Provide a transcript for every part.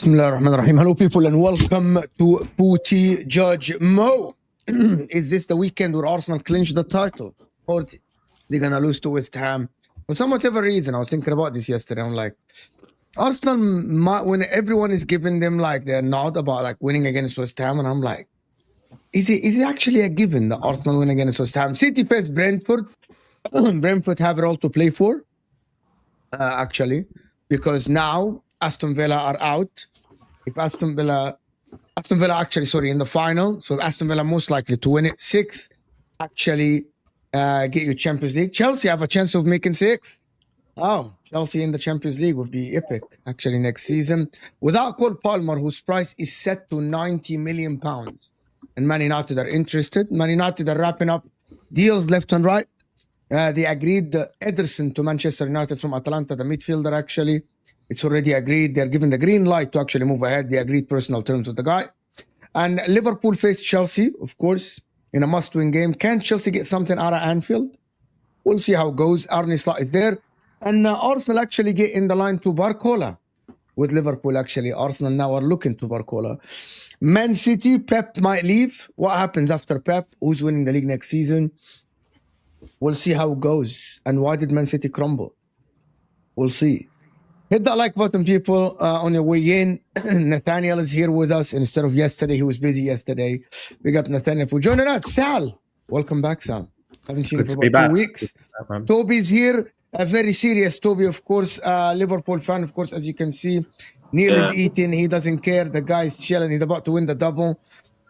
Bismillah ar-Rahman ar-Rahim. Hello people and welcome to Booty Judge Mo. Is this the weekend where Arsenal clinch the title? Or they're going to lose to West Ham? For some whatever reason, I was thinking about this yesterday. I'm like, Arsenal, when everyone is giving them like their nod about like winning against West Ham, and I'm like, is it actually a given that Arsenal win against West Ham? City face Brentford. Brentford have it all to play for, actually, because now Aston Villa are out. If Aston Villa actually, sorry, in the final. So Aston Villa most likely to win it. 6th, actually get you Champions League. Chelsea have a chance of making 6th. Oh, Chelsea in the Champions League would be epic, actually, next season. Without Cole Palmer, whose price is set to £90 million. And Man United are interested. Man United are wrapping up deals left and right. They agreed Ederson to Manchester United from Atalanta, the midfielder, actually. It's already agreed. They're given the green light to actually move ahead. They agreed personal terms with the guy. And Liverpool faced Chelsea, of course, in a must-win game. Can Chelsea get something out of Anfield? We'll see how it goes. Arne Slot is there. And Arsenal actually get in the line to Barcola with Liverpool, actually. Arsenal now are looking to Barcola. Man City, Pep might leave. What happens after Pep? Who's winning the league next season? We'll see how it goes. And why did Man City crumble? We'll see. Hit that like button, people, on your way in. Nathaniel is here with us instead of yesterday. He was busy yesterday. We got Nathaniel for joining us. Sal, welcome back, Sal. Haven't seen you for about 2 weeks. Toby's here. A very serious Toby, of course. Liverpool fan, of course, as you can see. Nearly eating. He doesn't care. The guy is chilling. He's about to win the double.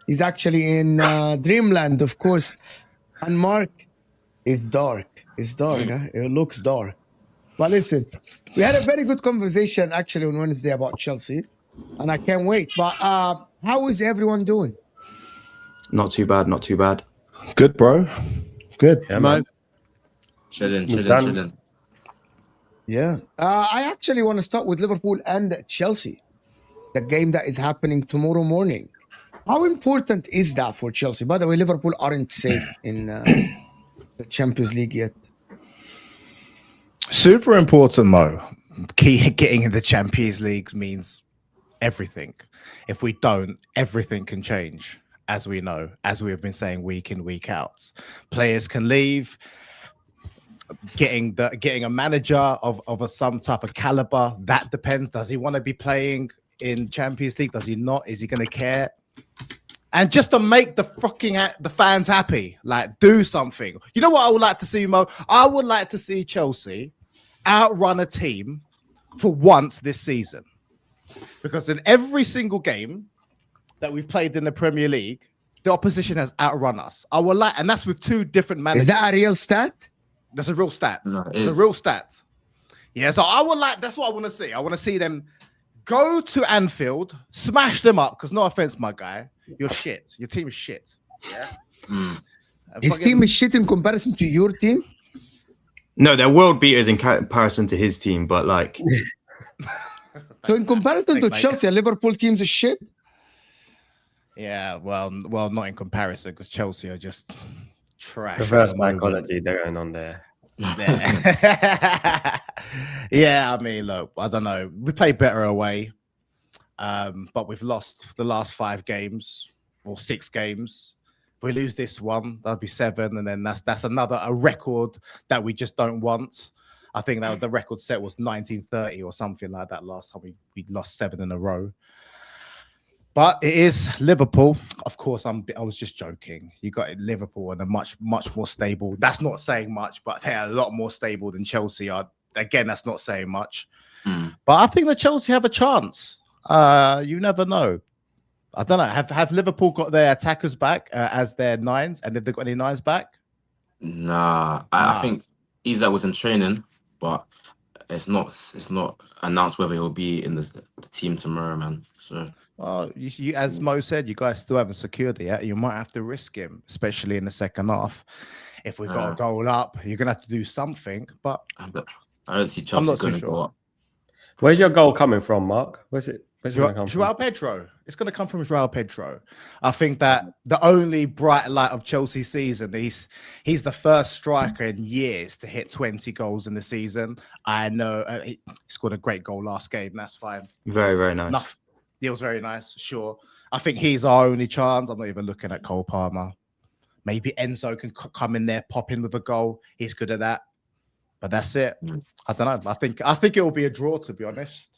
He's actually in dreamland, of course. And Mark is dark. It's dark. Huh? It looks dark. But listen, we had a very good conversation actually on Wednesday about Chelsea, and I can't wait. But how is everyone doing? Not too bad, not too bad. Good, bro. Good. Yeah, man. Chilling. Yeah. I actually want to start with Liverpool and Chelsea, the game that is happening tomorrow morning. How important is that for Chelsea? By the way, Liverpool aren't safe in the Champions League yet. Super important, Mo. Getting in the Champions League means everything. If we don't, everything can change, as we know, as we have been saying week in, week out. Players can leave. Getting a manager of some type of caliber, that depends. Does he want to be playing in Champions League? Does he not? Is he going to care? And just to make the fans happy, like do something. You know what I would like to see, Mo? I would like to see Chelsea outrun a team for once this season, because in every single game that we've played in the Premier League, the opposition has outrun us. I will like, and that's with 2 different managers. Is that a real stat? That's a real stat. No, it's a real stat. Yeah, so I would like. That's what I want to see. I want to see them go to Anfield, smash them up. Because no offense, my guy, you're shit. Your team is shit. Yeah. His team is shit in comparison to your team. No, they're world beaters in comparison to his team, but like. So in comparison to Chelsea, Liverpool teams is shit. Yeah, well, not in comparison because Chelsea are just trash. Reverse psychology they're going on there. Yeah, I mean, look, I don't know. We play better away, but we've lost the last 5 games or 6 games. If we lose this one, that'll be 7, and then that's a record that we just don't want. I think that the record set was 1930 or something like that last time we lost 7 in a row. But it is Liverpool. Of course, I was just joking. You got Liverpool and a much more stable. That's not saying much, but they're a lot more stable than Chelsea are. Again, that's not saying much. But I think that Chelsea have a chance. You never know. I don't know. Have Liverpool got their attackers back as their 9s? And have they got any 9s back? Nah, I think Isak was in training, but it's not announced whether he'll be in the team tomorrow, man. So. You, as Mo said, you guys still haven't secured it yet. You might have to risk him, especially in the second half. If we got a goal up, you're gonna have to do something. But I don't see Chelsea going to go up. Where's your goal coming from, Mark? Where's it gonna come Joao from? Pedro. It's going to come from Joao Pedro. I think that the only bright light of Chelsea's season, he's the first striker in years to hit 20 goals in the season. I know he scored a great goal last game. That's fine. Very, very nice. It was very nice, sure. I think he's our only chance. I'm not even looking at Cole Palmer. Maybe Enzo can come in there, pop in with a goal. He's good at that. But that's it. I don't know. I think it will be a draw, to be honest.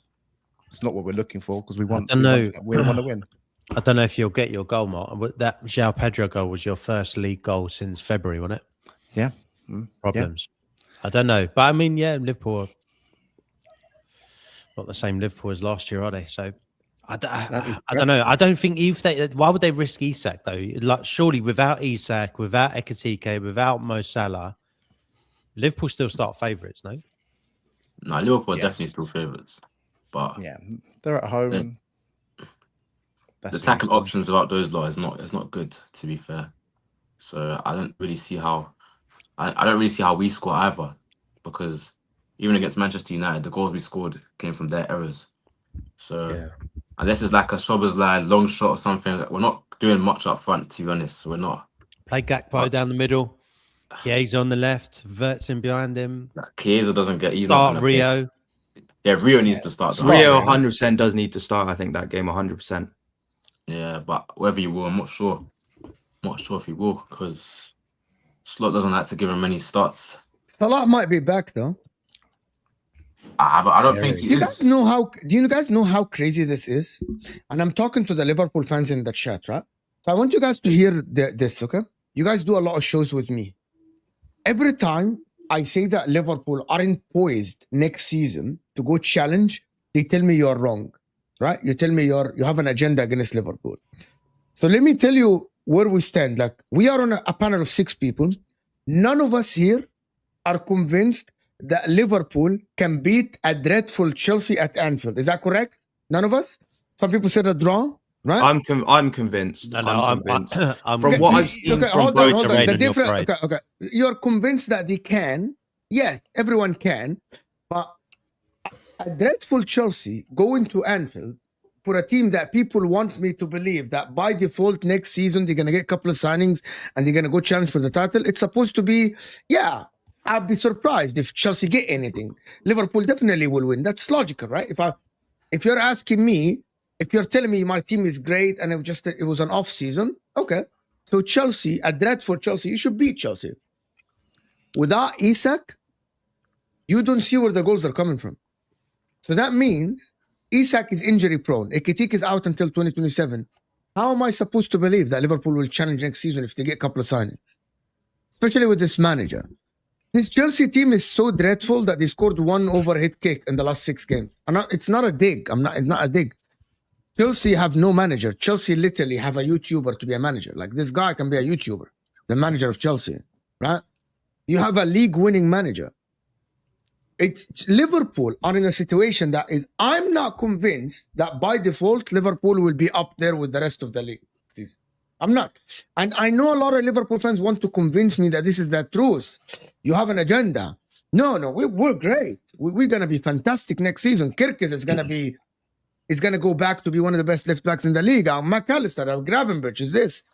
It's not what we're looking for because we want to win. I don't know if you'll get your goal, Mark. That Joao Pedro goal was your first league goal since February, wasn't it? Yeah. Problems. Yeah. I don't know. But I mean, yeah, Liverpool are not the same Liverpool as last year, are they? So I don't know. I don't think why would they risk Isak though? Like surely without Isak, without Ekitike, without Mo Salah, Liverpool still start favourites, no? No, Liverpool are definitely still favourites. But yeah, they're at home. The attacking options without those lot is not good, to be fair. So I don't really see how we score either, because even against Manchester United, the goals we scored came from their errors. So unless it's like a Szoboszlai long shot or something, we're not doing much up front, to be honest. We're not. Play Gakpo down the middle. Chiesa on the left. Verts in behind him. Chiesa doesn't get... Start Rio. Yeah, Rio needs to start. Rio 100% does need to start, I think, that game 100%. Yeah, but whether he will, I'm not sure. I'm not sure if he will, because Slot doesn't like to give him many starts. Salah might be back, though. But I don't think he is. Do you guys know how crazy this is? And I'm talking to the Liverpool fans in the chat, right? So I want you guys to hear this, okay? You guys do a lot of shows with me. Every time I say that Liverpool aren't poised next season to go challenge, they tell me you're wrong, right? You tell me you have an agenda against Liverpool. So let me tell you where we stand. Like, we are on a panel of 6 people. None of us here are convinced that Liverpool can beat a dreadful Chelsea at Anfield. Is that correct? None of us? Some people said a draw, right? I'm convinced. I'm convinced. I'm From what I've seen hold on. The difference. Right. Okay. You're convinced that they can. Yeah, everyone can. But a dreadful Chelsea going to Anfield for a team that people want me to believe that by default next season they're going to get a couple of signings and they're going to go challenge for the title. It's supposed to be, I'd be surprised if Chelsea get anything. Liverpool definitely will win. That's logical, right? If you're asking me, if you're telling me my team is great and it was an off season, okay. So Chelsea, a dreadful Chelsea, you should beat Chelsea. Without Isak, you don't see where the goals are coming from. So that means Isak is injury prone. Ekitike is out until 2027. How am I supposed to believe that Liverpool will challenge next season if they get a couple of signings? Especially with this manager. This Chelsea team is so dreadful that they scored 1 overhead kick in the last 6 games. It's not a dig. It's not a dig. Chelsea have no manager. Chelsea literally have a YouTuber to be a manager. Like this guy can be a YouTuber, the manager of Chelsea, right? You have a league-winning manager. It's Liverpool are in a situation that is. I'm not convinced that by default Liverpool will be up there with the rest of the league. I'm not, and I know a lot of Liverpool fans want to convince me that this is the truth. You have an agenda. No, we're great. We're gonna be fantastic next season. Kirkis is gonna be. Is going to go back to be one of the best left backs in the league. McAllister, Gravenberch is this.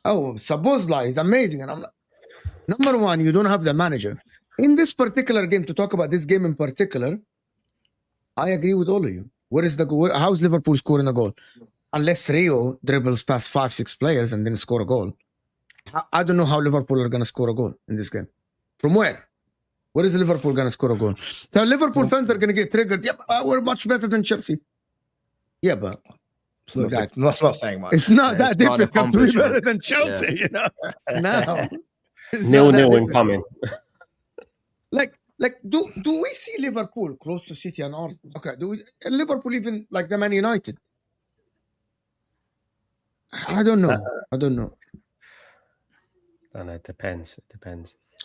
Oh, Sabozla is amazing. And I'm like, number one, you don't have the manager. In this particular game, to talk about this game in particular, I agree with all of you. How's Liverpool scoring a goal? Unless Rio dribbles past 5-6 players and then score a goal. I don't know how Liverpool are going to score a goal in this game. From where? Where is Liverpool going to score a goal? So Liverpool fans are going to get triggered. Yep, we're much better than Chelsea. Yeah, but that's not saying much. It's not that not an difficult to be better accomplishment. than Chelsea, you know. No, It's not 0-0 that difficult. incoming. Like, do we see Liverpool close to City and Arsenal? Okay, do we? Liverpool even like the Man United? I don't know. I don't know. It depends.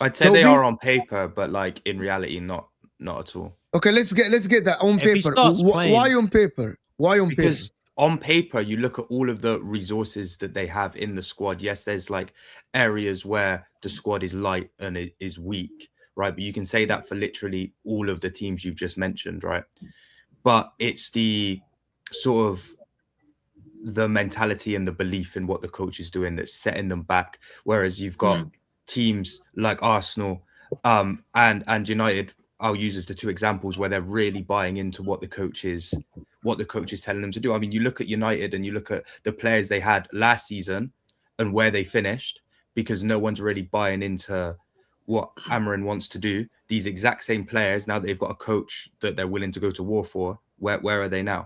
I'd say So they we- are on paper, but like in reality, not at all. Okay, let's get that on If he paper. starts playing- Why on paper? Why on Because paper? on paper, you look at all of the resources that they have in the squad. Yes, there's like areas where the squad is light and it is weak, right? But you can say that for literally all of the teams you've just mentioned, right? But it's the sort of the mentality and the belief in what the coach is doing that's setting them back. Whereas you've got teams like Arsenal and United. I'll use as the two examples where they're really buying into what the coach is telling them to do. I mean, you look at United and you look at the players they had last season and where they finished, because no one's really buying into what Amarin wants to do. These exact same players, now that they've got a coach that they're willing to go to war for, where are they now?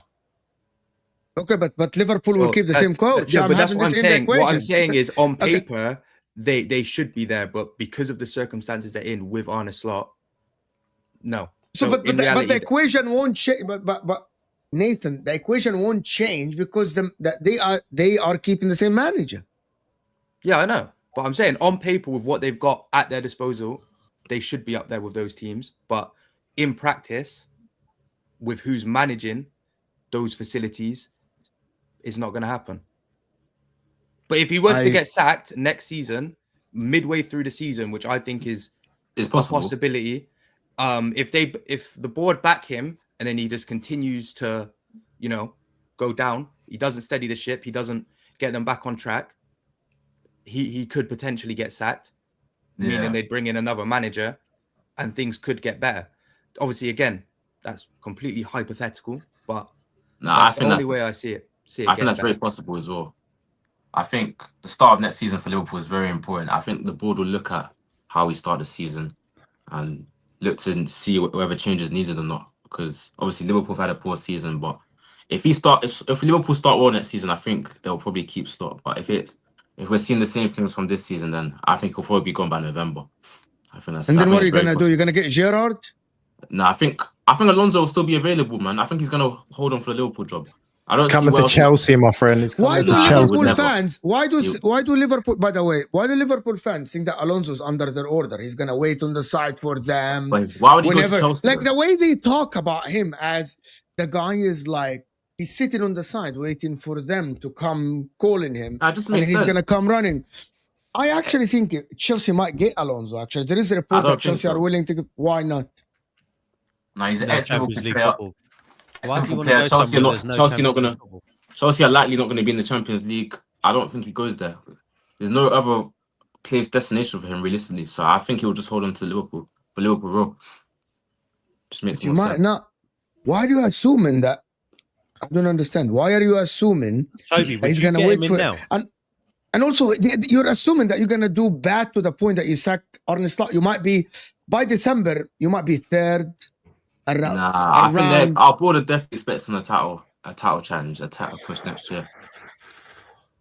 Okay, but Liverpool will So keep the same coach. Yeah, I'm but that's having what I'm this in the saying. What I'm equation. saying is, on Okay. paper, they should be there, but because of the circumstances they're in with Arne Slot, no. But in the reality, equation won't change. But Nathan, the equation won't change because they are keeping the same manager. yeah, I know. But I'm saying on paper, with what they've got at their disposal, they should be up there with those teams. But in practice, with who's managing those facilities, it's not going to happen. But if he was to get sacked next season, midway through the season, which I think is It's a possible. possibility, if the board back him and then he just continues to, go down, he doesn't steady the ship, he doesn't get them back on track, he could potentially get sacked, meaning they'd bring in another manager and things could get better. Obviously, again, that's completely hypothetical, but that's the only way I see it. I think that's very possible as well. I think the start of next season for Liverpool is very important. I think the board will look at how we start the season and look to see whether change is needed or not. Because obviously Liverpool have had a poor season, but if Liverpool start well next season, I think they'll probably keep Slot. But if we're seeing the same things from this season, then I think he'll probably be gone by November. I think that's. And then I think what are you it's very gonna do? You're gonna get Gerrard? No, I think Alonso will still be available, man. I think he's gonna hold on for the Liverpool job. I don't see Coming what to else- Chelsea, my friend. He's Why coming do to Nah, Chelsea. would Liverpool never. fans? Why do Liverpool? By the way, why do Liverpool fans think that Alonso's under their order? He's gonna wait on the side for them. Like, why would he go to Whenever, Chelsea? like the way they talk about him as the guy is like he's sitting on the side waiting for them to come calling him, That just and makes he's sense. gonna come running. I actually think Chelsea might get Alonso. Actually, there is a I report don't that think Chelsea so. are willing to. Why not? No, he's an No ex-Liverpool Champions League player. football. Why does he want to Player, go Chelsea somewhere not- there's no Chelsea not Champions gonna- League football? Chelsea are likely not going to be in the Champions League. I don't think he goes there. There's no other place destination for him realistically. So I think he'll just hold on to Liverpool for Liverpool role. Just makes You more might sense. not. Why are you assuming that? I don't understand. Why are you assuming Toby, that would he's you gonna get wait him in for now? And also, you're assuming that you're gonna do bad to the point that you sack Arne Slot. You might be by December. You might be third. Around, Nah, I think around- our board are definitely expecting a title challenge, a title push next year.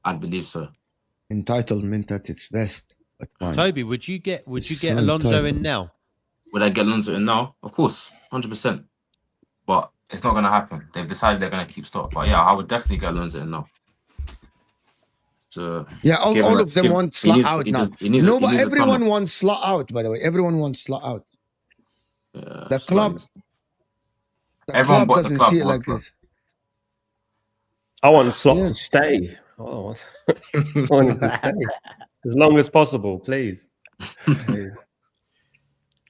I believe so. entitlement at its best. But fine. Toby, would you get So Alonso entitled. in now? Would I get Alonso in now? Of course, 100%. But it's not going to happen. They've decided they're going to keep Stock. But yeah, I would definitely get Alonso in now. So Yeah, all of them want slot out now. No, but everyone wants slot out, by the way. Everyone wants slot out. Yeah, The club doesn't see it like this. I want Slot to stay. Oh, I want him to stay as long as possible, please.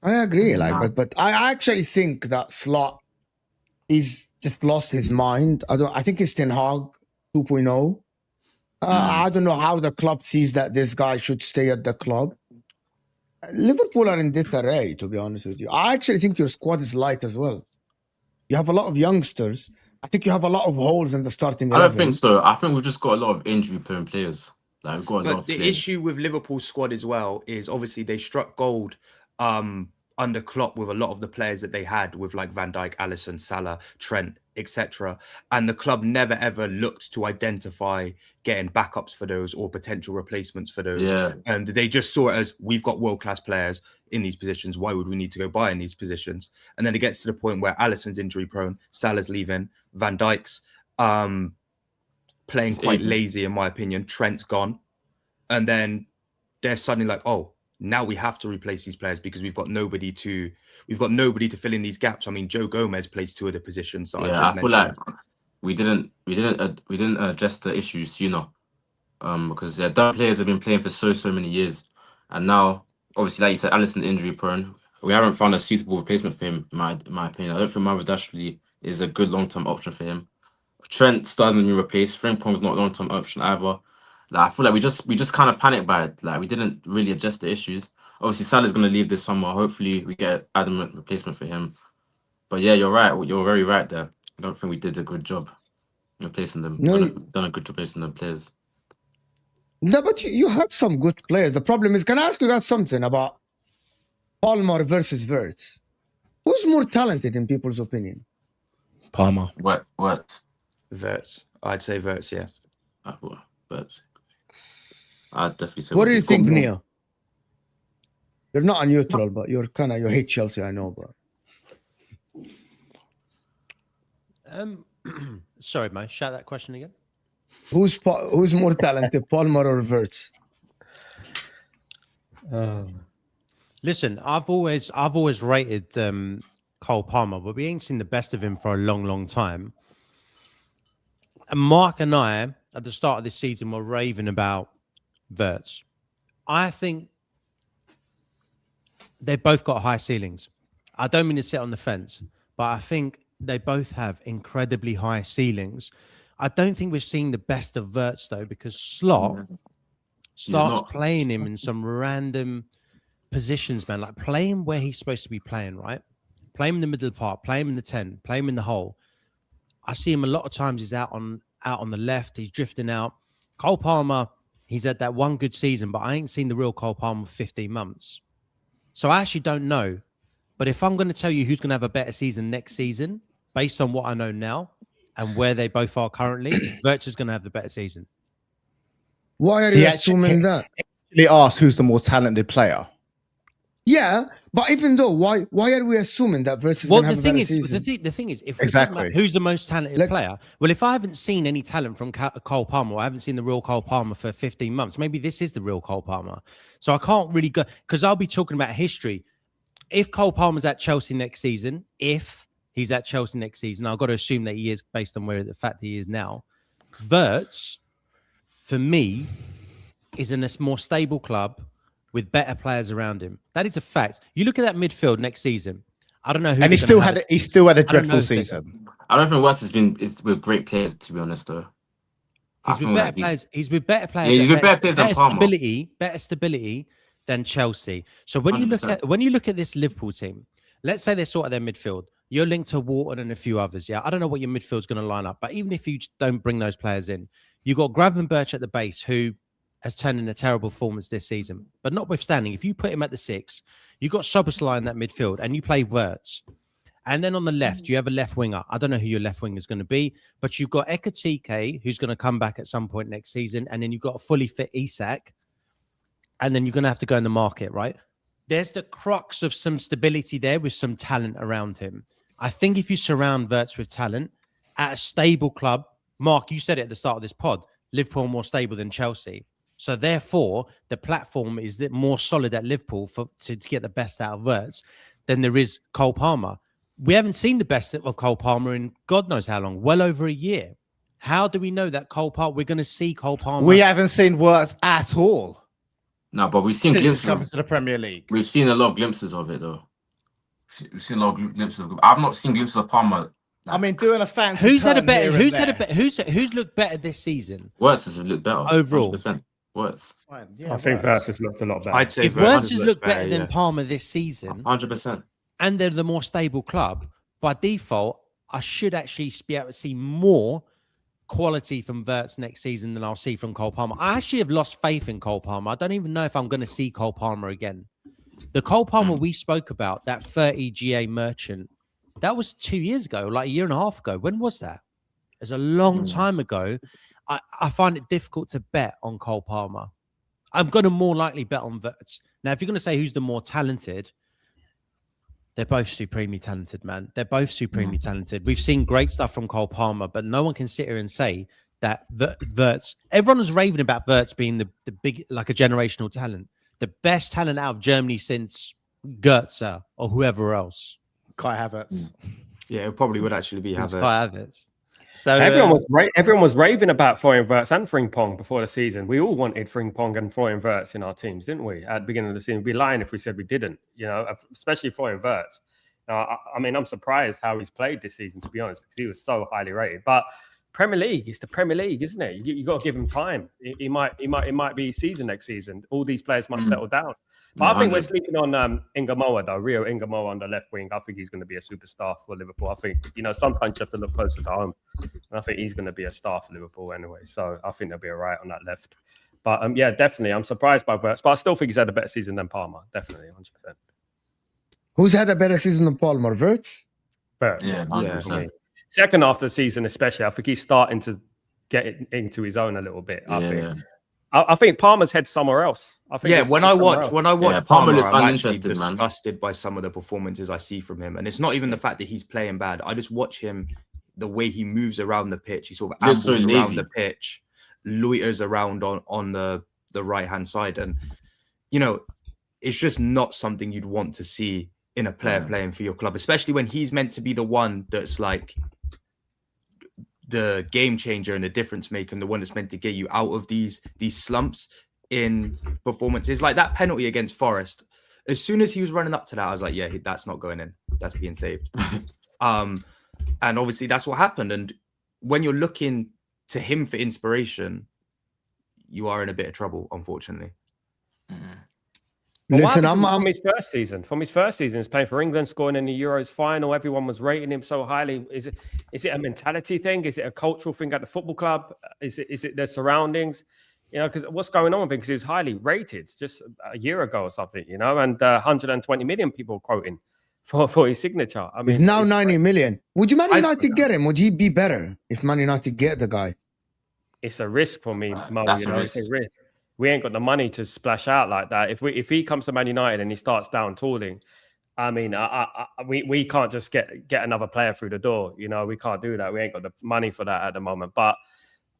I agree, but I actually think that Slot is just lost his mind. I think it's Ten Hag 2.0. I don't know how the club sees that this guy should stay at the club. Liverpool are in disarray, to be honest with you. I actually think your squad is light as well. You have a lot of youngsters. I think you have a lot of holes in the starting 11. I don't think so. I think we've just got a lot of injury-prone players. Like we've got a lot of the issue with Liverpool's squad as well is obviously they struck gold under Klopp with a lot of the players that they had with like Van Dijk, Alisson, Salah, Trent, etc. And the club never ever looked to identify getting backups for those or potential replacements for those. Yeah. And they just saw it as we've got world-class players in these positions. Why would we need to go buy in these positions? And then it gets to the point where Alisson's injury prone, Salah's leaving, Van Dijk's playing quite lazy in my opinion. Trent's gone. And then they're suddenly like, oh, now we have to replace these players because we've got nobody to fill in these gaps. I mean, Joe Gomez plays two of the positions. I feel like we didn't address the issues sooner, because the players have been playing for so many years, and now obviously, like you said, Alisson injury prone. We haven't found a suitable replacement for him. In my opinion, I don't think Mavidashvili is a good long-term option for him. Trent still hasn't been replaced. Frimpong's not a long-term option either. Like, I feel like we just kind of panicked by it. Like we didn't really address the issues. Obviously, Salah's going to leave this summer. Hopefully, we get an adamant replacement for him. But yeah, you're right. You're very right there. I don't think we did a good job replacing them. No, done a good job replacing them players. No, but you had some good players. The problem is, can I ask you guys something about Palmer versus Wirtz? Who's more talented in people's opinion? Palmer. What? Wirtz. I'd say Wirtz, yes. Wirtz. I'd definitely say. What do you think, Neil? You're not a neutral, but you hate Chelsea, I know, but sorry, Mo, shout that question again. Who's more talented, Palmer or Wirtz? Listen, I've always rated Cole Palmer, but we ain't seen the best of him for a long time. And Mark and I, at the start of this season, were raving about Wirtz. I think they've both got high ceilings. I don't mean to sit on the fence, but I think they both have incredibly high ceilings. I don't think we're seeing the best of Wirtz, though, because Slot starts playing him in some random positions, man. Like, play him where he's supposed to be playing, right? Play him in the middle of the park, play him in the 10, play him in the hole. I see him a lot of times. He's out on the left. He's drifting out. Cole Palmer, he's had that one good season, but I ain't seen the real Cole Palmer for 15 months. So I actually don't know. But if I'm going to tell you who's going to have a better season next season, based on what I know now and where they both are currently, Wirtz is going to have the better season. Why are you assuming that? He asked who's the more talented player. Yeah, but even though, why are we assuming that Wirtz is going to have a better season? The thing is, if we're talking about who's the most talented player, well, if I haven't seen any talent from Cole Palmer, or I haven't seen the real Cole Palmer for 15 months, maybe this is the real Cole Palmer. So I can't really go, because I'll be talking about history. If Cole Palmer's at Chelsea next season, I've got to assume that he is based on the fact that he is now. Wirtz, for me, is in a more stable club with better players around him. That is a fact. You look at that midfield next season. I don't know who. And he still had a dreadful season. I don't think Wirtz is with great players, to be honest, though. He's with better players. He's with better players. Yeah, he's with better players than Palmer. Better stability than Chelsea. So when you look at this Liverpool team, let's say they sort of their midfield. You're linked to Wharton and a few others. Yeah, I don't know what your midfield's going to line up, but even if you don't bring those players in, you got Gravenberch at the base, who has turned in a terrible performance this season. But notwithstanding, if you put him at the 6, you got Szoboszlai in that midfield and you play Wirtz. And then on the left, you have a left winger. I don't know who your left winger is going to be, but you've got Ekitike, who's going to come back at some point next season. And then you've got a fully fit Isak. And then you're going to have to go in the market, right? There's the crux of some stability there with some talent around him. I think if you surround Wirtz with talent at a stable club, Mark, you said it at the start of this pod, Liverpool are more stable than Chelsea. So therefore, the platform is more solid at Liverpool to get the best out of Wirtz than there is Cole Palmer. We haven't seen the best of Cole Palmer in God knows how long, well over a year. How do we know that Cole Palmer, we're going to see Cole Palmer? We haven't seen Wirtz at all. No, but we've seen glimpses coming to the Premier League. We've seen a lot of glimpses of it, though. We've seen a lot of glimpses of it. I've not seen glimpses of Palmer. I mean, doing a fancy. Who's had a better? Who's looked better this season? Wirtz has looked better overall. 100%. Wirtz. I think Wirtz has looked a lot better. I'd say if Wirtz has looked better than Palmer this season, 100%, and they're the more stable club, by default, I should actually be able to see more quality from Wirtz next season than I'll see from Cole Palmer. I actually have lost faith in Cole Palmer. I don't even know if I'm going to see Cole Palmer again. The Cole Palmer we spoke about, that 30 GA merchant, that was 2 years ago, like a year and a half ago. When was that? It was a long time ago. I find it difficult to bet on Cole Palmer. I'm going to more likely bet on Wirtz. Now, if you're going to say who's the more talented, they're both supremely talented, man. They're both supremely talented. We've seen great stuff from Cole Palmer, but no one can sit here and say that Wirtz. Everyone was raving about Wirtz being the big, like a generational talent, the best talent out of Germany since Goetze or whoever else. Kai Havertz. Yeah, it probably would actually be Havertz. Kai Havertz. So everyone was raving about Florian Wirtz and Frimpong before the season. We all wanted Frimpong and Florian Wirtz in our teams, didn't we? At the beginning of the season, we'd be lying if we said we didn't. You know, especially Florian Wirtz. I mean, I'm surprised how he's played this season, to be honest, because he was so highly rated. But Premier League, it's the Premier League, isn't it? You got to give him time. It might be season next season. All these players might settle down. But I think we're sleeping on Ingamoa, though. Rio Ingamoa on the left wing. I think he's going to be a superstar for Liverpool. I think, sometimes you have to look closer to home. And I think he's going to be a star for Liverpool anyway. So I think they'll be all right on that left. But yeah, definitely. I'm surprised by Wirtz. But I still think he's had a better season than Palmer. Definitely, 100%. Who's had a better season than Palmer? Wirtz? Wirtz. Yeah, 100%. Second half of the season, especially, I think he's starting to get into his own a little bit. I think Palmer's head somewhere else. When I watch Palmer, looks I'm actually uninterested, man. disgusted by some of the performances I see from him, and it's not even the fact that he's playing bad. I just watch him, the way he moves around the pitch. He sort of ambles around the pitch, loiters around on the right hand side, and it's just not something you'd want to see in a player playing for your club, especially when he's meant to be the one that's like the game changer and the difference maker, and the one that's meant to get you out of these slumps in performances. Like that penalty against Forest, as soon as he was running up to that, I was like, yeah, that's not going in, that's being saved. And obviously that's what happened. And when you're looking to him for inspiration, you are in a bit of trouble, unfortunately. Listen, from his first season, he's playing for England, scoring in the Euros final. Everyone was rating him so highly. Is it a mentality thing? Is it a cultural thing at the football club? Is it their surroundings? Because what's going on with him? Because he was highly rated just a year ago or something, and 120 million people quoting for his signature. I mean, he's now 90 million. Would you Man United get him? Would he be better if Man United get the guy? It's a risk for me, Mo. It's a risk. We ain't got the money to splash out like that. If he comes to Man United and he starts down tooling, I mean, we can't just get another player through the door. We can't do that. We ain't got the money for that at the moment. But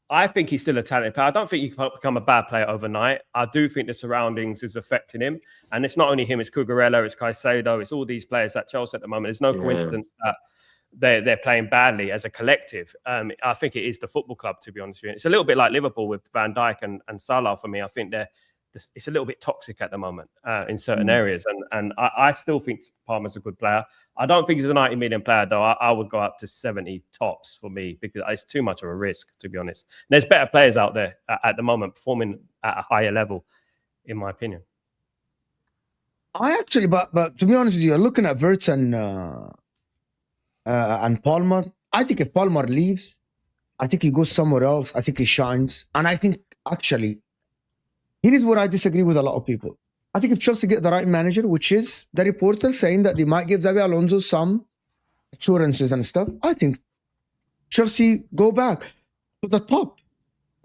I think he's still a talented player. I don't think you can become a bad player overnight. I do think the surroundings is affecting him. And it's not only him, it's Cucurella, it's Caicedo, it's all these players at Chelsea at the moment. There's no coincidence that they're playing badly as a collective. I think it is the football club, to be honest with you. It's a little bit like Liverpool with Van Dijk and Salah for me. I think it's a little bit toxic at the moment in certain areas. And I still think Palmer's a good player. I don't think he's a 90 million player, though. I would go up to 70 tops for me because it's too much of a risk, to be honest. And there's better players out there at the moment performing at a higher level, in my opinion. I actually, but to be honest with you, looking at Wirtz and Palmer, I think if Palmer leaves, I think he goes somewhere else. I think he shines. And I think, actually, here is where I disagree with a lot of people. I think if Chelsea get the right manager, which is the reporter saying that they might give Xabi Alonso some assurances and stuff, I think Chelsea go back to the top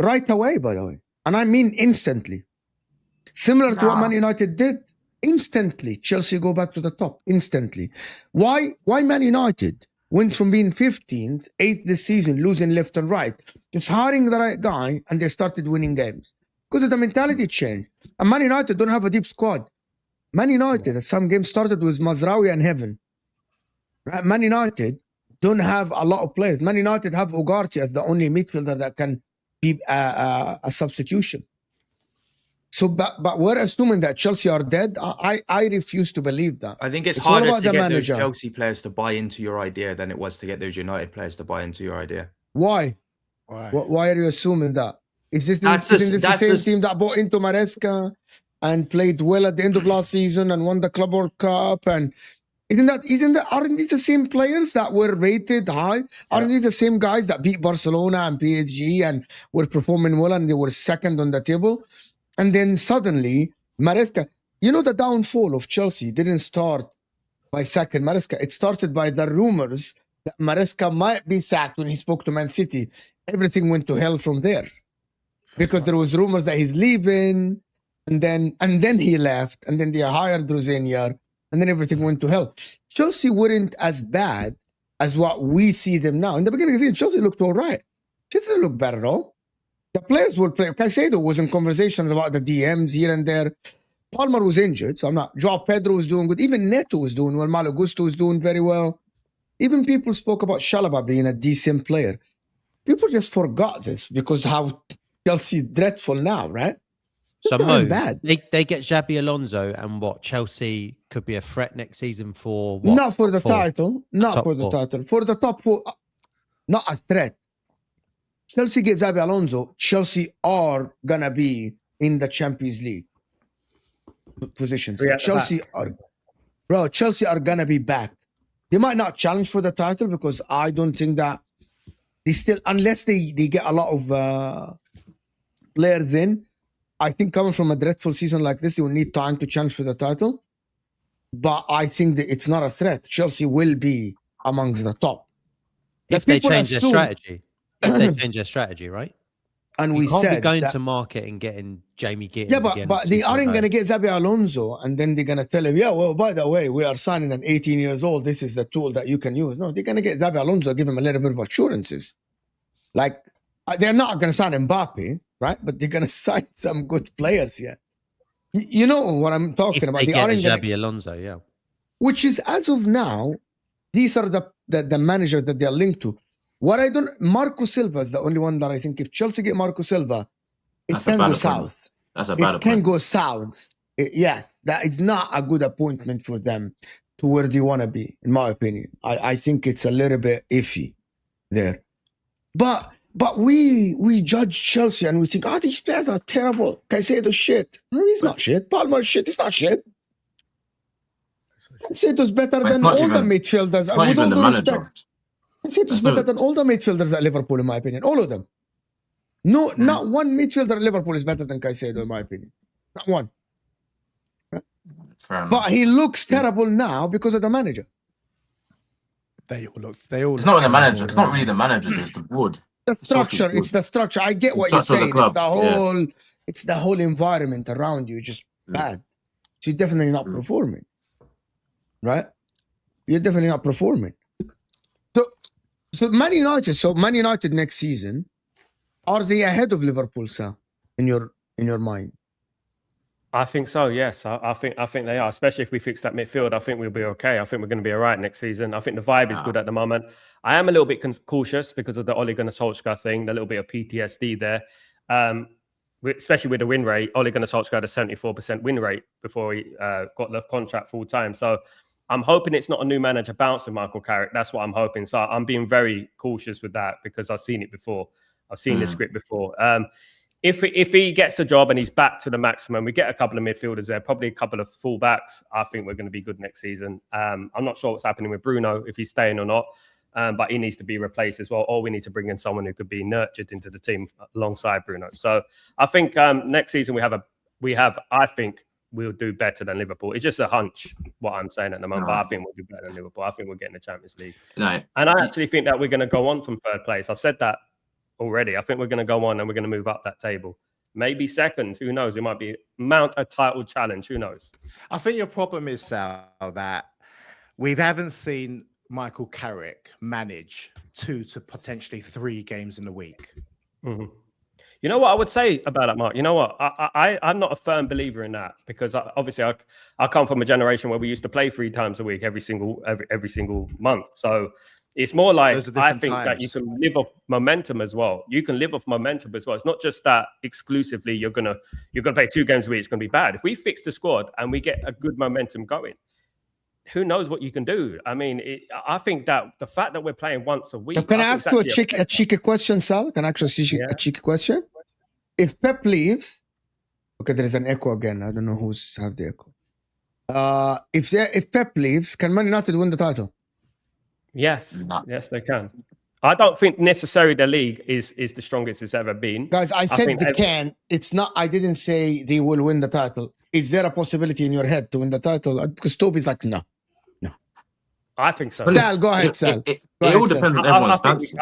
right away, by the way. And I mean instantly. Similar to what Man United did. instantly Chelsea go back to the top instantly. Why Man United went from being 15th, 8th this season, losing left and right, just hiring the right guy, and they started winning games because of the mentality change. And Man United don't have a deep squad. Man United, some games started with Mazraoui and Heaven. Right? Man United don't have a lot of players. Man United have Ugarte as the only midfielder that can be a substitution. So, but we're assuming that Chelsea are dead. I refuse to believe that. I think it's all harder about to the get manager. those Chelsea players to buy into your idea than it was to get those United players to buy into your idea. Why? Why are you assuming that? Isn't this the same team that bought into Maresca and played well at the end of last season and won the Club World Cup? And aren't these the same players that were rated high? Aren't these the same guys that beat Barcelona and PSG and were performing well and they were second on the table? And then suddenly Maresca, the downfall of Chelsea didn't start by sacking Maresca. It started by the rumors that Maresca might be sacked when he spoke to Man City. Everything went to hell from there because there was rumors that he's leaving, and then he left, and then they hired Rosenior, and then everything went to hell. Chelsea weren't as bad as what we see them now. In the beginning of the season, Chelsea looked all right. Chelsea didn't look bad at all. The players were playing. Caicedo was in conversations about the DMs here and there. Palmer was injured, so I'm not. Joao Pedro was doing good. Even Neto was doing well. Malo Gusto was doing very well. Even people spoke about Chalobah being a decent player. People just forgot this because how Chelsea dreadful now, right? So bad. They get Xabi Alonso, and what, Chelsea could be a threat next season for what? Not for the title. Not for the title. For the top four, not a threat. Chelsea get Xabi Alonso. Chelsea are gonna be in the Champions League positions. Chelsea are gonna be back. They might not challenge for the title because I don't think that they still, unless they get a lot of players in. I think coming from a dreadful season like this, they will need time to challenge for the title. But I think that it's not a threat. Chelsea will be amongst the top. If they change their strategy. If they change their strategy, right? And you we can't said be going to market and getting Jamie Gittins. Yeah, but they aren't going to get Xabi Alonso and then they're going to tell him, yeah, well, by the way, we are signing an 18 years old. This is the tool that you can use. No, they're going to get Xabi Alonso, give him a little bit of assurances. Like, they're not going to sign Mbappe, right? But they're going to sign some good players here. You know what I'm talking about. They get Xabi Alonso, yeah. Which is, as of now, these are the managers that they are linked to. Marco Silva is the only one that I think if Chelsea get Marco Silva, it can go south. That's a bad appointment. It can go south. Yes, that is not a good appointment for them to where they want to be, in my opinion. I think it's a little bit iffy there. But we judge Chelsea and we think, these players are terrible. Caicedo shit. No, he's not shit. Palmer shit. He's not shit. Caicedo's better than all the midfielders. With all due respect. Caicedo's better than all the midfielders at Liverpool, in my opinion. All of them. No, not one midfielder at Liverpool is better than Caicedo, in my opinion. Not one. But he looks terrible now because of the manager. They all. It's not the manager. It's not really the manager. It's the board. The structure. It's the structure. I get what you're saying. It's the whole. Yeah. It's the whole environment around you. Just bad. So you're definitely not performing, right? You're definitely not performing. So Man United next season, are they ahead of Liverpool, Sal? In your mind? I think so. Yes, I think they are. Especially if we fix that midfield, I think we'll be okay. I think we're going to be all right next season. I think the vibe is good at the moment. I am a little bit cautious because of the Ole Gunnar Solskjaer thing, the little bit of PTSD there. Especially with the win rate, Ole Gunnar Solskjaer had a 74% win rate before he got the contract full time. So I'm hoping it's not a new manager bounce with Michael Carrick. That's what I'm hoping. So I'm being very cautious with that because I've seen it before. I've seen the script before. If he gets the job and he's back to the maximum, we get a couple of midfielders there, probably a couple of fullbacks. I think we're going to be good next season. I'm not sure what's happening with Bruno, if he's staying or not, but he needs to be replaced as well. Or we need to bring in someone who could be nurtured into the team alongside Bruno. So I think next season I think we'll do better than Liverpool. It's just a hunch, what I'm saying at the moment, but I think we'll do better than Liverpool. I think we'll get in the Champions League. No. And I actually think that we're going to go on from third place. I've said that already. I think we're going to go on and we're going to move up that table maybe second. Who knows? It might be mount a title challenge. Who knows? I think your problem is, Sal, that we haven't seen Michael Carrick manage 2 to potentially 3 games in a week. Mm-hmm. You know what I would say about that, Mark? You know what? I'm not a firm believer in that because obviously I come from a generation where we used to play 3 times a week every single month. So it's more like I think that you can live off momentum as well. You can live off momentum as well. It's not just that exclusively you're gonna play 2 games a week. It's gonna be bad. If we fix the squad and we get a good momentum going, who knows what you can do? I mean, I think that the fact that we're playing once a week. Can I ask you a cheeky question, Sal? Can I ask you a cheeky question? If Pep leaves, okay, there is an echo again. I don't know who's have the echo. If Pep leaves, can Man United win the title? Yes, yes, they can. I don't think necessarily the league is the strongest it's ever been. Guys, I said they can. It's not. I didn't say they will win the title. Is there a possibility in your head to win the title? Because Toby's like, no. I think so. Sal, go ahead, Sal. It all depends on everyone's stance.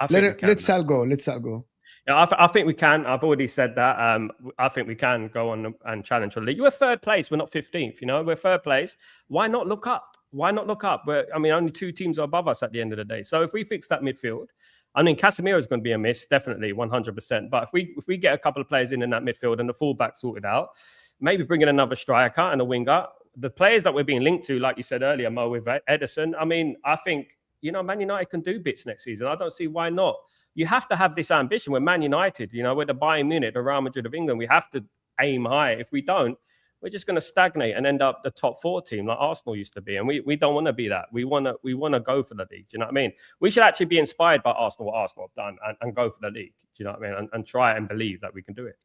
Let Sal go. Let Sal go. Yeah, I think we can. I've already said that. I think we can go on and challenge for the league. We're 3rd place. We're not 15th. You know, we're 3rd place. Why not look up? Why not look up? Only 2 teams are above us at the end of the day. So if we fix that midfield, Casemiro is going to be a miss, definitely 100%. But if we get a couple of players in that midfield and the fullback sorted out, maybe bring in another striker and a winger. The players that we're being linked to, like you said earlier, Mo, with Ederson, I think, Man United can do bits next season. I don't see why not. You have to have this ambition. We're Man United, we're the Bayern Munich, the Real Madrid of England. We have to aim high. If we don't, we're just going to stagnate and end up the top 4 team like Arsenal used to be. And we don't want to be that. We want to go for the league. Do you know what I mean? We should actually be inspired by Arsenal, what Arsenal have done, and go for the league. Do you know what I mean? And try and believe that we can do it.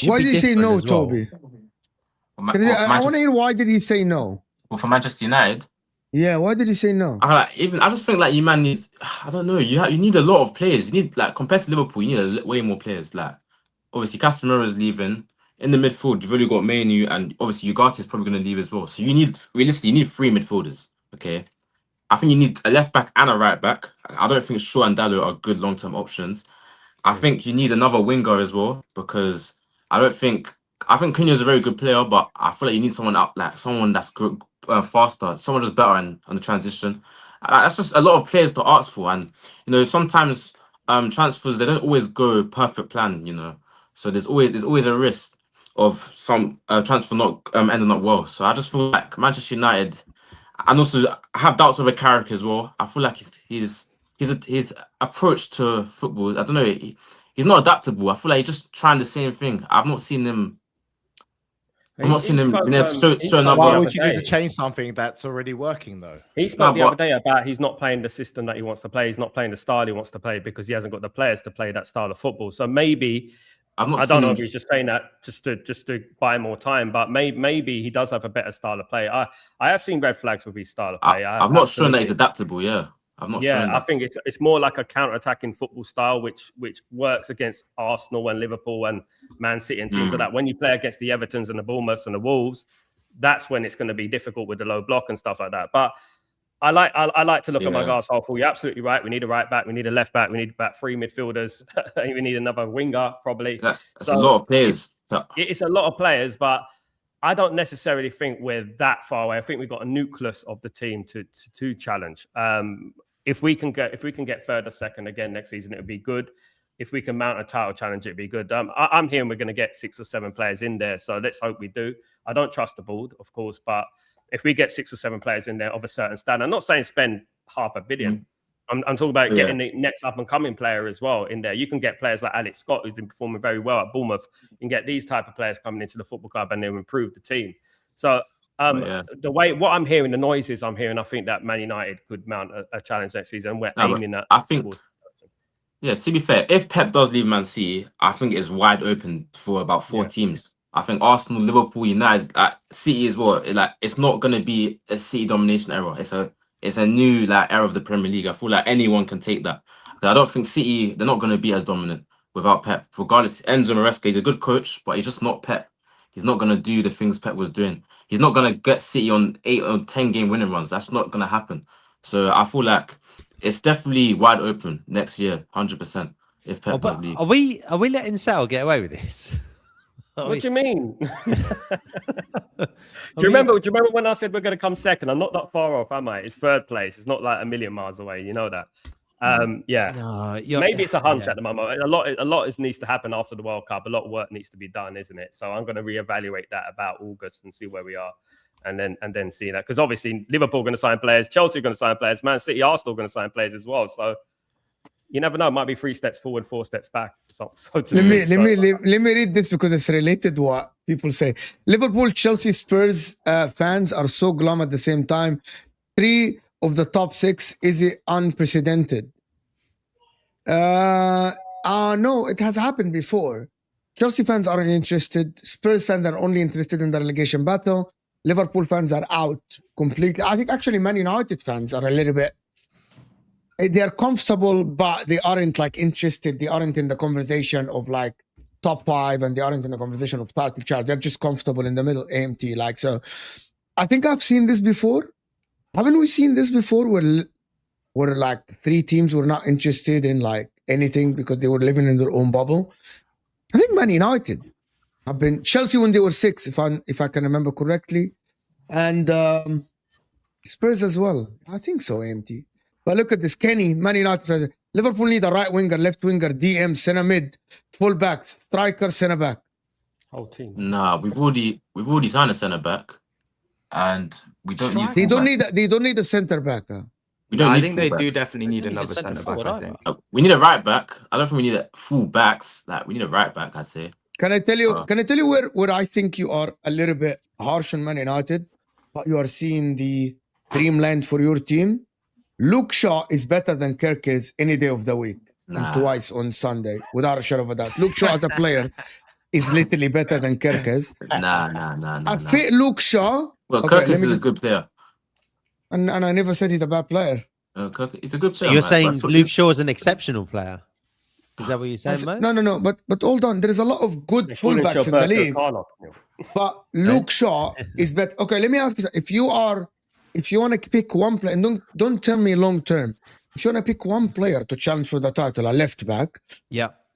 Why did you say no, Toby? I want to hear why did he say no? Well, for Manchester United. Yeah, why did he say no? I just think like you man need. I don't know. You need a lot of players. You need compared to Liverpool, you need way more players. Like obviously Casemiro is leaving. In the midfield, you've only got Manu and obviously Ugarte is probably going to leave as well. So you need 3 midfielders. Okay, I think you need a left back and a right back. I don't think Shaw and Dalot are good long-term options. I think you need another winger as well because I think Cunha is a very good player, but I feel like you need someone someone that's good, faster, someone just better on the transition. That's just a lot of players to ask for, and sometimes transfers they don't always go perfect plan. So there's always a risk of some transfer not ending up well. So I just feel like Manchester United, and also I have doubts over Carrick as well. I feel like his approach to football, I don't know, he's not adaptable. I feel like he's just trying the same thing. I've not seen him. I'm not seeing him being able to show another. Why would you need to change something that's already working, though? He spoke the other day about he's not playing the system that he wants to play. He's not playing the style he wants to play because he hasn't got the players to play that style of football. So maybe I don't know if he's just saying that just to buy more time, but maybe he does have a better style of play. I have seen red flags with his style of play. I'm not sure that he's adaptable. Yeah. I think it's more like a counter-attacking football style, which works against Arsenal and Liverpool and Man City and teams like that. When you play against the Evertons and the Bournemouths and the Wolves, that's when it's going to be difficult with the low block and stuff like that. But I like to look at my glass half full. You're absolutely right. We need a right back. We need a left back. We need about 3 midfielders. We need another winger, probably. That's a lot of players. It's a lot of players, but I don't necessarily think we're that far away. I think we've got a nucleus of the team to challenge. If we can get 3rd or 2nd again next season, it would be good. If we can mount a title challenge, it'd be good. I'm hearing we're going to get 6 or 7 players in there, so let's hope we do. I don't trust the board, of course, but if we get 6 or 7 players in there of a certain standard, I'm not saying spend $500 million. I'm talking about getting the next up and coming player as well in there. You can get players like Alex Scott, who's been performing very well at Bournemouth. You can get these type of players coming into the football club and they'll improve the team. So the way what I'm hearing, the noises I'm hearing, I think that Man United could mount a challenge next season. We're aiming that. I think. Yeah, to be fair, if Pep does leave Man City, I think it's wide open for about 4 teams. I think Arsenal, Liverpool, United, City as well. It's not going to be a City domination era. It's a new era of the Premier League. I feel like anyone can take that. I don't think City, they're not going to be as dominant without Pep. Regardless, Enzo Maresca, he's a good coach, but he's just not Pep. He's not going to do the things Pep was doing. He's not going to get City on 8 or 10 game winning runs. That's not going to happen. So I feel like it's definitely wide open next year, 100%. if Pep does leave. Are we letting Sal get away with this? What do you mean? Do you remember when I said we're going to come second? I'm not that far off, am I? It's third place. It's not like a million miles away. You know that. Yeah. No, maybe it's a hunch at the moment. A lot needs to happen after the World Cup. A lot of work needs to be done, isn't it? So I'm going to reevaluate that about August and see where we are, and then see that, because obviously Liverpool are going to sign players, Chelsea are going to sign players, Man City, Arsenal are going to sign players as well. So you never know. It might be 3 steps forward, 4 steps back. Let me read this because it's related to what people say. Liverpool, Chelsea, Spurs fans are so glum at the same time. 3 of the top 6 is it unprecedented? No, it has happened before. Chelsea fans aren't interested. Spurs fans are only interested in the relegation battle. Liverpool fans are out completely. I think actually Man United fans are a little bit. They are comfortable, but they aren't like interested. They aren't in the conversation of like top 5, and they aren't in the conversation of title chart. They're just comfortable in the middle, AMT. Like, so I think I've seen this before. Haven't we seen this before where like 3 teams were not interested in like anything because they were living in their own bubble? I think Man United have been Chelsea when they were 6, if I can remember correctly, and Spurs as well. I think so, AMT. But look at this. Kenny, Man United says Liverpool need a right winger, left winger, DM, centre mid, full back, striker, centre back. Whole team. Nah, we've already signed a centre back, and we don't need. They don't need a centre back. We don't. I need think they do full-backs. definitely need another centre back. I think. We need a right back. I don't think we need a full backs. Like, we need a right back, I'd say. Can I tell you where I think you are a little bit harsh on Man United, but you are seeing the dreamland for your team? Luke Shaw is better than Kerkez any day of the week, and twice on Sunday, without a shadow of a doubt. Luke Shaw as a player is literally better than Kerkez. Nah. I fit Luke Shaw. Well, Kerkez is a good player. And I never said he's a bad player. He's a good player. So you're saying Luke Shaw is an exceptional player? Is that what you're saying, Mo? No. But hold on. There is a lot of good fullbacks in the league. But Luke Shaw is better. Okay, let me ask you, if you want to pick one player, and don't tell me long term. If you want to pick one player to challenge for the title, a left back,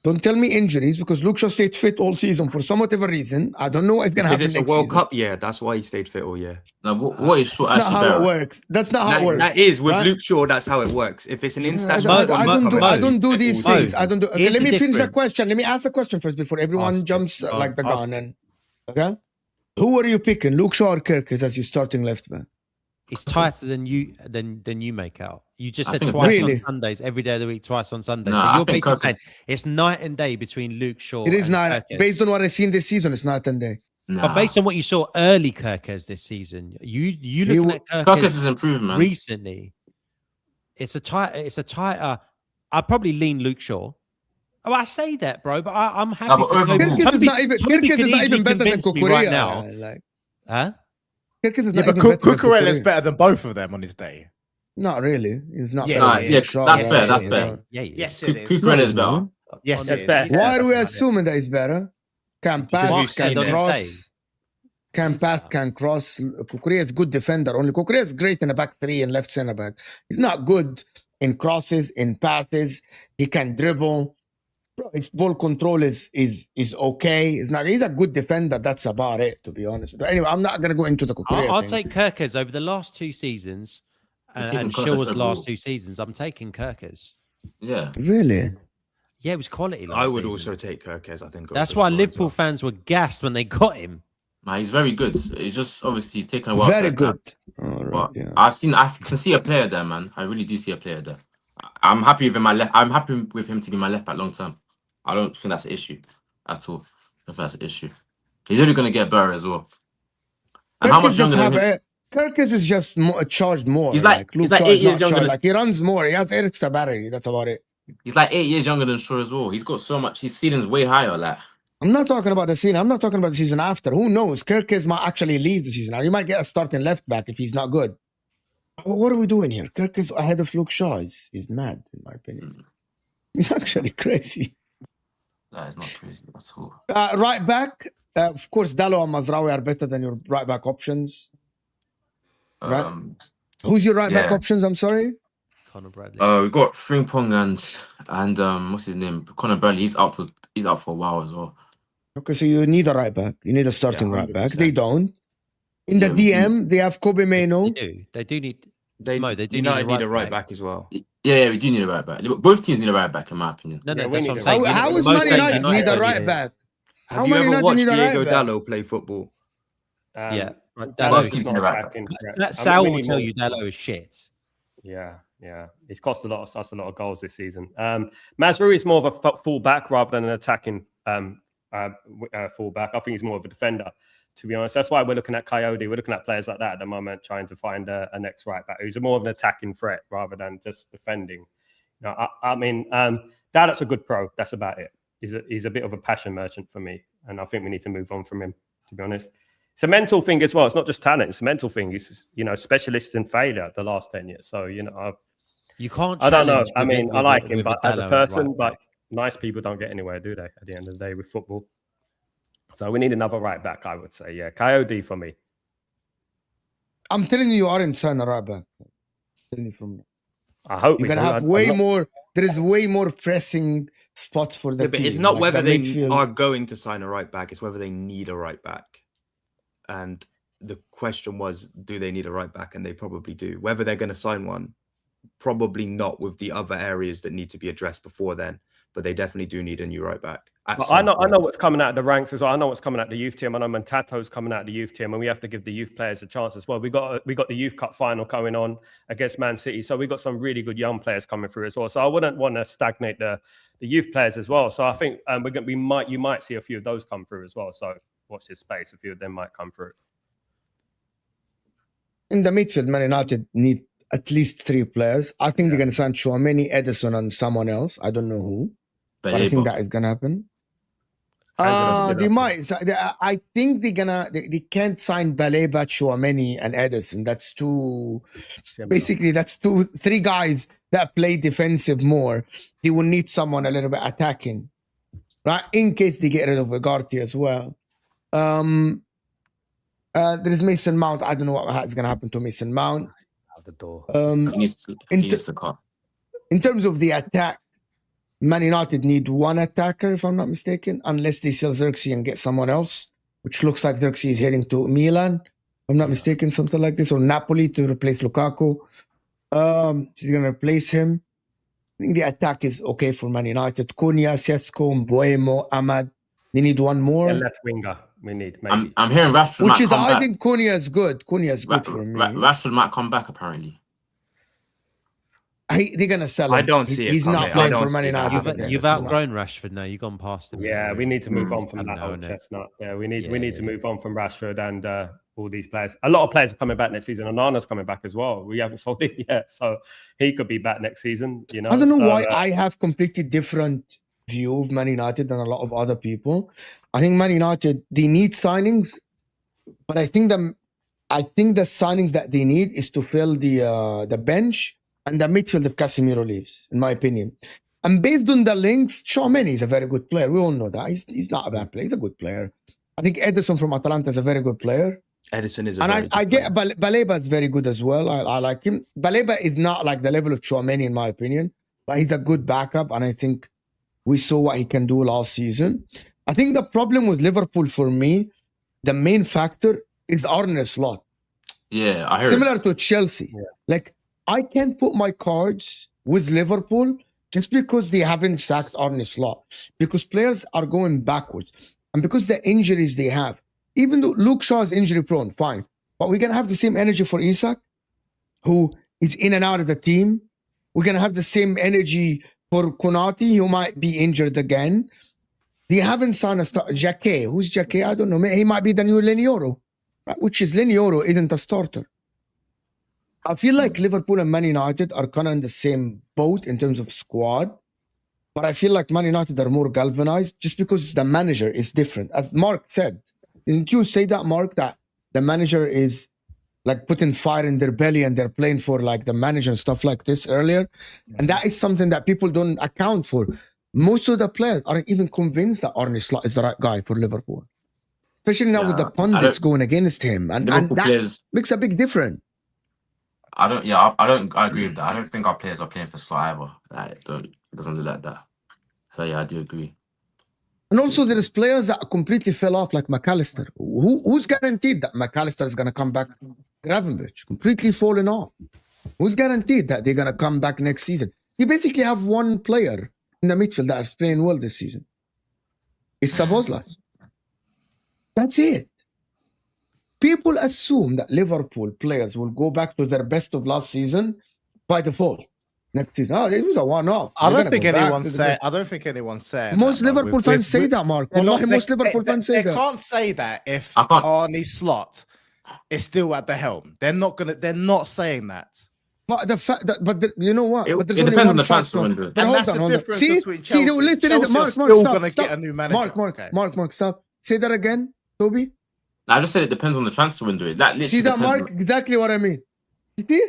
don't tell me injuries, because Luke Shaw stayed fit all season for some whatever reason. I don't know what's going to happen Because it's next a World season. Cup year. That's why he stayed fit all year. No, what is Shaw? That's not how it works. That's not how it works. That is with right? Luke Shaw. That's how it works. If it's an international, I don't do these things. I don't do. Okay, Here's let the me finish the difference. question. Let me ask the question first before everyone jumps like the gun. And okay, who are you picking, Luke Shaw or Kerkez as your starting left back? It's tighter than you make out. You just said think twice really? on Sundays, every day of the week, twice on Sundays. No, so I you're think basically Kirk saying it's night and day between Luke Shaw. It is and not Kerkez. based on what I've seen this season. It's night and day. But based on what you saw early Kerkez this season, you looking at Kerkez has improved, man. recently. It's a tighter. I'd probably lean Luke Shaw. Oh, I say that, bro, but I'm happy. but for overall- Toby. Kerkez is not Toby even could easily better than convince me Kukurea right now. Like, Huh? Kerkez is Yeah, not but even better than Cucurella is Kukurea. better than both of them on his day. Not really. He's not Yes, better. it than is. Shaw, That's right? fair, that's Yeah. fair. Yeah, Yes, it is. Cucurella is better. Yes, That's it is. fair. Why are we assuming that he's better? Can pass, Mark can said on his cross. Can pass, can cross. Kukurea is good defender. Only Kukurea is great in the back 3 and left center back. He's not good in crosses, in passes. He can dribble. Bro, his ball control is okay. He's a good defender. That's about it, to be honest. But anyway, I'm not gonna go into the Kukurea I'll thing. take Kerkez over the last 2 seasons taking and Kerkez Shaw's overall. last 2 seasons. I'm taking Kerkez. Yeah. Really? Yeah, it was quality. Last I would season. also take Kerkez. I think That's over why Shaw as Liverpool well. fans were gassed when they got him. Nah, he's very good. It's just obviously he's taken a while. Very to good. adapt. All right, But yeah. I can see a player there, man. I really do see a player there. I'm happy with I'm happy with him to be my left back long term. I don't think that's an issue at all. If that's an issue, he's only going to get better as well. And how much younger than him? Kerkez is just charged more. He's like Luke 8 Shaw is years not younger charged. than- Like he runs more. He has extra battery. That's about it. He's like 8 years younger than Shaw as well. He's got so much. His ceiling's way higher. Like, I'm not talking about the season. I'm not talking about the season after. Who knows? Kerkez might actually leave the season. Now he might get a starting left back if he's not good. What are we doing here? Kerkez ahead of Luke Shaw is mad, in my opinion. He's actually crazy. that is not crazy at all. Right back, of course, Dallo and Mazraoui are better than your right back options. Right. Who's your right back yeah. options? I'm sorry. Conor Bradley? We've got Frimpong and what's his name? Conor Bradley. He's out for a while as well. Okay, so you need a right back. You need a starting right back. They don't. In the DM, they have Kobe Mano. They do need. They do need a right back as well. Yeah, we do need a right back. Both teams need a right back, in my opinion. No, Yeah, that's we what I'm need saying. a- How is Most Man say United need a right need- back? Have How you Man ever United watched need a right Diego back? Dallo play football? Yeah. Dallo's Both not teams need a right back. attacking. That I Sal mean, we will need tell more- you Dallo is shit. Yeah. He's cost us a lot of goals this season. Mazraoui is more of a full-back rather than an attacking full-back. I think he's more of a defender, to be honest. That's why we're looking at Coyote. We're looking at players like that at the moment, trying to find a next right-back who's more of an attacking threat rather than just defending. I mean, Dalot's a good pro. That's about it. He's a bit of a passion merchant for me, and I think we need to move on from him, to be honest. It's a mental thing as well. It's not just talent. It's a mental thing. He's, specialist in failure the last 10 years. So, You can't. I don't know. challenge I with mean, it- I with like it- him, with but a as a Dallo at person, right but back. nice people don't get anywhere, do they, at the end of the day with football? So we need another right back, I would say. Yeah, KOD for me. I'm telling you aren't signing a right back. I'm telling you from I hope you're we gonna do. have I'm way not- more. There is way more pressing spots for the Yeah, but team. it's not like whether the they midfield. are going to sign a right back, it's whether they need a right back. And the question was, do they need a right back? And they probably do. Whether they're going to sign one, probably not with the other areas that need to be addressed before then. But they definitely do need a new right back. But I know what's coming out of the ranks as well. I know what's coming out of the youth team. I know Mantato's coming out of the youth team, and we have to give the youth players a chance as well. We got the Youth Cup final going on against Man City, so we got some really good young players coming through as well. So I wouldn't want to stagnate the youth players as well. So I think you might see a few of those come through as well. So watch this space. A few of them might come through. In the midfield, Man United need at least 3 players. I think they're gonna sign Chouameni, Edison, and someone else. I don't know who. But I think that is gonna happen. They might. I think they can't sign Baleba, Chouameni, and Edison. That's too. Basically, that's 3 guys that play defensive more. They will need someone a little bit attacking, right? In case they get rid of Ugarte as well. There is Mason Mount. I don't know what is gonna happen to Mason Mount. Out the door. He needs to cut. In terms of the attack, Man United need 1 attacker, if I'm not mistaken, unless they sell Xerxes and get someone else, which looks like Xerxes is heading to Milan, if I'm not mistaken, something like this, or Napoli to replace Lukaku. So they're going to replace him. I think the attack is okay for Man United. Cunha, Sesko, Mbuemo, Ahmad. They need 1 more. And left winger, we need maybe. I'm hearing Rashford Which might is, come I back. think Cunha is good. Cunha is good for me. Rashford might come back, apparently. They're going to sell him. I don't see it He's coming. not I playing don't for Man see that United. happening. You've outgrown Rashford now. You've gone past him. Yeah, we need to move on from that now, old innit? chestnut. Yeah, we need to move on from Rashford and all these players. A lot of players are coming back next season. Onana's coming back as well. We haven't sold it yet, so he could be back next season. I don't know So, why I have completely different view of Man United than a lot of other people. I think Man United, they need signings, but I think the signings that they need is to fill the bench and the midfield if Casemiro leaves, in my opinion. And based on the links, Chouameni is a very good player. We all know that. He's not a bad player. He's a good player. I think Edison from Atalanta is a very good player. Edison is a And very I good get player. Baleba is very good as well. I like him. Baleba is not like the level of Chouameni in my opinion, but he's a good backup, and I think we saw what he can do last season. I think the problem with Liverpool for me, the main factor is Arne Slot. Yeah, I heard. Similar to Chelsea. Yeah. Like, I can't put my cards with Liverpool just because they haven't sacked Arne Slot. Because players are going backwards. And because the injuries they have. Even though Luke Shaw is injury prone, fine. But we're going to have the same energy for Isak, who is in and out of the team. We're going to have the same energy for Konate, who might be injured again. They haven't signed a starter. Jacquet. Who's Jacquet? I don't know. He might be the new Lenioro, right? Which is Lenioro isn't a starter. I feel like Liverpool and Man United are kind of in the same boat in terms of squad. But I feel like Man United are more galvanized just because the manager is different. As Mark said, didn't you say that, Mark, that the manager is like putting fire in their belly and they're playing for like the manager and stuff like this earlier? And that is something that people don't account for. Most of the players aren't even convinced that Arne Slot is the right guy for Liverpool. Especially now with the pundits going against him. And Liverpool that players, makes a big difference. I don't. Yeah, I don't. I agree with that. I don't think our players are playing for Slot either. Like, it doesn't look like that. So yeah, I do agree. And also, there's players that completely fell off, like McAllister. Who's guaranteed that McAllister is going to come back? Gravenberch completely fallen off. Who's guaranteed that they're going to come back next season? You basically have one player in the midfield that is playing well this season. It's Sabozlas. That's it. People assume that Liverpool players will go back to their best of last season by default next season. Oh, it was a one-off. I don't think anyone's saying. Most Liverpool fans say that, Mark. Wallahi, most Liverpool fans say that. They can't say that if Arne Slot is still at the helm. They're not saying that. But the fact that, you know what? It But there's depends only on the one transfer factor. window. But And hold that's on, the hold on. difference See, between Chelsea. listen, Chelsea Mark, are still stop, gonna stop. get a new manager. Mark, Okay. Mark, stop. Say that again, Toby. I just said it depends on the transfer window. That See that, depends Mark? Exactly what I mean. You see?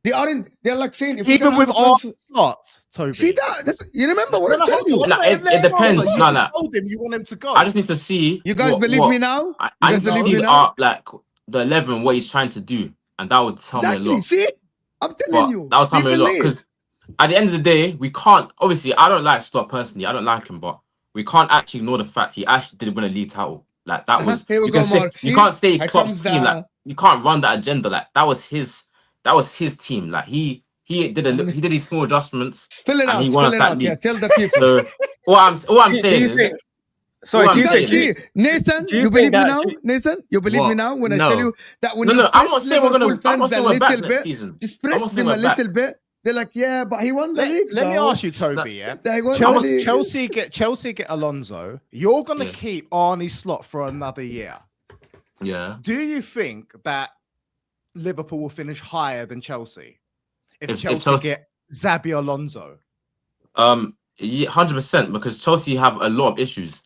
They're like saying, if Even with Arne Slot, Toby. see that? You remember what I'm telling you? It depends. You No. just told him you want him to go. I just need to see. You guys believe me now? I You need guys to believe me see now? like the 11, what he's trying to do, and that would tell me a Exactly. lot. See? I'm telling But you. that would tell me a lot believe. because at the end of the day, we can't. Obviously, I don't like Slot personally. I don't like him, but we can't actually ignore the fact he actually did win a league title. Like that was. Here we you go, can say- Mark. See? You can't say Here Klopp's comes team. Like you can't run that agenda. Like that was his team. Like he did his small adjustments. Spill it and out. he won us Spill it that out. league. Yeah, tell the people. So all I'm saying you is. think- Sorry, What do I'm you saying think, is- Nathan, do you you believe think me that- now? Nathan, you believe me What? now when I No. tell you that when No, you I'm press not saying we're Liverpool gonna. I'm fans not a saying we're back little next bit, season. just I'm not press saying them a we're back. little bit. They're like, yeah, but he won the league. Let me though. ask you, Toby. Yeah, They won the league. Chelsea get Alonso. You're gonna Yeah. keep Arne Slot for another year. Yeah. Do you think that Liverpool will finish higher than Chelsea if If Chelsea Chelsea- get Xabi Alonso? Yeah, 100% because Chelsea have a lot of issues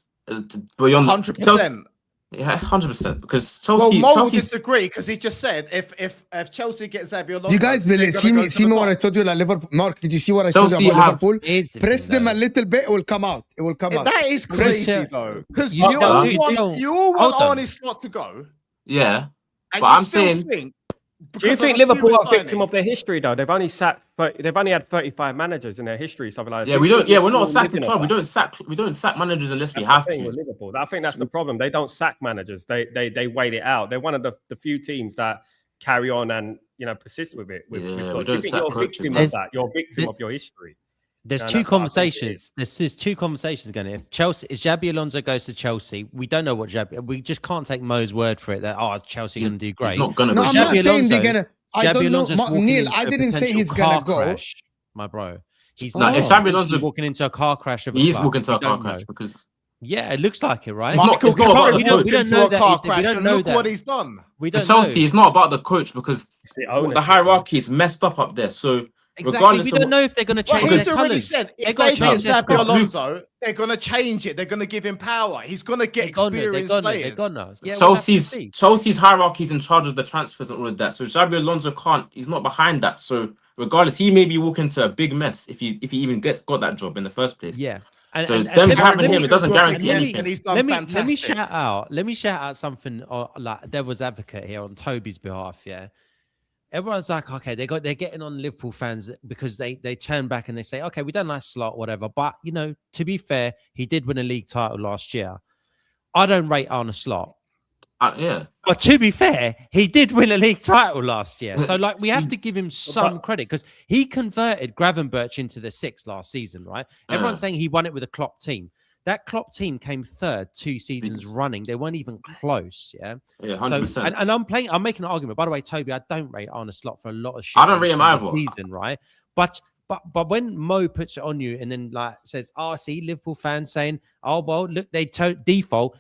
beyond 100%. Yeah, 100% because Well, Chelsea. Mo will Chelsea disagree because he just said if Chelsea get Xabi Alonso, You guys believe? See me what I told you, like Liverpool. Mark, did you see what I told Chelsea you about have- Liverpool? Here's the Press thing, them though. a little bit, it will come out. It will come out. That is crazy Press- though, because You you don't- all you want don't- hold on. Arne Slot to go, yeah, and But you I'm still saying- think. Do you because think of a Liverpool are a Fluid victim signing- of their history though? They've only had 35 managers in their history, something like that. yeah, we don't. Yeah, we're not a Living sacking off club. that. We don't sack managers unless we That's have the thing with to. Liverpool. I think that's the problem. They don't sack managers. They wait it out. They're one of the few teams that carry on and persist with it. With Yeah, Scott. we Do you don't think sack you're a coaches, victim man. of that? You're a victim of your history. There's No, two that's what I think it conversations. There's two conversations going. If Xabi Alonso goes to Chelsea, we don't know what Xabi. We just can't take Mo's word for it that Chelsea's going to do He's great. not gonna No, go. I'm Xabi not saying they're Alonso- gonna. I Xabi don't know, Alonso's walking Neil. into I a didn't say potential he's gonna car go. crash, my bro. He's Like, if Xabi potentially Alonso- walking into a car crash of a He's club. walking to We a car don't crash know. because Yeah, it looks like it, right? It's not- Michael it's not about Carrick the coach. We don't into know a that. car We crash, don't and know look that. what he's done. We for don't Chelsea, know. it's not about the coach because It's the the ownership. hierarchy is messed up there. So Exactly. regardless We of don't know if they're going to Well, change he's their already colours. said They're if going they to get change their Xabi colours. Alonso, they're going to change it. They're going to give him power. He's going to get They're gonna. experienced They're players. gonna. Yeah, we'll have to see. Chelsea's hierarchy is in charge of the transfers and all of that. So Xabi Alonso can't. He's not behind that. So regardless, he may be walking into a big mess if he even got that job in the first place. Yeah. And, So and them let me- having let me- him, it doesn't guarantee let me- anything. And he's done let me fantastic. shout out something like devil's advocate here on Toby's behalf. Yeah, everyone's like, okay, they're getting on Liverpool fans because they turn back and they say, okay, we don't like Slot, whatever. But to be fair, he did win a league title last year. I don't rate Arne Slot. Yeah. But to be fair, he did win a league title last year. So, we have to give him some credit because he converted Gravenberch into the 6 last season, right? Everyone's saying he won it with a Klopp team. That Klopp team came third 2 seasons running. They weren't even close, yeah? Yeah, 100%. So, and I'm making an argument. By the way, Toby, I don't rate Arne Slot for a lot of shit. I don't rate him this either. season, right? But when Mo puts it on you and then says, I see Liverpool fans saying, oh, well, look, they default.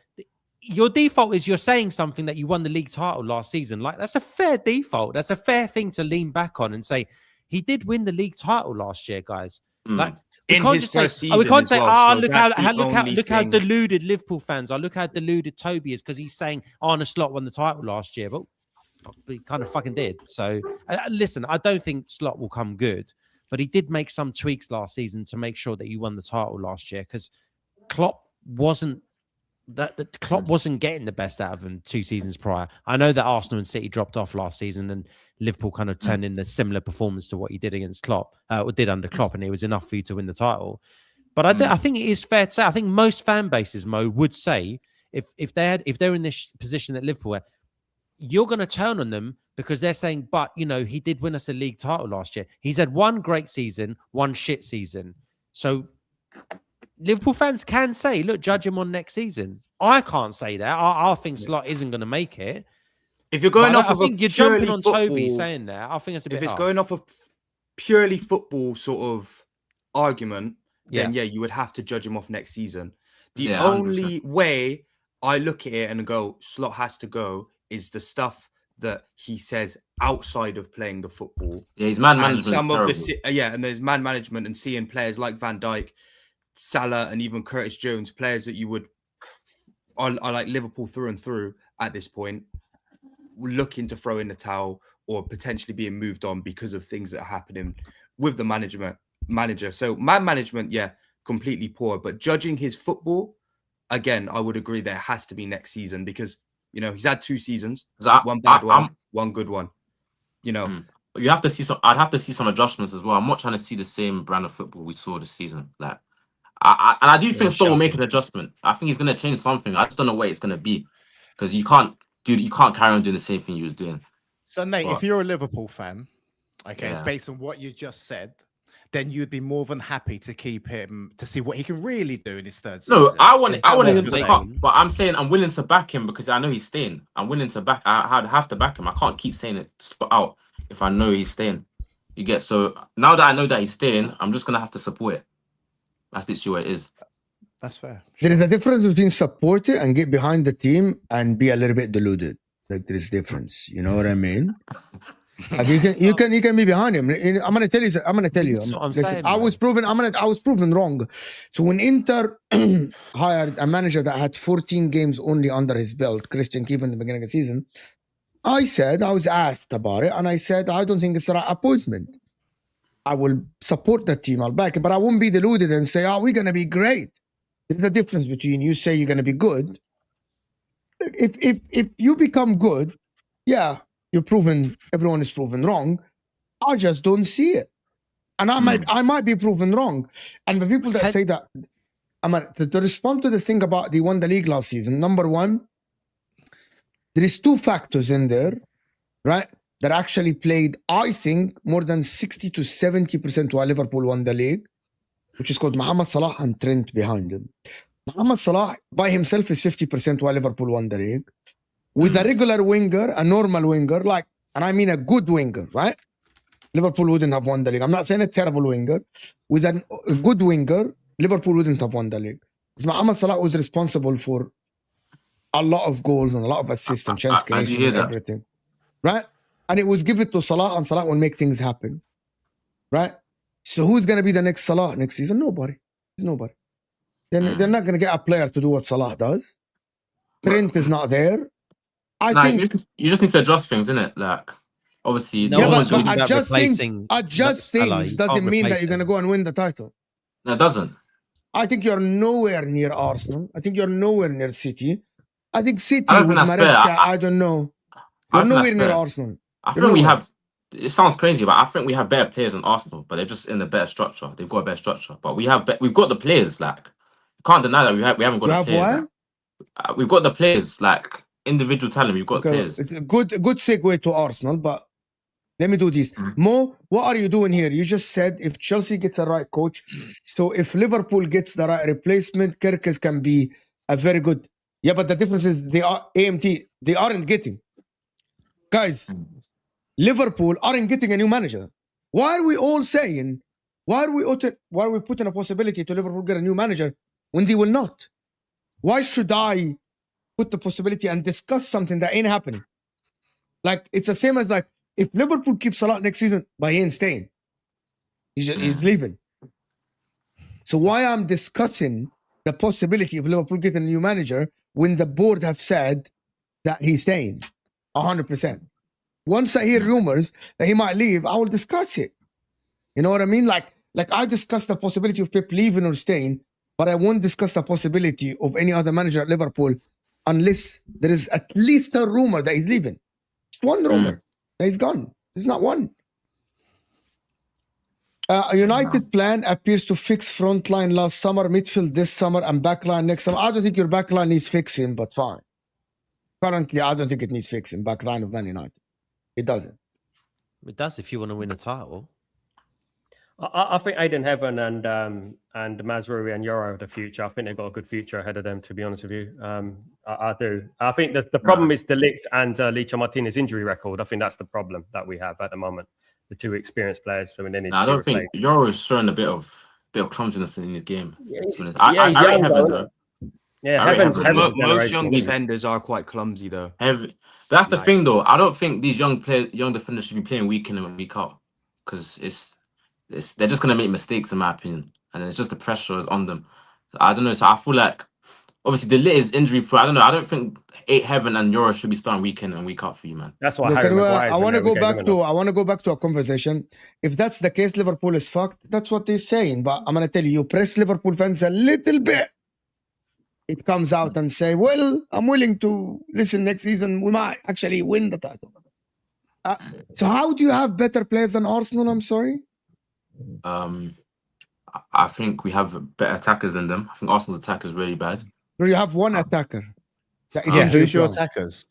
Your default is you're saying something that you won the league title last season. That's a fair default. That's a fair thing to lean back on and say, he did win the league title last year, guys. We In can't his just say, first season we can't as say, well, so look that's how the only look how thing. deluded Liverpool fans are. Look how deluded Toby is because he's saying Arne Slot won the title last year. But he kind of fucking did. So listen, I don't think Slot will come good, but he did make some tweaks last season to make sure that you won the title last year because Klopp wasn't that Klopp wasn't getting the best out of them 2 seasons prior. I know that Arsenal and City dropped off last season, and Liverpool kind of turned in the similar performance to what he did against Klopp, or did under Klopp, and it was enough for you to win the title. But I think it is fair to say, I think most fan bases, Mo, would say if they're in this position that Liverpool were, you're going to turn on them because they're saying, but he did win us a league title last year. He's had one great season, one shit season. So Liverpool fans can say, look, judge him on next season. I can't say that. I think Slot isn't going to make it. If you're going off I of think a you're jumping purely on football, Toby saying that. I think it's a bit if it's harsh. going off of purely football sort of argument, then you would have to judge him off next season. The only 100%. way I look at it and go, Slot has to go, is the stuff that he says outside of playing the football. Yeah, his man management. Some of and there's man management and seeing players like Van Dijk, Salah, and even Curtis Jones, players that you would are like Liverpool through and through at this point, looking to throw in the towel or potentially being moved on because of things that are happening with the manager. So man management, completely poor. But judging his football, again, I would agree there has to be next season because he's had 2 seasons, one bad one, one good one. You have to see some. I'd have to see some adjustments as well. I'm not trying to see the same brand of football we saw this season. Like, I do think Stoll will make an adjustment. I think he's going to change something. I just don't know what it's going to be because you can't carry on doing the same thing you was doing. So Nate, if you're a Liverpool fan, based on what you just said, then you'd be more than happy to keep him to see what he can really do in his 3rd season. No, I want him to come, but I'm saying I'm willing to back him because I know he's staying. I'm willing to back. I'd have to back him. I can't keep saying it out if I know he's staying. You get, so now that I know that he's staying, I'm just gonna have to support it. That's literally what it is. That's fair. There is a difference between support it and get behind the team and be a little bit deluded. Like there is difference. You know what I mean? Like you can be behind him. I'm gonna tell you. That's what I'm saying, I was proven wrong. So when Inter hired a manager that had 14 games only under his belt, Christian Keefe in the beginning of the season, I was asked about it, and I said I don't think it's the right appointment. I will support the team. I'll back it, but I won't be deluded and say, "Oh, we're gonna be great." There's a difference between you say you're gonna be good. If you become good, everyone is proven wrong. I just don't see it. And I might be proven wrong. And the people that say that, to respond to this thing about they won the league last season, number one, there is 2 factors in there, right? That actually played, I think, more than 60 to 70% while Liverpool won the league, which is called Mohamed Salah and Trent behind him. Mohamed Salah by himself is 50% while Liverpool won the league. With a regular winger, a normal winger, and I mean a good winger, right? Liverpool wouldn't have won the league. I'm not saying a terrible winger. With a good winger, Liverpool wouldn't have won the league. Because Mohamed Salah was responsible for a lot of goals and a lot of assists and chance creation and everything, right? And it was given to Salah, and Salah will make things happen, right? So who's going to be the next Salah next season? Nobody. There's nobody. They're not going to get a player to do what Salah does. Trent is not there. I think you just need to adjust things, innit? Like, obviously, but adjust things doesn't mean that you're going to go and win the title. No, it doesn't. I think you're nowhere near Arsenal. I think you're nowhere near City. I think City with Maresca, I don't know. You're nowhere near Arsenal. I think we have. It sounds crazy, but I think we have better players than Arsenal. But they're just in a better structure. They've got a better structure. But we've got the players. Like, you can't deny that we haven't got the players. Like, we've got the players. Like, individual talent. We've got players. It's a good segue to Arsenal. But let me do this. Mo, what are you doing here? You just said if Chelsea gets a right coach, so if Liverpool gets the right replacement, Kirkes can be a very good. Yeah, but the difference is they aren't getting. Guys, Liverpool aren't getting a new manager. Why are we all saying, why are we putting a possibility to Liverpool get a new manager when they will not? Why should I put the possibility and discuss something that ain't happening? Like, it's the same as like, if Liverpool keeps Salah next season, but he ain't staying. He's leaving. So why I'm discussing the possibility of Liverpool getting a new manager when the board have said that he's staying 100%. Once I hear rumors that he might leave, I will discuss it. You know what I mean? Like I discussed the possibility of Pep leaving or staying, but I won't discuss the possibility of any other manager at Liverpool unless there is at least a rumor that he's leaving. Just one rumor that he's gone. There's not one. A United plan appears to fix front line last summer, midfield this summer, and backline next summer. I don't think your backline needs fixing, but fine. Currently, I don't think it needs fixing. Backline of Man United, it doesn't. It does if you want to win a title. I think Aiden Heaven and Mazraoui and Yoro are the future. I think they've got a good future ahead of them, to be honest with you. I do. I think that the problem is De Ligt and Licha Martinez injury record. I think that's the problem that we have at the moment. The two experienced players. So they need I don't think Yoro is showing a bit of clumsiness in his game. I rate Heaven though. Yeah, most young defenders are quite clumsy though. That's the thing though. I don't think these young defenders should be playing week in and week out because they're just gonna make mistakes in my opinion, and it's just the pressure is on them. I don't know. So I feel like obviously the lit is injury prone. I don't know. I don't think Heaven and Yoro should be starting week in and week out for you, man. That's why I want to go back to a conversation. If that's the case, Liverpool is fucked. That's what they're saying. But I'm gonna tell you, press Liverpool fans a little bit. It comes out and say, well, I'm willing to listen next season. We might actually win the title. So how do you have better players than Arsenal? I'm sorry. I think we have better attackers than them. I think Arsenal's attack is really bad. So you have one attacker. Who's your attackers?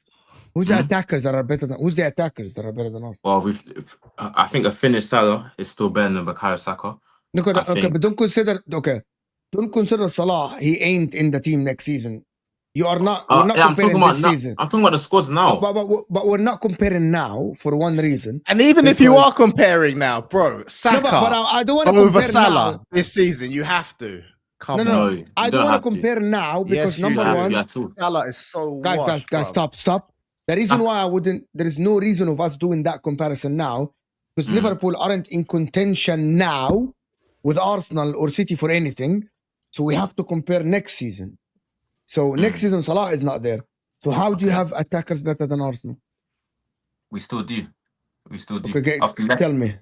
Who's the attackers that are better than? Who's the attackers that are better than Arsenal? Well, I think a finished Salah is still better than Bukayo Saka. But don't consider. Okay. Don't consider Salah. He ain't in the team next season. You're not comparing this season. I'm talking about the squads now. But we're not comparing now for one reason. And even if you are comparing now, bro, Saka but I don't want to over compare Salah now. This season, you have to. No. I don't want to compare now because number one, Salah is so guys, stop. The reason why I wouldn't, there is no reason of us doing that comparison now because Liverpool aren't in contention now with Arsenal or City for anything. So we have to compare next season. So next season, Salah is not there. So how do you have attackers better than Arsenal? We still do. Okay, tell me.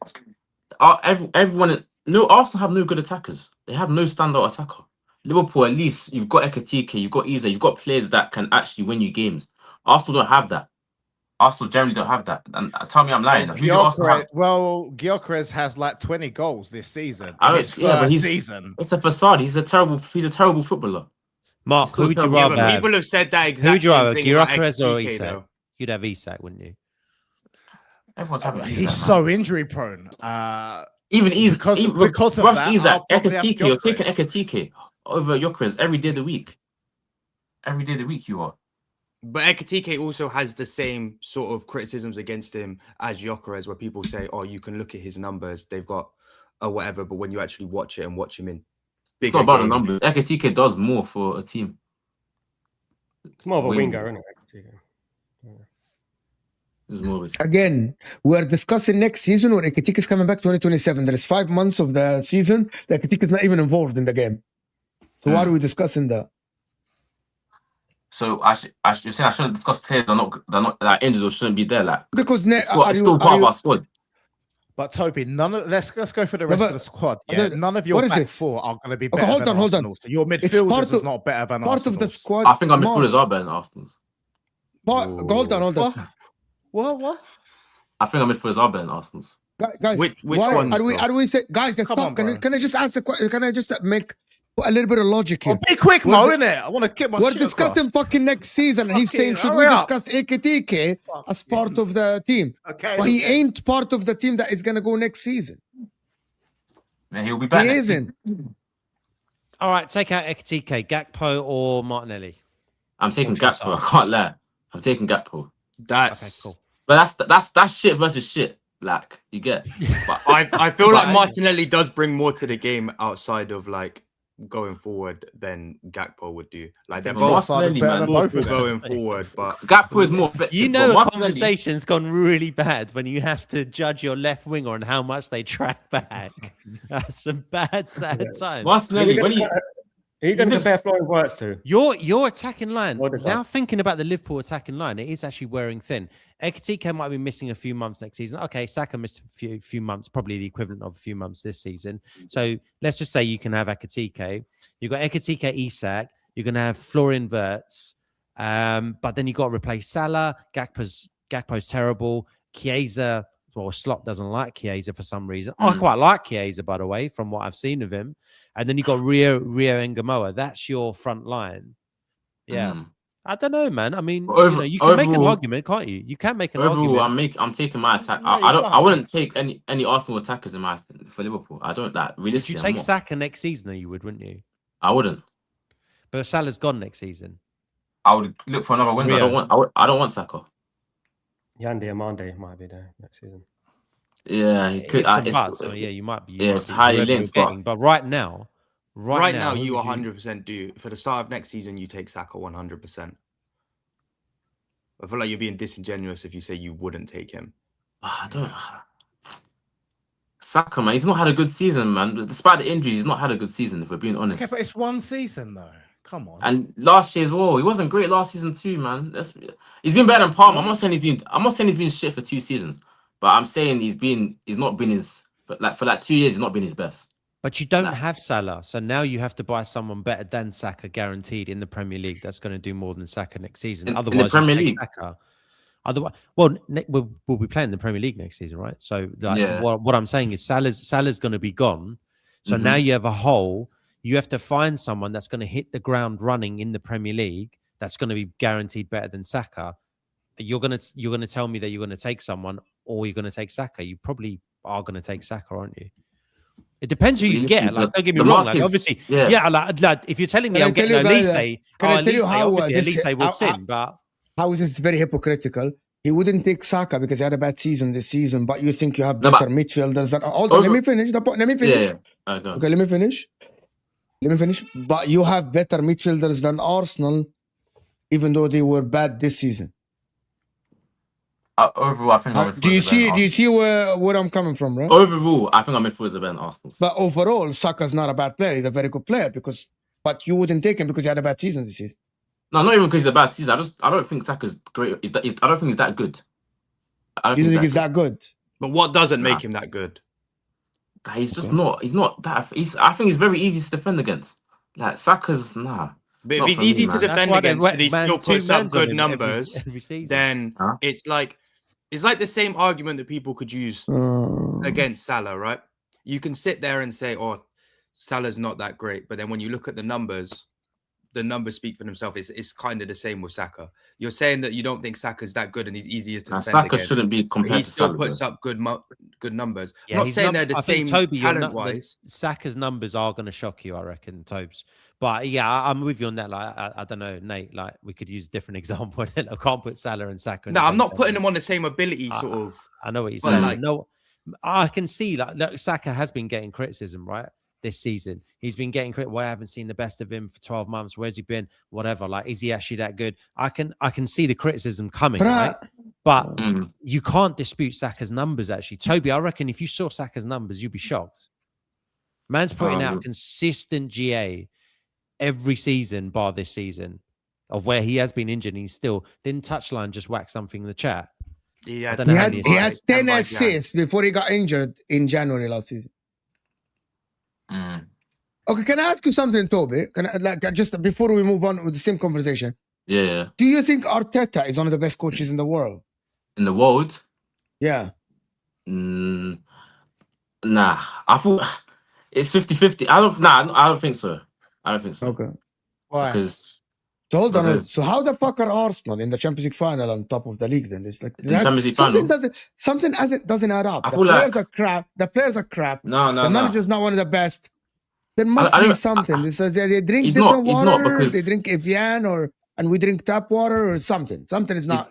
Everyone, Arsenal have no good attackers. They have no standout attacker. Liverpool, at least you've got Ekitike, you've got Eze, you've got players that can actually win you games. Arsenal don't have that. Arsenal generally don't have that. And tell me I'm lying. Gyökeres has like 20 goals this season. Season. It's a facade. He's a terrible footballer. Mark, who would you rather have? People have said that exactly. Who would you rather, Gyökeres or Isak? You'd have Isak, wouldn't you? Everyone's having Isak. He's so injury prone. Even because of that, Isak, Ekitike, you're taking Ekitike over Gyökeres every day of the week. Every day of the week you are. But Ekitike also has the same sort of criticisms against him as Gyökeres, where people say, "Oh, you can look at his numbers; they've got whatever." But when you actually watch it and watch him in, it's not about the numbers. Ekitike does more for a team. It's more of a winger, isn't it? Again, we're discussing next season where Ekitike is coming back 2027. There is 5 months of the season that Ekitike is not even involved in the game. So why are we discussing that? So you're saying I shouldn't discuss players that are not injured or shouldn't be there, like because it's still part of our squad. But Toby, let's go for the rest of the squad. Yeah, none of your back four are going to be better than Arsenal. So your midfielders is not better than Arsenal. Part of the squad. I think our midfielders are better than Arsenal. Hold on. What? I think our midfielders are better than Arsenal's. Guys, which ones? Are we say, guys? Stop. Can I just answer? Can I just make a little bit of logic here? Be quick, Mo, innit? I want to get my. We're discussing fucking next season. He's saying, should we discuss Ekitike as part of the team? Okay. But he ain't part of the team that is gonna go next season. Yeah, he'll be back. He isn't. All right, take out Ekitike, Gakpo or Martinelli. I'm taking Gakpo. I can't lie. I'm taking Gakpo. That's okay, cool. But that's shit versus shit. Like you get. But I feel like Martinelli does bring more to the game outside of like going forward than Gakpo would do. Like they're both better than both of them going forward, but Gakpo is more fit. You know, a conversation's gone really bad when you have to judge your left winger on how much they track back. That's some sad times. Martinelli, Who are you going to compare Florian Wirtz to? Your attacking line, What is now that? thinking about the Liverpool attacking line, it is actually wearing thin. Ekitike might be missing a few months next season. Okay, Saka missed a few months, probably the equivalent of a few months this season. So let's just say you can have Ekitike. You've got Ekitike, Isak. You're going to have Florian Wirtz. But then you've got to replace Salah. Gakpo's terrible. Chiesa, well, Slot doesn't like Chiesa for some reason. I quite like Chiesa, by the way, from what I've seen of him. And then you got Rio Ngamoa. That's your front line. Yeah. I don't know, man. I mean, you can make an argument, can't you? You can make an argument. I'm taking my attack. No, I wouldn't take any Arsenal attackers for Liverpool. I don't that Would realistically. you take Saka next season? You would, wouldn't you? I wouldn't. But Salah's gone next season. I would look for another winger. I don't want Saka. Yandy Amande might be there next season. Yeah, he could. You might be. It's highly linked, but right now, you 100% do. For the start of next season, you take Saka 100%. I feel like you're being disingenuous if you say you wouldn't take him. I don't. Saka, man, he's not had a good season, man. Despite the injuries, he's not had a good season. If we're being honest. Okay, but it's one season though. Come on. And last year as well, he wasn't great last season too, man. He's been better than Palmer. I'm not saying he's been shit for 2 seasons, but I'm saying he's not been his. But like for 2 years, he's not been his best. But you don't have Salah, so now you have to buy someone better than Saka, guaranteed in the Premier League. That's going to do more than Saka next season. Otherwise, in the Premier League, Saka. Otherwise, we'll be playing the Premier League next season, right? So, what I'm saying is Salah's going to be gone. So now you have a hole. You have to find someone that's going to hit the ground running in the Premier League. That's going to be guaranteed better than Saka. You're going to tell me that you're going to take someone, or you're going to take Saka. You probably are going to take Saka, aren't you? It depends who you get. Like, don't get me wrong. Like, obviously, like if you're telling me I'm getting Elise, Elise walks in. But how is this very hypocritical? He wouldn't take Saka because he had a bad season this season, but you think you have better midfielders. Let me finish. Okay, let me finish. But you have better midfielders than Arsenal, even though they were bad this season. Overall, I think I'm do you see where I'm coming from, right? Overall, I think I'm midfielders are better than Arsenal. But overall, Saka's not a bad player. He's a very good player but you wouldn't take him because he had a bad season this season. No, not even because he's a bad season. I don't think Saka's great. I don't think he's that good. You don't think he's that good? But what doesn't make him that good? He's just not. He's not that. I think he's very easy to defend against. Like Saka's nah. But if he's easy to defend against, and he still puts up good numbers, then it's like the same argument that people could use against Salah, right? You can sit there and say, "Oh, Salah's not that great," but then when you look at the numbers speak for themselves. It's kind of the same with Saka. You're saying that you don't think Saka's that good and he's easier to defend Saka against. Shouldn't be compared. He still puts up good numbers. I'm not saying they're the same talent-wise. Saka's numbers are going to shock you, I reckon, Tobes. But yeah, I'm with you on that. Like, I don't know, Nate. Like, we could use a different example. I can't put Salah and Saka. No, I'm not putting them on the same ability, sort of. I know what you're saying. Like, no, I can see look, Saka has been getting criticism, right? This season, he's been getting credit. Why I haven't seen the best of him for 12 months. Where's he been? Whatever. Like, is he actually that good? I can see the criticism coming, right? But you can't dispute Saka's numbers. Actually, Toby, I reckon if you saw Saka's numbers, you'd be shocked. Man's putting out consistent GA every season, bar this season, of where he has been injured. And he still didn't touchline just whack something in the chat. He has 10 assists before he got injured in January last season. Okay, can I ask you something, Toby? Just before we move on with the same conversation? Yeah. Do you think Arteta is one of the best coaches in the world? In the world? Yeah. Nah. I thought it's 50-50. I don't think so. Okay. Why? Because so hold on. So how the fuck are Arsenal in the Champions League final on top of the league? Then it's like something doesn't add up. The players are crap. No. The manager's not one of the best. There must be something. They drink different water. They drink Evian and we drink tap water or something. Something is not.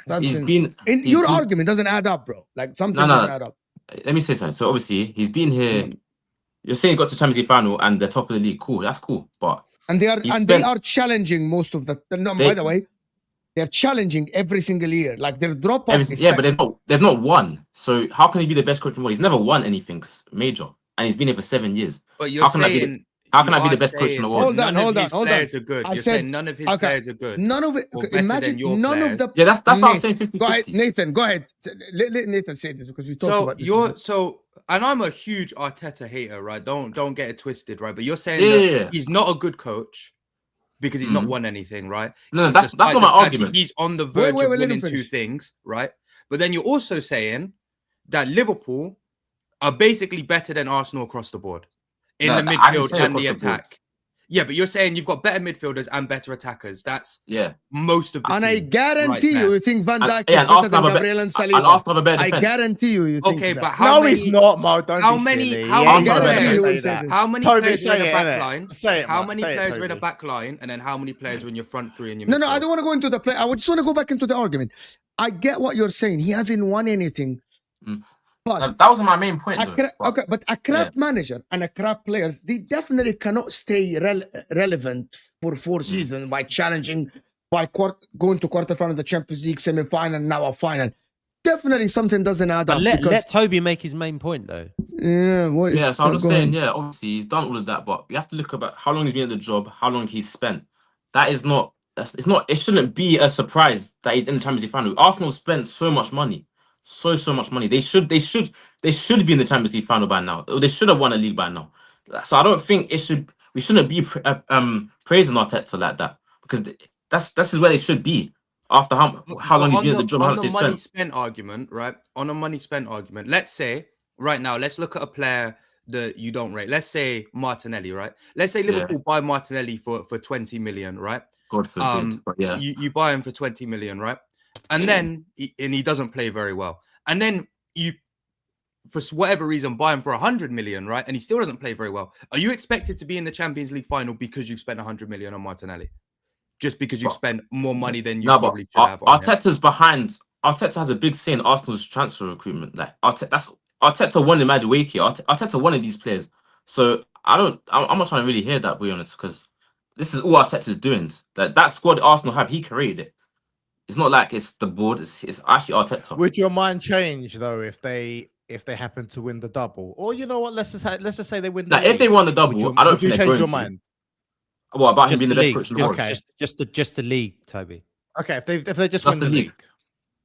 Your argument doesn't add up, bro. Like something doesn't add up. Let me say something. So obviously he's been here. You're saying he got to Champions League final and the top of the league. Cool, that's cool. But they are challenging most of the. No, by the way, they're challenging every single year. Like their drop off. But they've not won. So how can he be the best coach in the world? He's never won anything major, and he's been here for 7 years. But you're saying How can I be the best coach in the world? Hold on, None hold of on, his hold players on. are good. I You're said- saying none of his okay, players are good. None of it. Or better Imagine than your none of players. the. Yeah, that's what I'm Nathan, saying. 50-50. Go ahead, Nathan. Go ahead. Let Nathan say this because we talked So about this. you're before. and I'm a huge Arteta hater, right? Don't get it twisted, right? But you're saying Yeah, that yeah, yeah. he's not a good coach because he's not Mhm. won anything, right? No, that's not my argument. He's on the verge wait, of let him winning two finish. things, right? But then you're also saying that Liverpool are basically better than Arsenal across the board in No, the I didn't midfield say and across the the board. attack. Yeah, but you're saying you've got better midfielders and better attackers. That's Yeah. most of the And team. I guarantee right you, there. you think Van And- Dijk yeah, is and better Arsenal than have a Gabriel and And Saliba. Arsenal have a better I defense. guarantee you think Okay, that. but how No, many? he's not, Mo. Don't how be many- silly. how He many ain't gonna players- say He that. will How many Toby, players are in say the it, back innit? line? Say it, How Mark. many Say it, players are in the Toby. back line? And then how many players are in your front three and your No, I midfield? don't want to go into the play. I just want to go back into the argument. I get what you're saying. He hasn't won anything. But That wasn't my main point, though. okay, but a crap manager and a crap players, they definitely cannot stay relevant for 4 seasons by challenging, by going to quarterfinal of the Champions League, semi-final, now a final. Definitely something doesn't add But up. let Toby make his main point though. Yeah, what is? Yeah, so I'm just go saying, ahead. yeah, obviously he's done all of that, but you have to look about how long he's been at the job, how long he's spent. That is not, it's not, it shouldn't be a surprise that he's in the Champions League final. Arsenal spent so much money, so much money. They should be in the Champions League final by now. Or they should have won a league by now. So I don't think we shouldn't be praising Arteta like that, because that's just where they should be after how long he's been at the job, how on much the they money spent. spent argument, right? On a money spent argument, let's say right now, let's look at a player that you don't rate. Let's say Martinelli, right? Let's say Liverpool buy Martinelli for 20 million, right? God forbid, but yeah. You buy him for 20 million, right? And then he doesn't play very well. And then you, for whatever reason, buy him for 100 million, right? And he still doesn't play very well. Are you expected to be in the Champions League final because you've spent 100 million on Martinelli? Just because you've spent more money than you probably should have. Arteta's behind. Arteta has a big say in Arsenal's transfer recruitment. Like Arteta wanted Madueke. Arteta wanted these players. So I'm not trying to really hear that, to be honest, because this is all Arteta's doing. That squad Arsenal have, he created it. It's not like it's the board. It's actually Arteta. Would your mind change though if they happen to win the double? Or you know what? Let's just say they win the Like, league. if they won the double, I don't would you think they're change going your to. mind? What about him Just being the the best league. coach in the world? Okay. Just the league, Toby. Okay, if they just Just win the the league. league.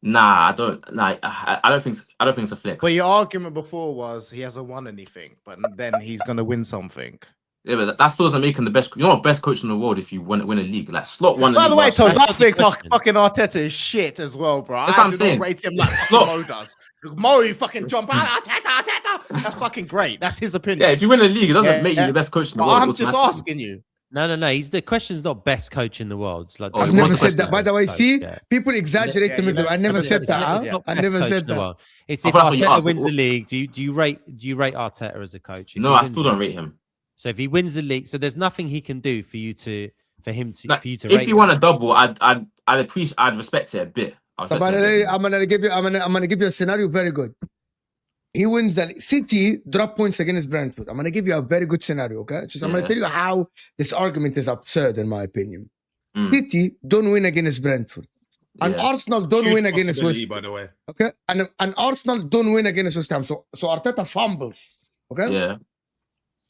Nah, I don't. Nah, I don't think it's a flex. But your argument before was he hasn't won anything, but then he's gonna win something. Yeah, but that still doesn't make him the best. You're not best coach in the world if you win a league. Like Slot won. By the way, Toby, That's I not the think question. fucking Arteta is shit as well, bro. That's what I'm do saying. not rate him like Slot. Mo does. Mo, you fucking jump out. Arteta. That's fucking great. That's his opinion. Yeah, if you win a league, it doesn't make you the best coach in the But world. I'm just automatically. asking you. No. The question's not best coach in the world. It's like Oh, I've it never was said the that. By the way, Best see, coach, yeah. people exaggerate the middle. I never said that. It's not I best never coach said in the that. world. It's I if thought that's what you Arteta asked. wins the league, do you rate Arteta as a coach? If No, he I wins still the don't league- rate him. So if he wins the league, so there's nothing he can do for him to Like, rate if he won him. a double, I'd appreciate. I'd respect it a bit. I'm gonna give you a scenario very good. He wins the City, drop points against Brentford. I'm gonna give you a very good scenario, okay? I'm gonna tell you how this argument is absurd in my opinion. City don't win against Brentford. And Arsenal don't win against West Ham. by the way. Okay? And Arsenal don't win against West Ham. So Arteta fumbles. Okay? Yeah.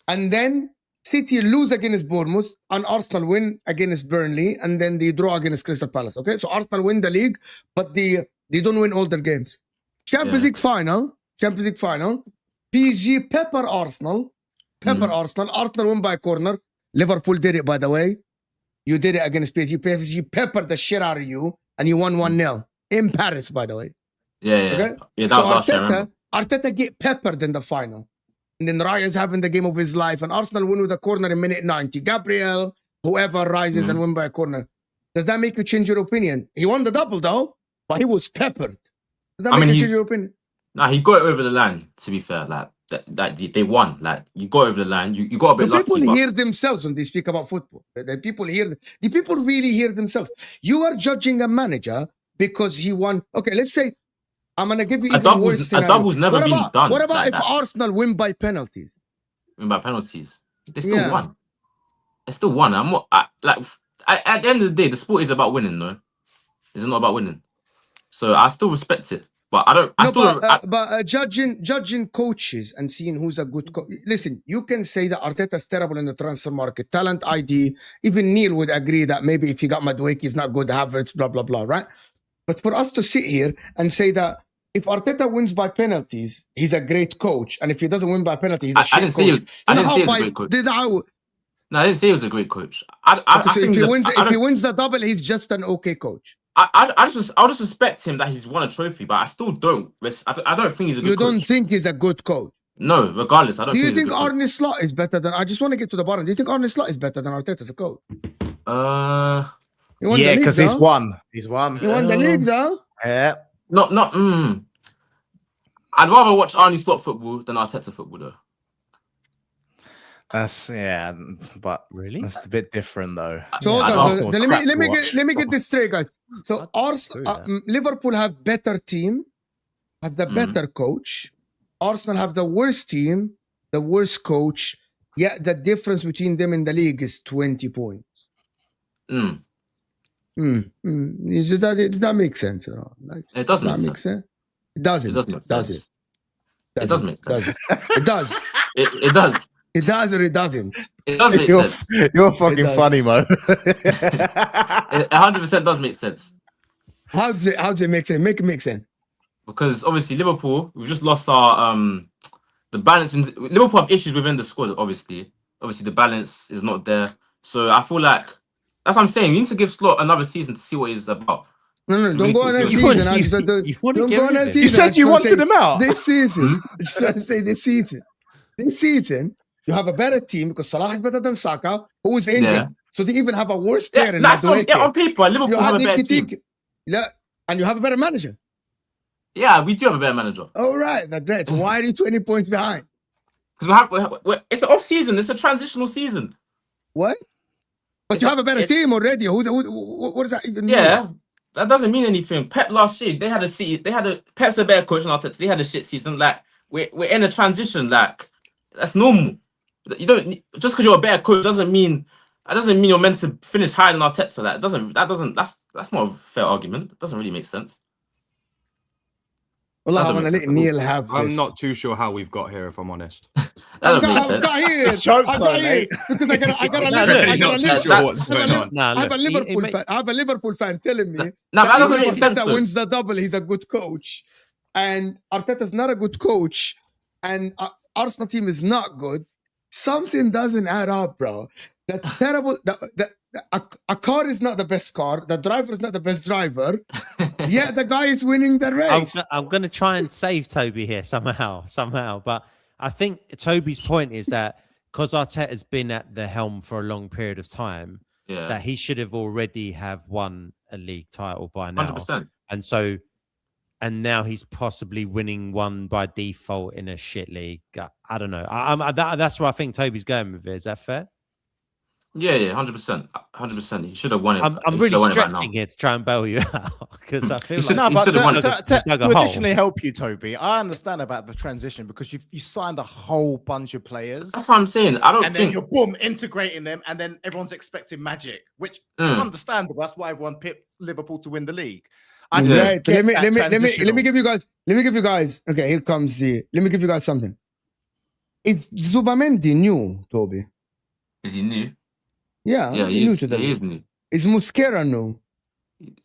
And then City lose against Bournemouth and Arsenal win against Burnley and then they draw against Crystal Palace. Okay, so Arsenal win the league, but they don't win all their games. Champions League final, PSG pepper Arsenal, Arsenal win by corner. Liverpool did it, by the way. You did it against PSG. PSG peppered the shit out of you and you won 1-0 in Paris, by the way. Yeah. Okay? Yeah, that So was last year, I remember. Arteta get peppered in the final. And then Ryan's having the game of his life. And Arsenal win with a corner in minute 90. Gabriel, whoever rises and win by a corner. Does that make you change your opinion? He won the double though, but he was peppered. Does that make you change your opinion? Nah, he got it over the line, to be fair. Like that they won. Like, you got over the line. You got a bit lucky. People hear themselves when they speak about football. The people really hear themselves. You are judging a manager because he won. Okay, let's say I'm gonna give you even worse scenario. A double's never been done. What about like if that. Arsenal win by penalties? Win by penalties. They still won. They still won. At the end of the day, the sport is about winning, though. It's not about winning. So I still respect it. But I don't. I No, still don't. but judging coaches and seeing who's a good coach. Listen, you can say that Arteta's terrible in the transfer market. Talent ID. Even Neil would agree that maybe if you got Madueke, he's not good. Havertz, blah blah blah, right? But for us to sit here and say that if Arteta wins by penalties, he's a great coach, and if he doesn't win by penalty, he's a shit I didn't say he coach. was. I didn't say he was a great coach. No, I didn't say he was a great coach. So if he wins the double, he's just an okay coach. I'll just respect him that he's won a trophy, but I still don't. I don't think he's a good coach. You don't think he's a good coach? No, regardless, I don't. Do you think Arne Slot is better than? I just want to get to the bottom. Do you think Arne Slot is better than Arteta as a coach? Yeah, because he's won. He's won. He won the league, though. Yeah. Not. I'd rather watch Arne Slot football than Arteta football, though. But really, that's a bit different, though. So let me get this straight, guys. So Liverpool have better team, have the better coach. Arsenal have the worst team, the worst coach. Yet the difference between them in the league is 20 points. Does that make sense? Like, it doesn't make sense. It doesn't. It does make sense. It does. It does. It does. It does or it doesn't. It does make sense. You're fucking funny, Mo. It 100% does make sense. How does it make sense? Make it make sense. Because obviously Liverpool, we've just lost our the balance. Liverpool have issues within the squad. Obviously the balance is not there. So I feel like that's what I'm saying. You need to give Slot another season to see what he's about. No, don't go on that season. I just said don't go on that season. You said you wanted him out this season. I just want to say this season. This season, you have a better team because Salah is better than Saka, who is injured. Yeah. So they even have a worse player in Madueke. On paper, Liverpool have a better team. Yeah, and you have a better manager. Yeah, we do have a better manager. All right, that's great. So why are you 20 points behind? Because it's an off season. It's a transitional season. What? But you have a better team already. What does that even mean? Yeah, that doesn't mean anything. Pep last year, Pep's a better coach than Arteta. They had a shit season. Like we're in a transition. Like that's normal. You don't just because you're a better coach doesn't mean you're meant to finish higher than Arteta. That's not a fair argument. It doesn't really make sense. Well, I'm gonna let Neil have this. I'm not too sure how we've got here, if I'm honest. That doesn't make sense. I got here because I have a Liverpool fan telling me that doesn't make sense. Arteta wins the double, he's a good coach, and Arteta's not a good coach, and Arsenal team is not good. Something doesn't add up, bro. That terrible. A car is not the best car. The driver is not the best driver. Yeah, the guy is winning the race. I'm going to try and save Toby here somehow. But I think Toby's point is that because Arteta's been at the helm for a long period of time, that he should have already have won a league title by now. 100%. And now he's possibly winning one by default in a shit league. I don't know. That's where I think Toby's going with it. Is that fair? Yeah, 100%. 100%. He should have won it. I'm really stretching here to try and bail you out because I feel like... No, but to additionally help you, Toby, I understand about the transition because you signed a whole bunch of players. That's what I'm saying. Then you're boom integrating them, and then everyone's expecting magic, which is understandable. That's why everyone picked Liverpool to win the league. Let me give you guys. Okay, here comes the. Let me give you guys something. It's Zubamendi new, Toby. Is he new? Yeah, he is new. Is Mosquera new?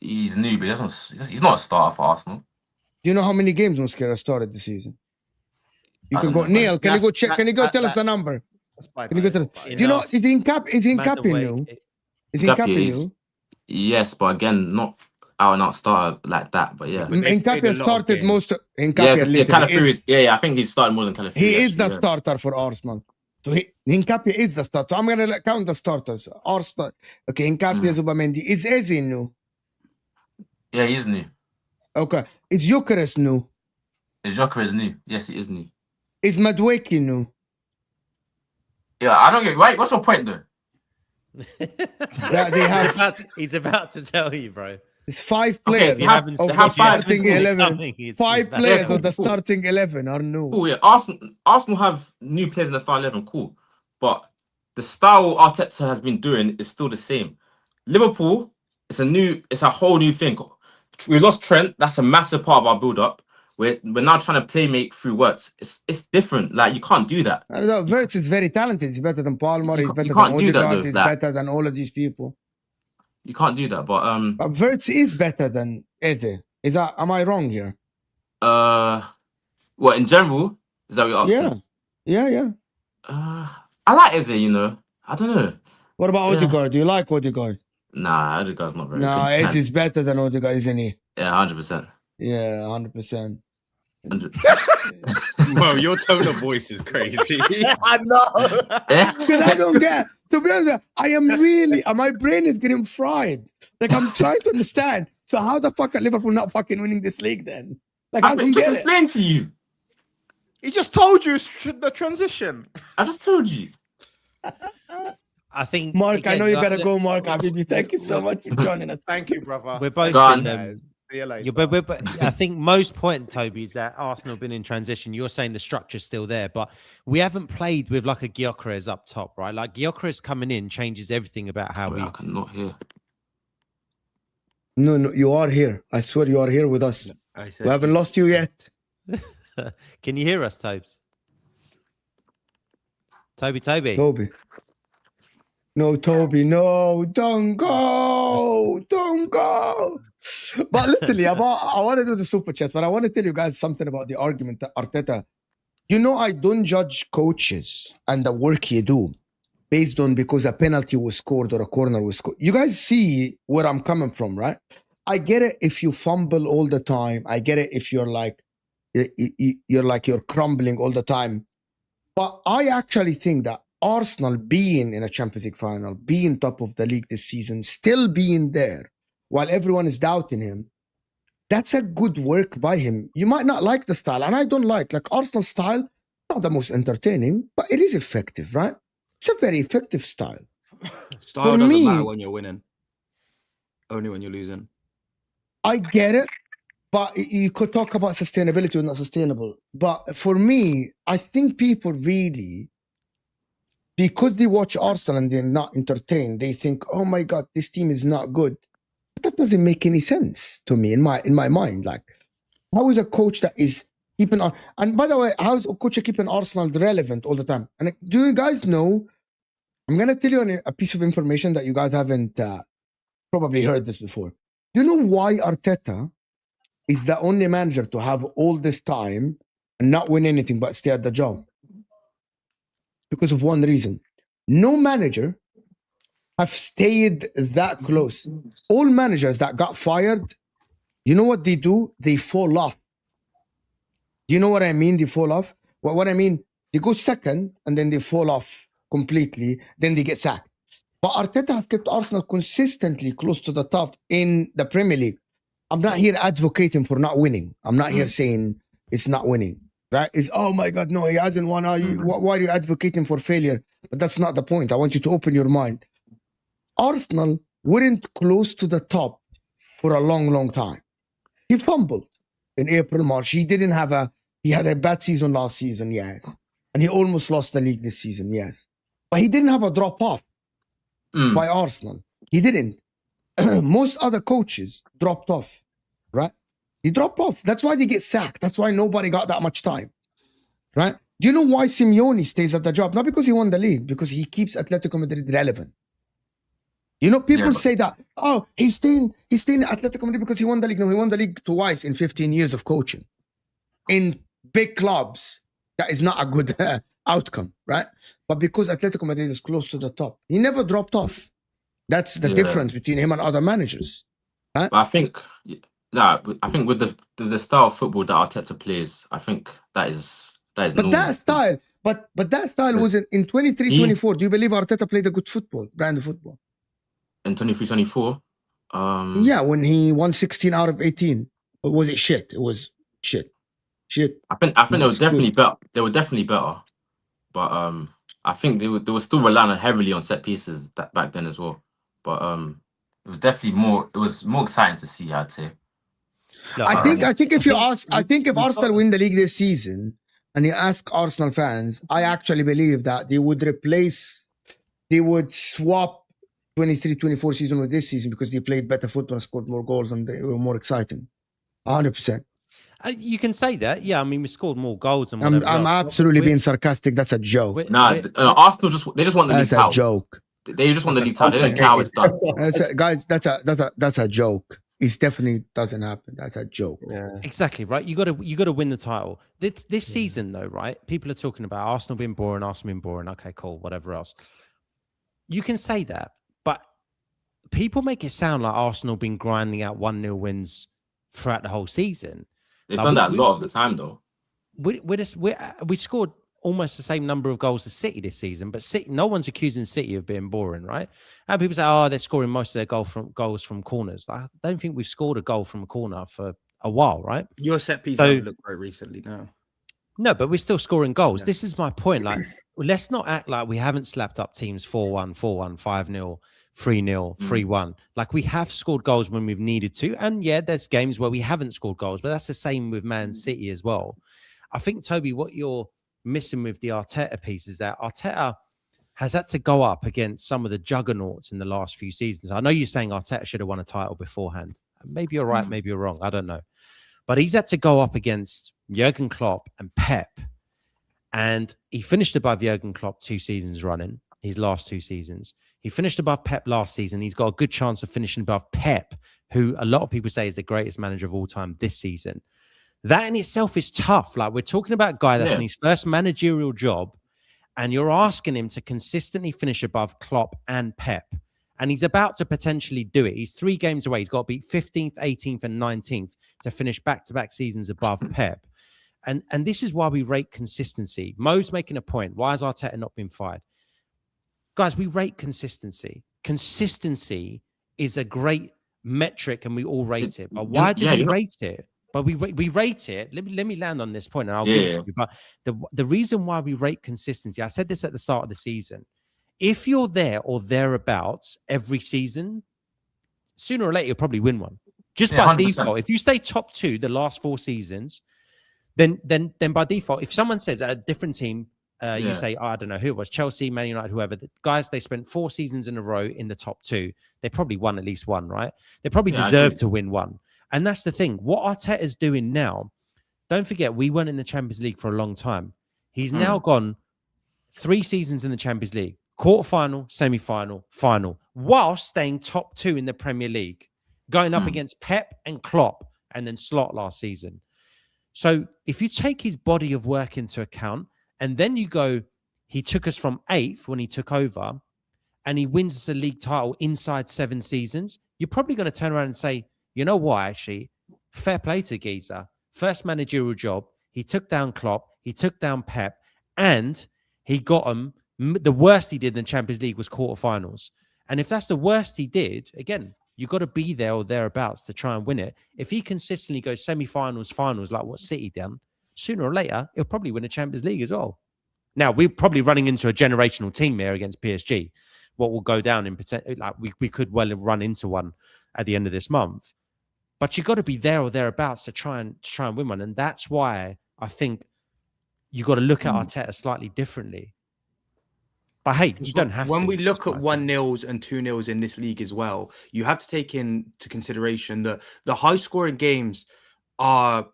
He's new, but he's not a starter for Arsenal. Do you know how many games Mosquera started this season? You can go, Neil. Can you go check? Can you go tell us the number? Can you go tell us? Do you know? Is Hincapié new? Is Hincapié new? Yes, but again, not out and out starter like that. But yeah, Hincapié started most. I think he's started more than Calafiori. He is the starter for Arsenal. So Hincapié is the starter. So I'm gonna count the starters. Arsenal. Okay, Hincapié, Zubamendi. Is Eze new? Yeah, he is new. Okay. Is Gyökeres new? Is Gyökeres new? Yes, he is new. Is Madueke new? Yeah, I don't get right. What's your point though? That they have. He's about to tell you, bro. It's 5 players of the starting 11. 5 players of the starting 11 are new. Cool, yeah. Arsenal have new players in the starting 11, cool. But the style Arteta has been doing is still the same. Liverpool, it's a whole new thing. We lost Trent. That's a massive part of our build-up. we're now trying to play make through words. It's different. Like you can't do that. I don't know. Wirtz is very talented. He's better than Palmer. He's better than can't do that, Odegaard. though, He's like- better than all of these people. You can't do that. But Wirtz is better than Eze. Am I wrong here? What in general? Is that what you're asking? Yeah. I like Eze, you know. I don't know. What about Yeah. Odegaard? Do you like Odegaard? Nah, Odegaard's not very No, good. Eze is better than Odegaard, isn't he? Yeah, 100%. Yeah, 100%. 100. Well, your tone of voice is crazy. I know. Yeah. Because I don't get, to be honest, I am really, my brain is getting fried. Like, I'm trying to understand. So how the fuck are Liverpool not fucking winning this league then? Like, I I don't just get it. explained to you. He just told you the transition. I just told you. I think Mark, again, I know you like, gotta go, Mark. Habibi, thank you so much for joining us. Thank you, brother. We're both Go on. in them. Guys. See you later. Yeah, but I think most point, Toby, is that Arsenal have been in transition. You're saying the structure's still there, but we haven't played with like a Gyökeres up top, right? Like Gyökeres coming in changes everything about how Sorry, we. I cannot hear. No, you are here. I swear you are here with us. I said, We haven't lost you yet. Can you hear us, Tobes? Toby. Toby. No, Toby, no, don't go. Don't go. But literally, I want to do the super chats, but I want to tell you guys something about the argument that Arteta. You know, I don't judge coaches and the work you do based on because a penalty was scored or a corner was scored. You guys see where I'm coming from, right? I get it if you fumble all the time. I get it if you're like, you're crumbling all the time. But I actually think that Arsenal being in a Champions League final, being top of the league this season, still being there while everyone is doubting him, that's a good work by him. You might not like the style, and I don't like Arsenal style, not the most entertaining, but it is effective, right? It's a very effective style. Style For doesn't me- matter when you're winning. Only when you're losing. I get it, but you could talk about sustainability or not sustainable. But for me, I think people really, because they watch Arsenal and they're not entertained, they think, oh my God, this team is not good. But that doesn't make any sense to me in my mind. Like, how is a coach that is keeping on? And by the way, how is a coach keeping Arsenal relevant all the time? And do you guys know? I'm gonna tell you a piece of information that you guys haven't probably heard this before. Do you know why Arteta is the only manager to have all this time and not win anything but stay at the job? Because of one reason. No manager have stayed that close. All managers that got fired, you know what they do? They fall off. You know what I mean? They fall off. What I mean, they go second and then they fall off completely. Then they get sacked. But Arteta have kept Arsenal consistently close to the top in the Premier League. I'm not here advocating for not winning. I'm not here saying it's not winning. Right? It's, oh my God, no, he hasn't won. Why are you advocating for failure? But that's not the point. I want you to open your mind. Arsenal weren't close to the top for a long, long time. He fumbled in April, March. He had a bad season last season, yes. And he almost lost the league this season, yes. But he didn't have a drop off by Arsenal. He didn't. Most other coaches dropped off, right? They drop off. That's why they get sacked. That's why nobody got that much time, right? Do you know why Simeone stays at the job? Not because he won the league, because he keeps Atletico Madrid relevant. You know, people say that, oh, he's staying at Atletico Madrid because he won the league. No, he won the league twice in 15 years of coaching. In big clubs, that is not a good outcome, right? But because Atletico Madrid is close to the top, he never dropped off. That's the difference between him and other managers. But I think with the style of football that Arteta plays, I think that is But normal. that style, but that style wasn't in 23-24. Do you believe Arteta played a good football, brand of football? In 23-24, Yeah, when he won 16 out of 18. Or was it shit? It was shit. I think they were definitely better. They were definitely better, but I think they were still relying heavily on set pieces back then as well. But it was definitely more. It was more exciting to see, I'd say. Look, I think if if Arsenal win the league this season and you ask Arsenal fans, I actually believe that they would swap 23-24 season with this season because they played better football and scored more goals and they were more exciting. 100%. You can say that. Yeah, I mean, we scored more goals and I'm whatever. else. absolutely being sarcastic. That's a joke. Arsenal just want the league That's a title. joke. They just want the league title. They don't care how it's done. Guys, that's a joke. It definitely doesn't happen. That's a joke. Yeah. Exactly right. You got to win the title this season, though, right? People are talking about Arsenal being boring, Arsenal being boring. Okay, cool, whatever else. You can say that, but people make it sound like Arsenal been grinding out 1-0 wins throughout the whole season. They've done that a lot of the time, though. We scored almost the same number of goals as City this season, but City, no one's accusing City of being boring, right? And people say, "Oh, they're scoring most of their goals from corners." I don't think we've scored a goal from a corner for a while, right? Your set piece haven't looked great recently now. No, but we're still scoring goals. Yeah. This is my point. Like, let's not act like we haven't slapped up teams 4-1, 4-1, 5-0, 3-0, 3-1. Like, we have scored goals when we've needed to. And yeah, there's games where we haven't scored goals, but that's the same with Man City as well. I think, Toby, what you're missing with the Arteta piece is that Arteta has had to go up against some of the juggernauts in the last few seasons. I know you're saying Arteta should have won a title beforehand. Maybe you're right, maybe you're wrong. I don't know. But he's had to go up against Jurgen Klopp and Pep. And he finished above Jurgen Klopp 2 seasons running, his last 2 seasons. He finished above Pep last season. He's got a good chance of finishing above Pep, who a lot of people say is the greatest manager of all time this season. That in itself is tough. Like, we're talking about a guy that's in his first managerial job, and you're asking him to consistently finish above Klopp and Pep. And he's about to potentially do it. He's 3 games away. He's got to beat 15th, 18th, and 19th to finish back-to-back seasons above Pep. And this is why we rate consistency. Mo's making a point. Why has Arteta not been fired? Guys, we rate consistency. Consistency is a great metric, and we all rate it. But why do we rate it? But we rate it. Let me land on this point, and I'll give it to you. But the reason why we rate consistency, I said this at the start of the season. If you're there or thereabouts every season, sooner or later you'll probably win one. Just by 100%. Default. If you stay top 2 the last 4 seasons, then by default, if someone says at a different team, you say, I don't know who it was, Chelsea, Man United, whoever, the guys, they spent 4 seasons in a row in the top 2. They probably won at least one, right? They probably deserve to win one. And that's the thing. What Arteta's doing now, don't forget, we weren't in the Champions League for a long time. He's now gone 3 seasons in the Champions League. Quarterfinal, semi-final, final, while staying top 2 in the Premier League, going up against Pep and Klopp and then Slot last season. So if you take his body of work into account, and then you go, he took us from 8th when he took over, and he wins us a league title inside 7 seasons, you're probably going to turn around and say, you know what, actually, fair play to Geezer. First managerial job, he took down Klopp, he took down Pep, and he got them. The worst he did in the Champions League was quarterfinals. And if that's the worst he did, again, you've got to be there or thereabouts to try and win it. If he consistently goes semi-finals, finals, like what City done, sooner or later, he'll probably win a Champions League as well. Now, we're probably running into a generational team here against PSG. What will go down in potential, like we could well run into one at the end of this month. But you've got to be there or thereabouts to try and win one. And that's why I think you've got to look at Arteta slightly differently. But hey, you don't have to. When we look at 1-0s and 2-0s in this league as well, you have to take into consideration that the high-scoring games are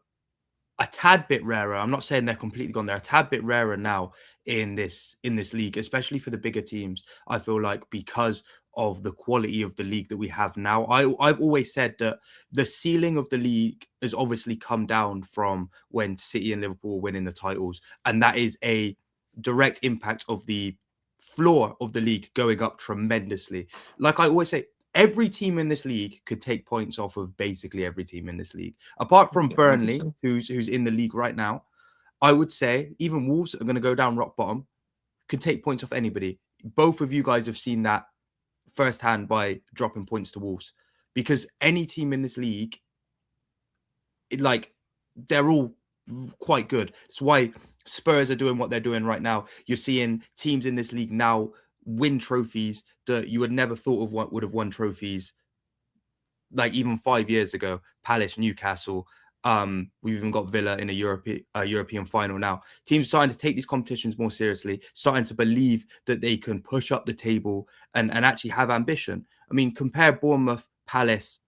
a tad bit rarer. I'm not saying they're completely gone. They're a tad bit rarer now in this league, especially for the bigger teams. I feel like because of the quality of the league that we have now. I've always said that the ceiling of the league has obviously come down from when City and Liverpool were winning the titles, and that is a direct impact of the floor of the league going up tremendously. Like I always say, every team in this league could take points off of basically every team in this league. Apart from Burnley, who's in the league right now, I would say even Wolves are going to go down rock bottom, could take points off anybody. Both of you guys have seen that firsthand by dropping points to Wolves. Because any team in this league, they're all quite good. That's why Spurs are doing what they're doing right now. You're seeing teams in this league now win trophies that you would never thought of would have won trophies like even 5 years ago. Palace, Newcastle, we've even got Villa in a European final now. Teams starting to take these competitions more seriously, starting to believe that they can push up the table and actually have ambition. I mean, compare Bournemouth, Palace,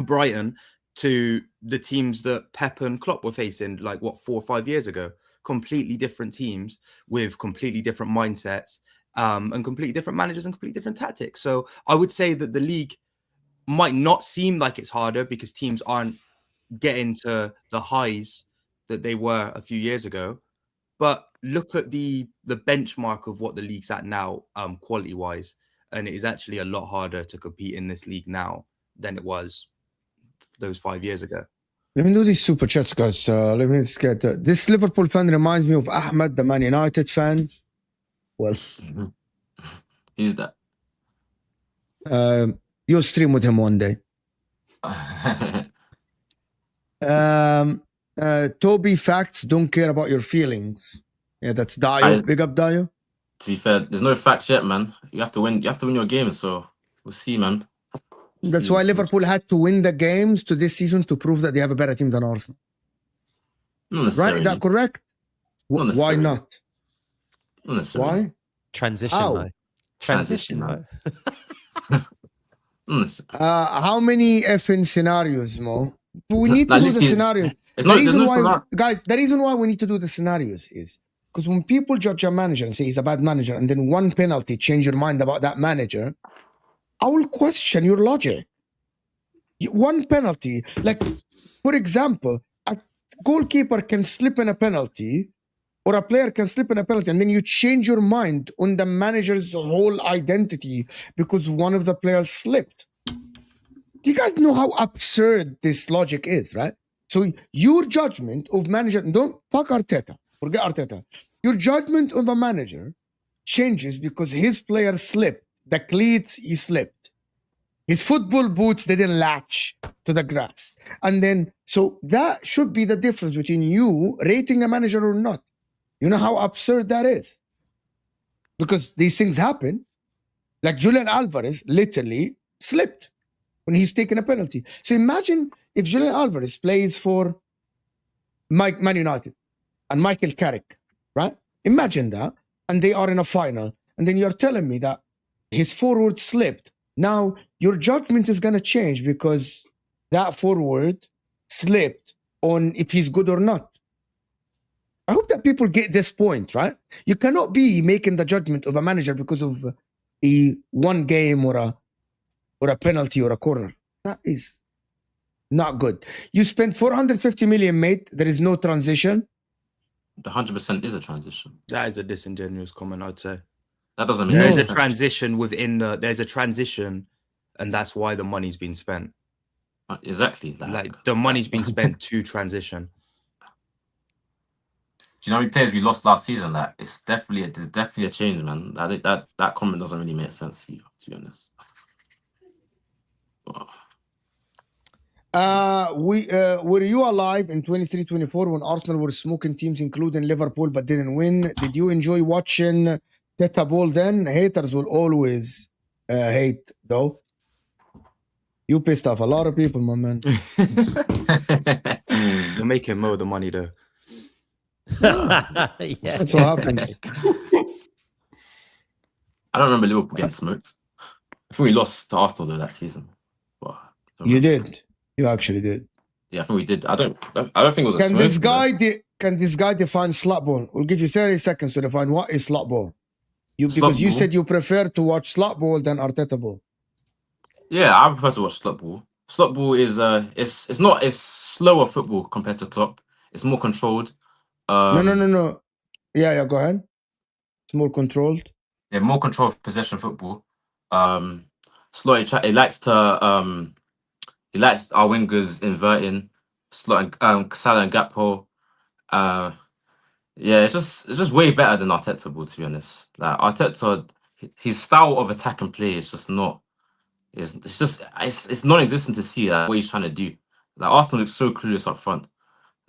Brighton to the teams that Pep and Klopp were facing, like 4 or 5 years ago. Completely different teams with completely different mindsets, and completely different managers and completely different tactics. So I would say that the league might not seem like it's harder because teams aren't getting to the highs that they were a few years ago. But look at the benchmark of what the league's at now, quality-wise, and it is actually a lot harder to compete in this league now than it was those 5 years ago. Let me do these super chats, guys. Let me just get this Liverpool fan reminds me of Ahmed, the Man United fan. Well, Who's that? you'll stream with him one day. Toby, facts don't care about your feelings. Yeah, that's Dio. Big up, Dio. To be fair, there's no facts yet, man. You have to win. You have to win your games. So we'll see, man. That's why Liverpool had to win the games to this season to prove that they have a better team than Arsenal. Right? Is that correct? Why not? Why? Transition, How? though. Transition, though. How many effing scenarios, Mo? We need to do the scenarios. The reason why we need to do the scenarios is because when people judge a manager and say he's a bad manager, and then one penalty change your mind about that manager, I will question your logic. One penalty, like, for example, a goalkeeper can slip in a penalty or a player can slip in a penalty, and then you change your mind on the manager's whole identity because one of the players slipped. Do you guys know how absurd this logic is, right? So your judgment of manager, don't fuck Arteta, forget Arteta. Your judgment of a manager changes because his player slipped. The cleats, he slipped. His football boots didn't latch to the grass. And then, so that should be the difference between you rating a manager or not. You know how absurd that is? Because these things happen. Like Julian Alvarez literally slipped when he's taking a penalty. So imagine if Julian Alvarez plays for Man United and Michael Carrick, right? Imagine that. And they are in a final. And then you're telling me that his forward slipped. Now, your judgment is going to change because that forward slipped on if he's good or not. I hope that people get this point, right? You cannot be making the judgment of a manager because of a one game or a penalty or a corner. That is not good. You spent 450 million, mate. There is no transition. The 100% is a transition. That is a disingenuous comment, I'd say. That doesn't mean there's sense. a transition within there's a transition, and that's why the money's been spent. Exactly. Like the money's been spent to transition. Do you know how many players we lost last season? Like there's definitely a change, man. I think that comment doesn't really make sense to be honest. Were you alive in 23-24 when Arsenal were smoking teams including Liverpool but didn't win? Did you enjoy watching Teta Ball then? Haters will always hate though. You pissed off a lot of people, my man. You're making more of the money though. Yeah. That's what happens. I don't remember Liverpool getting smoked. I think we lost to Arsenal though that season. But you did. You actually did. Yeah, I think we did. I don't think it was a Can smoke, this guy define slot ball? We'll give you 30 seconds to define what is slot ball. Because you said you prefer to watch slot ball than Arteta ball. Yeah, I prefer to watch slot ball. Slot ball is it's not as slower football compared to Klopp. It's more controlled. No. Yeah, go ahead. It's more controlled. Yeah, more controlled possession football. Slot it likes to he likes our wingers inverting, slotting Salah and Gakpo. Yeah, it's just way better than Arteta ball, to be honest. Like Arteta, his style of attack and play is just not. It's non-existent to see what he's trying to do. Like Arsenal looks so clueless up front.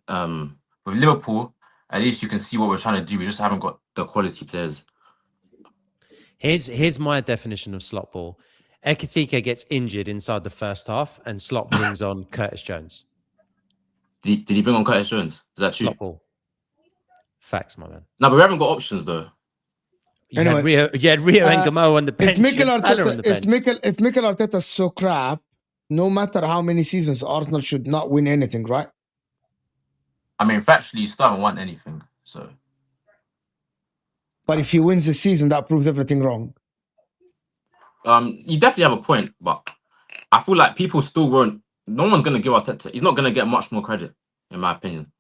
With Liverpool, at least you can see what we're trying to do. We just haven't got the quality players. Here's my definition of slot ball. Ekitike gets injured inside the first half, and Slot brings on Curtis Jones. Did he bring on Curtis Jones? Is that true? Slot ball. Facts, my man. No, but we haven't got options though. You had Rio and Gamo on the bench. If Mikel Arteta's so crap, no matter how many seasons, Arsenal should not win anything, right? I mean, factually, you still haven't won anything. So, But if he wins the season, that proves everything wrong. you definitely have a point, but I feel like people still won't. No one's gonna give Arteta. He's not gonna get much more credit, in my opinion.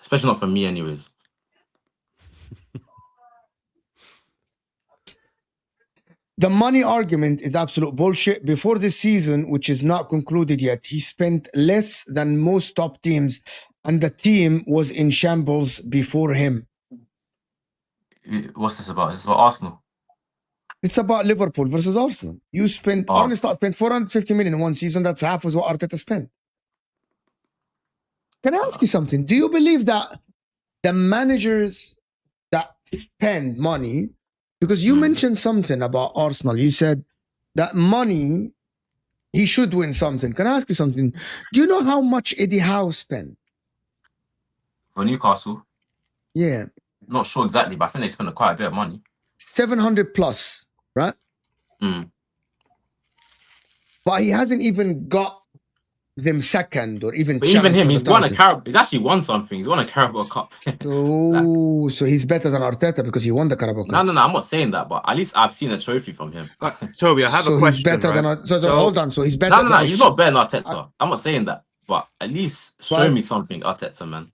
Especially not from me, anyways. The money argument is absolute bullshit. Before this season, which is not concluded yet, he spent less than most top teams, and the team was in shambles before him. What's this about? Is this about Arsenal? It's about Liverpool versus Arsenal. You spent, Oh. Arne Slot spent 450 million in one season. That's half was what Arteta spent. Can I ask you something? Do you believe that the managers that spend money, because you mentioned something about Arsenal, you said that money, he should win something. Can I ask you something? Do you know how much Eddie Howe spent? For Newcastle? Yeah, Not sure exactly, but I think they spent quite a bit of money. 700 plus, right? Mm. But he hasn't even got them second or even But even challenged him, for he's the won a title. Carabao. He's actually won something. He's won a Carabao Cup. So he's better than Arteta because he won the Carabao Cup. No, I'm not saying that, but at least I've seen a trophy from him. Toby, I have So a he's question. better right? than so hold on. So he's better. No, than he's not better than Arteta. I'm not saying that, but at least show Why? me something, Arteta, man.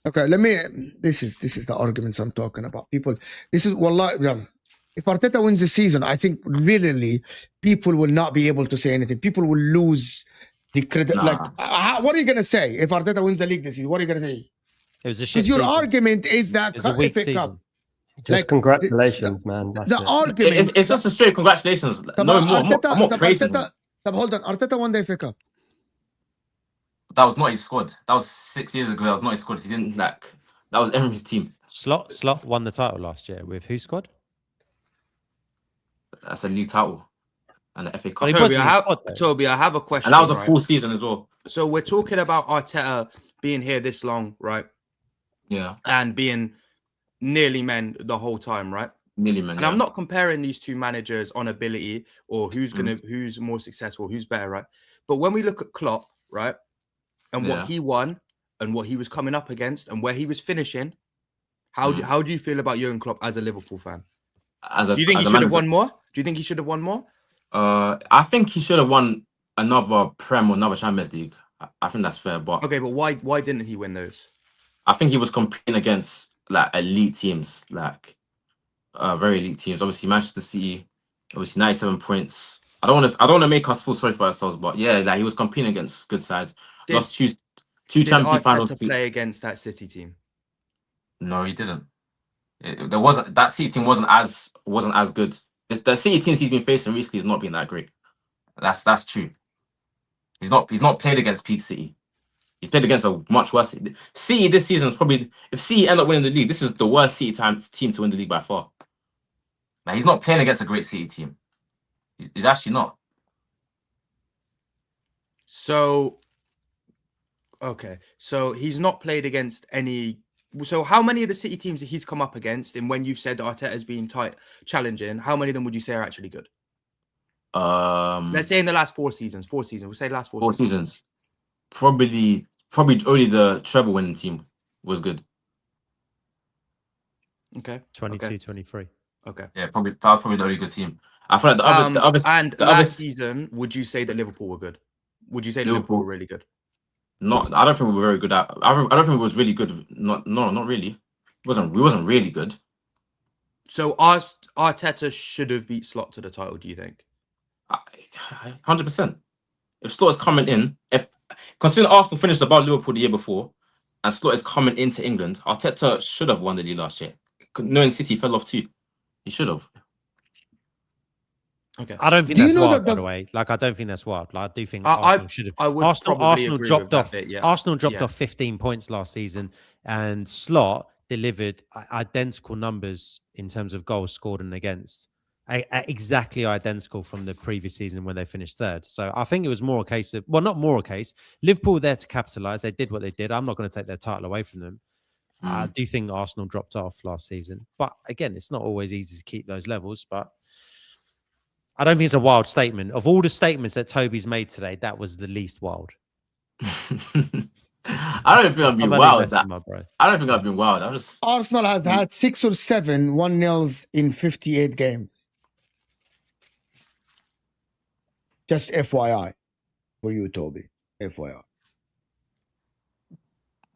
Okay, let me. This is the arguments I'm talking about. People, this is wallah. Yeah. If Arteta wins the season, I think really people will not be able to say anything. People will lose the credit. Nah. Like, what are you gonna say if Arteta wins the league this season? What are you gonna say? It was a shit Because your season. argument is that It was a weak FA season. Cup. Just Like, congratulations, man. That's The it. argument. It's just a straight congratulations. No more. I'm not praising him. Hold on. Arteta won the FA Cup. That was not his squad. That was 6 years ago. That was not his squad. He didn't like. That was Emery's team. Slot won the title last year with whose squad? That's a league title and the FA Cup. But he Toby, wasn't in the squad, though. Toby, I have a question. And that was a right? full season as well. So we're talking about Arteta being here this long, right? Yeah, And being nearly men the whole time, right? nearly, man. And I'm not comparing these two managers on ability or who's more successful, who's better, right? But when we look at Klopp, right, and what he won and what he was coming up against and where he was finishing, how do you feel about Jurgen Klopp as a Liverpool fan? Do you think he should have won more? Do you think he should have won more? I think he should have won another Prem or another Champions League. I think that's fair, but okay, but why didn't he win those? I think he was competing against like elite teams, like very elite teams. Obviously, Manchester City, obviously 97 points. I don't want to make us feel sorry for ourselves, but yeah, like he was competing against good sides. Lost two Champions League finals. Did Arteta play against that City team? No, he didn't. There wasn't that City team wasn't as good. The City teams he's been facing recently has not been that great. That's true. He's not played against peak City. He's played against a much worse City. This season is probably, if City end up winning the league, this is the worst City team to win the league by far. Like, he's not playing against a great City team. He's actually not. So, okay, so he's not played against any. So, how many of the City teams that he's come up against, and when you've said that Arteta's been tight, challenging, how many of them would you say are actually good? Let's say in the last 4 seasons. 4 seasons. We'll say last 4 seasons. Probably only the treble winning team was good. Okay. 22-23. Okay. Yeah, that was probably the only good team. I feel like the other last season, would you say that Liverpool were good? Would you say Liverpool were really good? Not, I don't think we were very good at. I don't think it was really good. Not really. We wasn't really good. So Arteta should have beat Slot to the title. Do you think? 100%. If Slot is coming in, considering Arsenal finished above Liverpool the year before, and Slot is coming into England, Arteta should have won the league last year. Knowing City fell off too, he should have. Okay. I don't think that's wild, by the way. Like, I don't think that's wild. Like, I do think Arsenal should have. Arsenal dropped off. Arsenal dropped off 15 points last season, and Slot delivered identical numbers in terms of goals scored and against, exactly identical from the previous season when they finished third. So I think it was more a case of, well, not more a case. Liverpool were there to capitalise. They did what they did. I'm not going to take their title away from them. I do think Arsenal dropped off last season, but again, it's not always easy to keep those levels. But I don't think it's a wild statement. Of all the statements that Toby's made today, that was the least wild. I don't think I've been wild. I don't think I've been wild. I'm just Arsenal has had 6 or 7 1-0s in 58 games. Just FYI for you, Toby. FYI.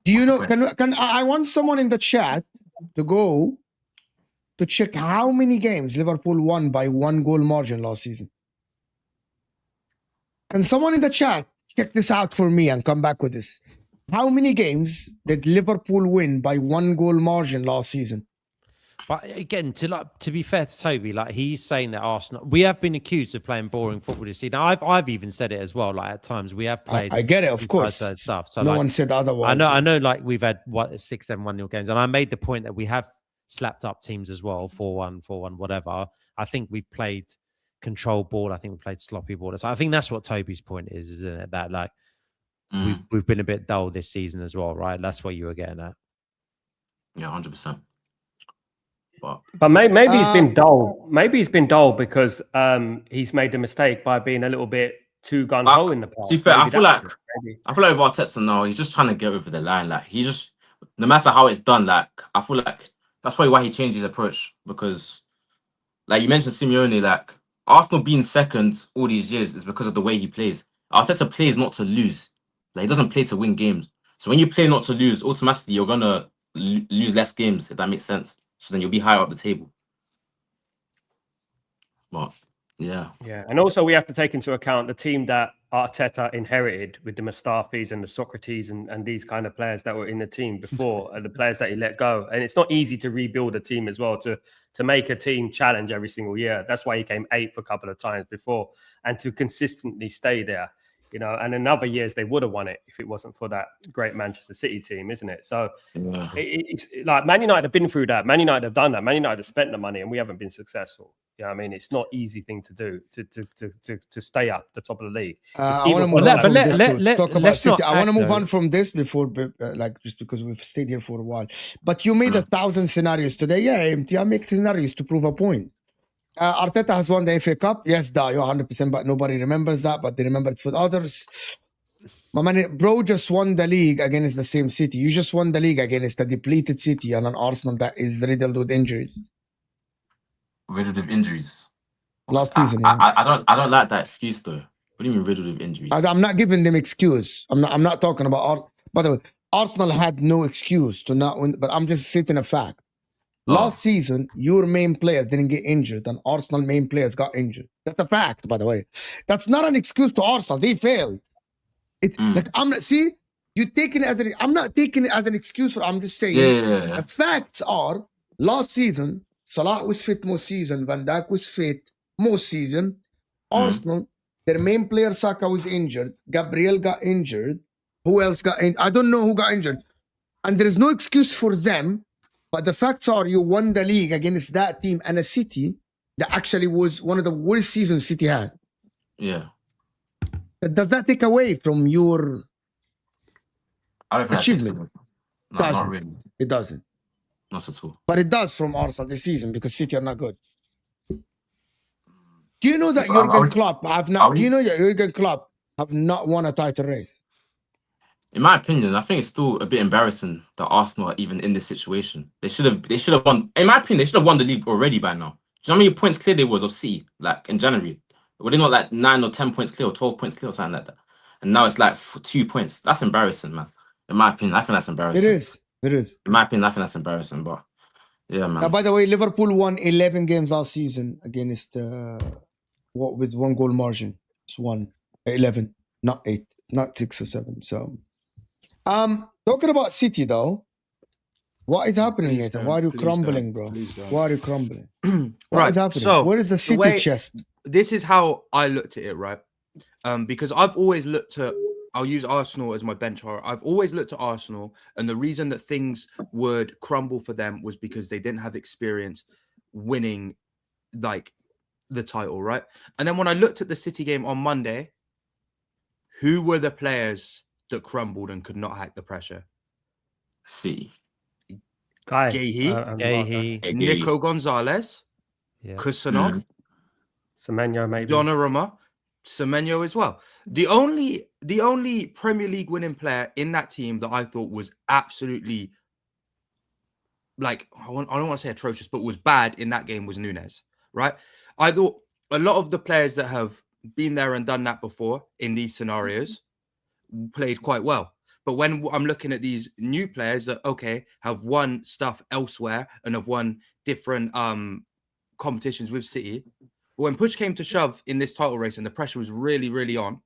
Do you know? Can I want someone in the chat to go to check how many games Liverpool won by 1 goal margin last season? Can someone in the chat check this out for me and come back with this? How many games did Liverpool win by 1 goal margin last season? But again, to be fair to Toby, like he's saying that Arsenal, we have been accused of playing boring football this season. I've even said it as well. Like at times we have played. I get it, of course. Stuff. So no one said otherwise. I know. Like we've had 6, 7 1-0 games, and I made the point that we have slapped up teams as well, 4-1, 4-1, whatever. I think we've played control ball. I think we played sloppy ball. So I think that's what Toby's point is, isn't it? That like we've been a bit dull this season as well, right? That's what you were getting at. Yeah, 100%. But maybe he's been dull. Maybe he's been dull because he's made a mistake by being a little bit too gun ho in the past. To be fair, I feel like with Arteta now, he's just trying to get over the line. Like he just, no matter how it's done, like I feel like that's probably why he changed his approach, because, like you mentioned, Simeone, like Arsenal being second all these years is because of the way he plays. Arteta plays not to lose. Like he doesn't play to win games. So when you play not to lose, automatically you're gonna lose less games, if that makes sense. So then you'll be higher up the table. But yeah. And also we have to take into account the team that Arteta inherited with the Mustafis and the Socrates and these kind of players that were in the team before, and the players that he let go. And it's not easy to rebuild a team as well, to make a team challenge every single year. That's why he came 8th a couple of times before, and to consistently stay there. You know, and in other years they would have won it if it wasn't for that great Manchester City team, isn't it? So it's like Man United have been through that. Man United have done that. Man United have spent the money and we haven't been successful. You know what I mean? It's not an easy thing to do to stay up the top of the league. I want to move on from this to talk about City. I want to move on from this before, like, just because we've stayed here for a while. But you made 1,000 scenarios today. Yeah, MT, I make scenarios to prove a point. Arteta has won the FA Cup. Yes, Dayo, 100%, but nobody remembers that, but they remember it for others. My man, bro just won the league against the same City. You just won the league against a depleted City and an Arsenal that is riddled with injuries. Riddled with injuries? Last season. I don't like that excuse though. What do you mean riddled with injuries? I'm not giving them excuse. I'm not talking about by the way, Arsenal had no excuse to not win, but I'm just stating a fact. Last season, your main players didn't get injured, and Arsenal main players got injured. That's a fact, by the way. That's not an excuse to Arsenal. They failed. It's like I'm not. See, you taking it as an. I'm not taking it as an excuse. I'm just saying. The facts are: last season, Salah was fit most season. Van Dijk was fit most season. Arsenal, their main player Saka was injured. Gabriel got injured. Who else got injured? I don't know who got injured. And there is no excuse for them. But the facts are you won the league against that team and a City that actually was one of the worst seasons City had. Yeah. That does not take away from your achievement. No, not really. It doesn't. Not at all. But it does from Arsenal this season because City are not good. Do you know that Jurgen Klopp have not? Do you know that Jurgen Klopp have not won a title race? In my opinion, I think it's still a bit embarrassing that Arsenal are even in this situation. They should have won. In my opinion, they should have won the league already by now. Do you know how many points clear they was of City, like in January? Were they not like 9 or 10 points clear or 12 points clear or something like that? And now it's like 2 points. That's embarrassing, man. In my opinion, I think that's embarrassing. It is. It is. In my opinion, I think that's embarrassing. But yeah, man. Now, by the way, Liverpool won 11 games last season against with 1 goal margin. It's 11, not 8, not 6 or 7. So. Talking about City though, what is happening, Nathan? Why are you crumbling, bro? Why are you crumbling? What is happening? So where is the City chest? This is how I looked at it, right? Because I've always looked at, I'll use Arsenal as my benchmark. I've always looked at Arsenal, and the reason that things would crumble for them was because they didn't have experience winning like the title, right? And then when I looked at the City game on Monday, who were the players that crumbled and could not hack the pressure? See, Guehi, Nico Gonzalez, Kusanov, Semenyo, maybe. Donnarumma, Semenyo as well. The only Premier League winning player in that team that I thought was absolutely, like, I don't want to say atrocious, but was bad in that game was Nunes, right? I thought a lot of the players that have been there and done that before in these scenarios played quite well. But when I'm looking at these new players that, okay, have won stuff elsewhere and have won different competitions with City, but when push came to shove in this title race and the pressure was really, really on,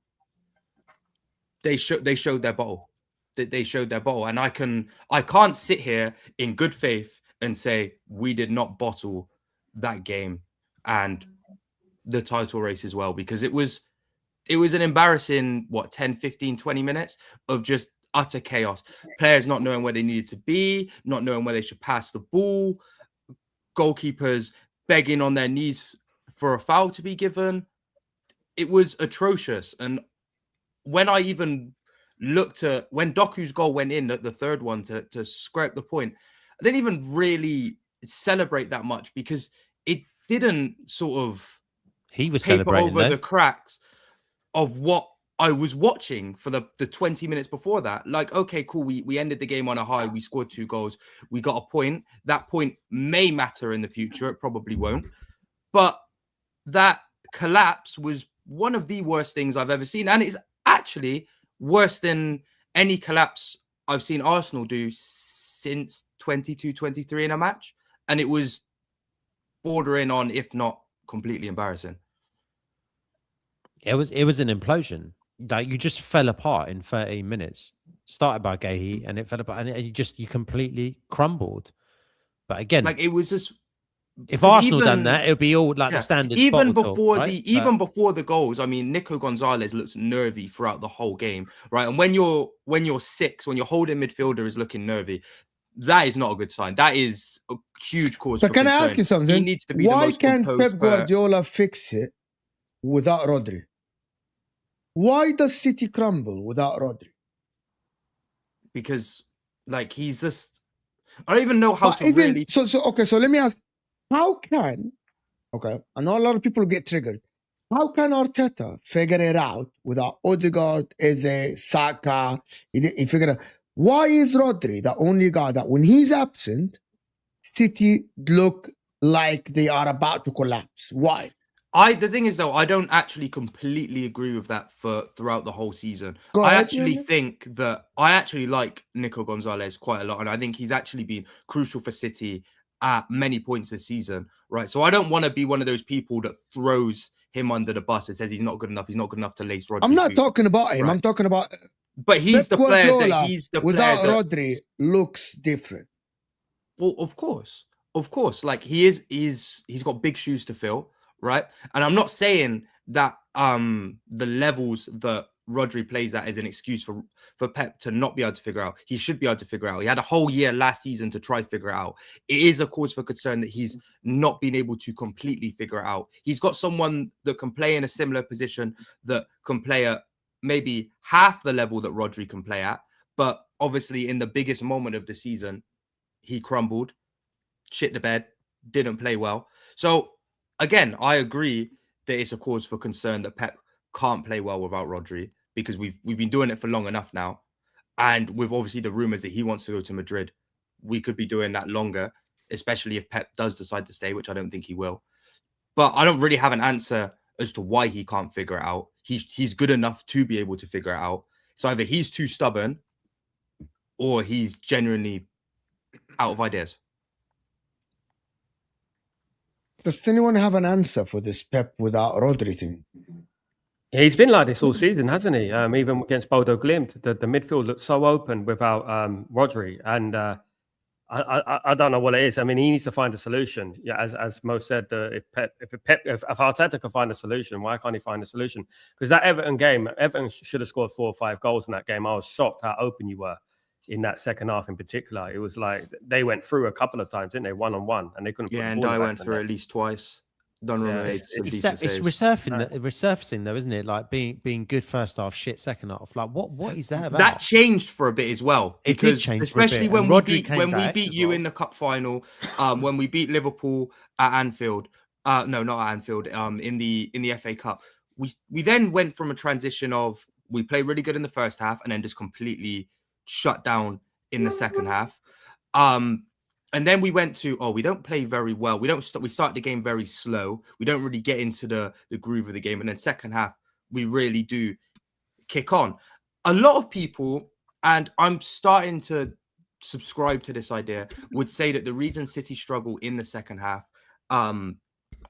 they showed their bottle. They showed their bottle. And I can't sit here in good faith and say we did not bottle that game and the title race as well, because it was an embarrassing 10, 15, 20 minutes of just utter chaos. Players not knowing where they needed to be, not knowing where they should pass the ball, goalkeepers begging on their knees for a foul to be given. It was atrocious. And when I even looked at when Doku's goal went in, the third one to scrape the point, I didn't even really celebrate that much because it didn't sort of he was paper celebrating over though. the cracks of what I was watching for the 20 minutes before that. Like, okay, cool. We ended the game on a high. We scored 2 goals. We got a point. That point may matter in the future. It probably won't. But that collapse was one of the worst things I've ever seen. And it's actually worse than any collapse I've seen Arsenal do since 22-23 in a match. And it was bordering on, if not completely embarrassing. It was an implosion. Like, you just fell apart in 13 minutes. Started by Gahey and it fell apart, and you completely crumbled. But again, like, it was just, if Arsenal done that, it would be all like the standard. Even bottle before talk, before the goals, I mean, Nico Gonzalez looked nervy throughout the whole game, right? And when you're holding midfielder is looking nervy, that is not a good sign. That is a huge cause. But can I ask you something? He needs to be Why the most can't composed Pep player. Guardiola fix it without Rodri? Why does City crumble without Rodri? Because, like, he's just, I don't even know how But to even really. so let me ask, how can, okay, I know a lot of people get triggered. How can Arteta figure it out without Odegaard, Eze, Saka? He figured out. Why is Rodri the only guy that when he's absent, City look like they are about to collapse? Why? The thing is, though, I don't actually completely agree with that throughout the whole season. Go I ahead, actually Yuri. think that I actually like Nico Gonzalez quite a lot, and I think he's actually been crucial for City at many points this season, right? So I don't want to be one of those people that throws him under the bus and says he's not good enough. He's not good enough to lace Rodri. I'm not talking about him. Right. I'm talking about. But he's Pep the player Guardiola that he's the without player that, Rodri looks different. Well, of course. Like, he's got big shoes to fill, right? And I'm not saying that the levels that Rodri plays at is an excuse for Pep to not be able to figure out. He should be able to figure out. He had a whole year last season to try figure it out. It is a cause for concern that he's not been able to completely figure it out. He's got someone that can play in a similar position, that can play at maybe half the level that Rodri can play at. But obviously in the biggest moment of the season, he crumbled, shit the bed, didn't play well. So again, I agree that it's a cause for concern that Pep can't play well without Rodri, because we've been doing it for long enough now. And with obviously the rumors that he wants to go to Madrid, we could be doing that longer, especially if Pep does decide to stay, which I don't think he will. But I don't really have an answer as to why he can't figure it out. He's good enough to be able to figure it out. So either he's too stubborn or he's genuinely out of ideas. Does anyone have an answer for this Pep without Rodri thing? He's been like this all season, hasn't he? Even against Bodo Glimt, the midfield looked so open without Rodri, and I don't know what it is. I mean, he needs to find a solution. Yeah, as Mo said, if Arteta can find a solution, why can't he find a solution? Because that Everton game, Everton should have scored 4 or 5 goals in that game. I was shocked how open you were in that second half in particular. It was like they went through a couple of times, didn't they? 1-on-1, and they couldn't. Yeah, and I went through at least twice. It's resurfacing though, isn't it? Like being good first half, shit second half. Like what is that about? That changed for a bit as well. It did change, especially for a bit. when And we beat you in the cup final, when we beat Liverpool at Anfield. No, not at Anfield. In the FA Cup, we then went from a transition of we played really good in the first half and then just completely shut down in the second half. And then we went to we don't play very well. We start the game very slow. We don't really get into the groove of the game, and then second half we really do kick on. A lot of people, and I'm starting to subscribe to this idea, would say that the reason City struggle in the second half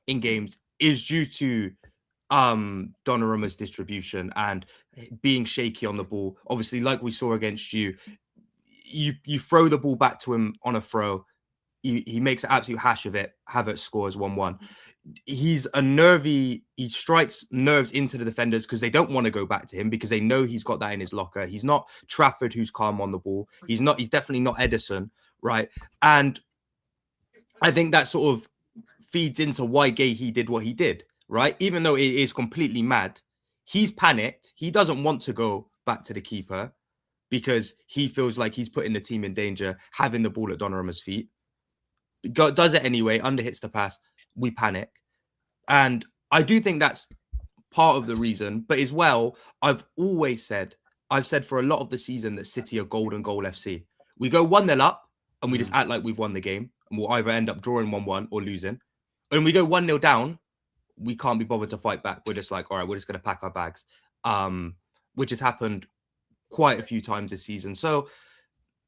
in games is due to Donnarumma's distribution and being shaky on the ball. Obviously, like we saw against you throw the ball back to him on a throw. He makes an absolute hash of it. Havertz scores 1-1. He's a nervy. He strikes nerves into the defenders because they don't want to go back to him because they know he's got that in his locker. He's not Trafford, who's calm on the ball. He's definitely not Edison, right? And I think that sort of feeds into why Gahey did what he did, right? Even though it is completely mad, he's panicked. He doesn't want to go back to the keeper because he feels like he's putting the team in danger, having the ball at Donnarumma's feet. Does it anyway, underhits the pass, we panic. And I do think that's part of the reason. But as well, I've said for a lot of the season that City are golden goal FC. We go 1-0 up and we just act like we've won the game. And we'll either end up drawing 1-1 or losing. And we go 1-0 down, we can't be bothered to fight back. We're just like, all right, we're just going to pack our bags, which has happened quite a few times this season. So,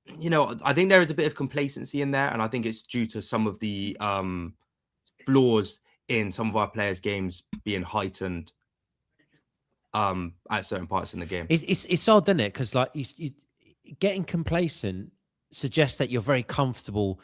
I think there is a bit of complacency in there, and I think it's due to some of the flaws in some of our players' games being heightened at certain parts in the game. It's odd, isn't it? Because like you getting complacent suggests that you're very comfortable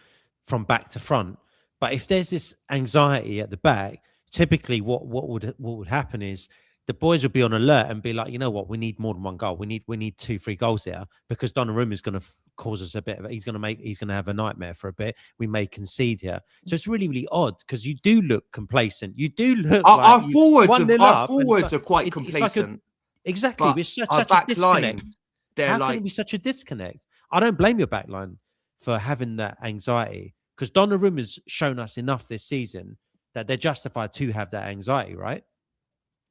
from back to front. But if there's this anxiety at the back, typically what would happen is the boys would be on alert and be like, you know what, we need more than one goal. We need 2-3 goals here because Donnarumma is going to cause us a bit of it. He's going to have a nightmare for a bit. We may concede here. So it's really, really odd because you do look complacent. You do look our like forwards are quite complacent. Exactly. It's such a disconnect. How can it be such a disconnect? I don't blame your backline for having that anxiety because Donnarumma's shown us enough this season that they're justified to have that anxiety, right?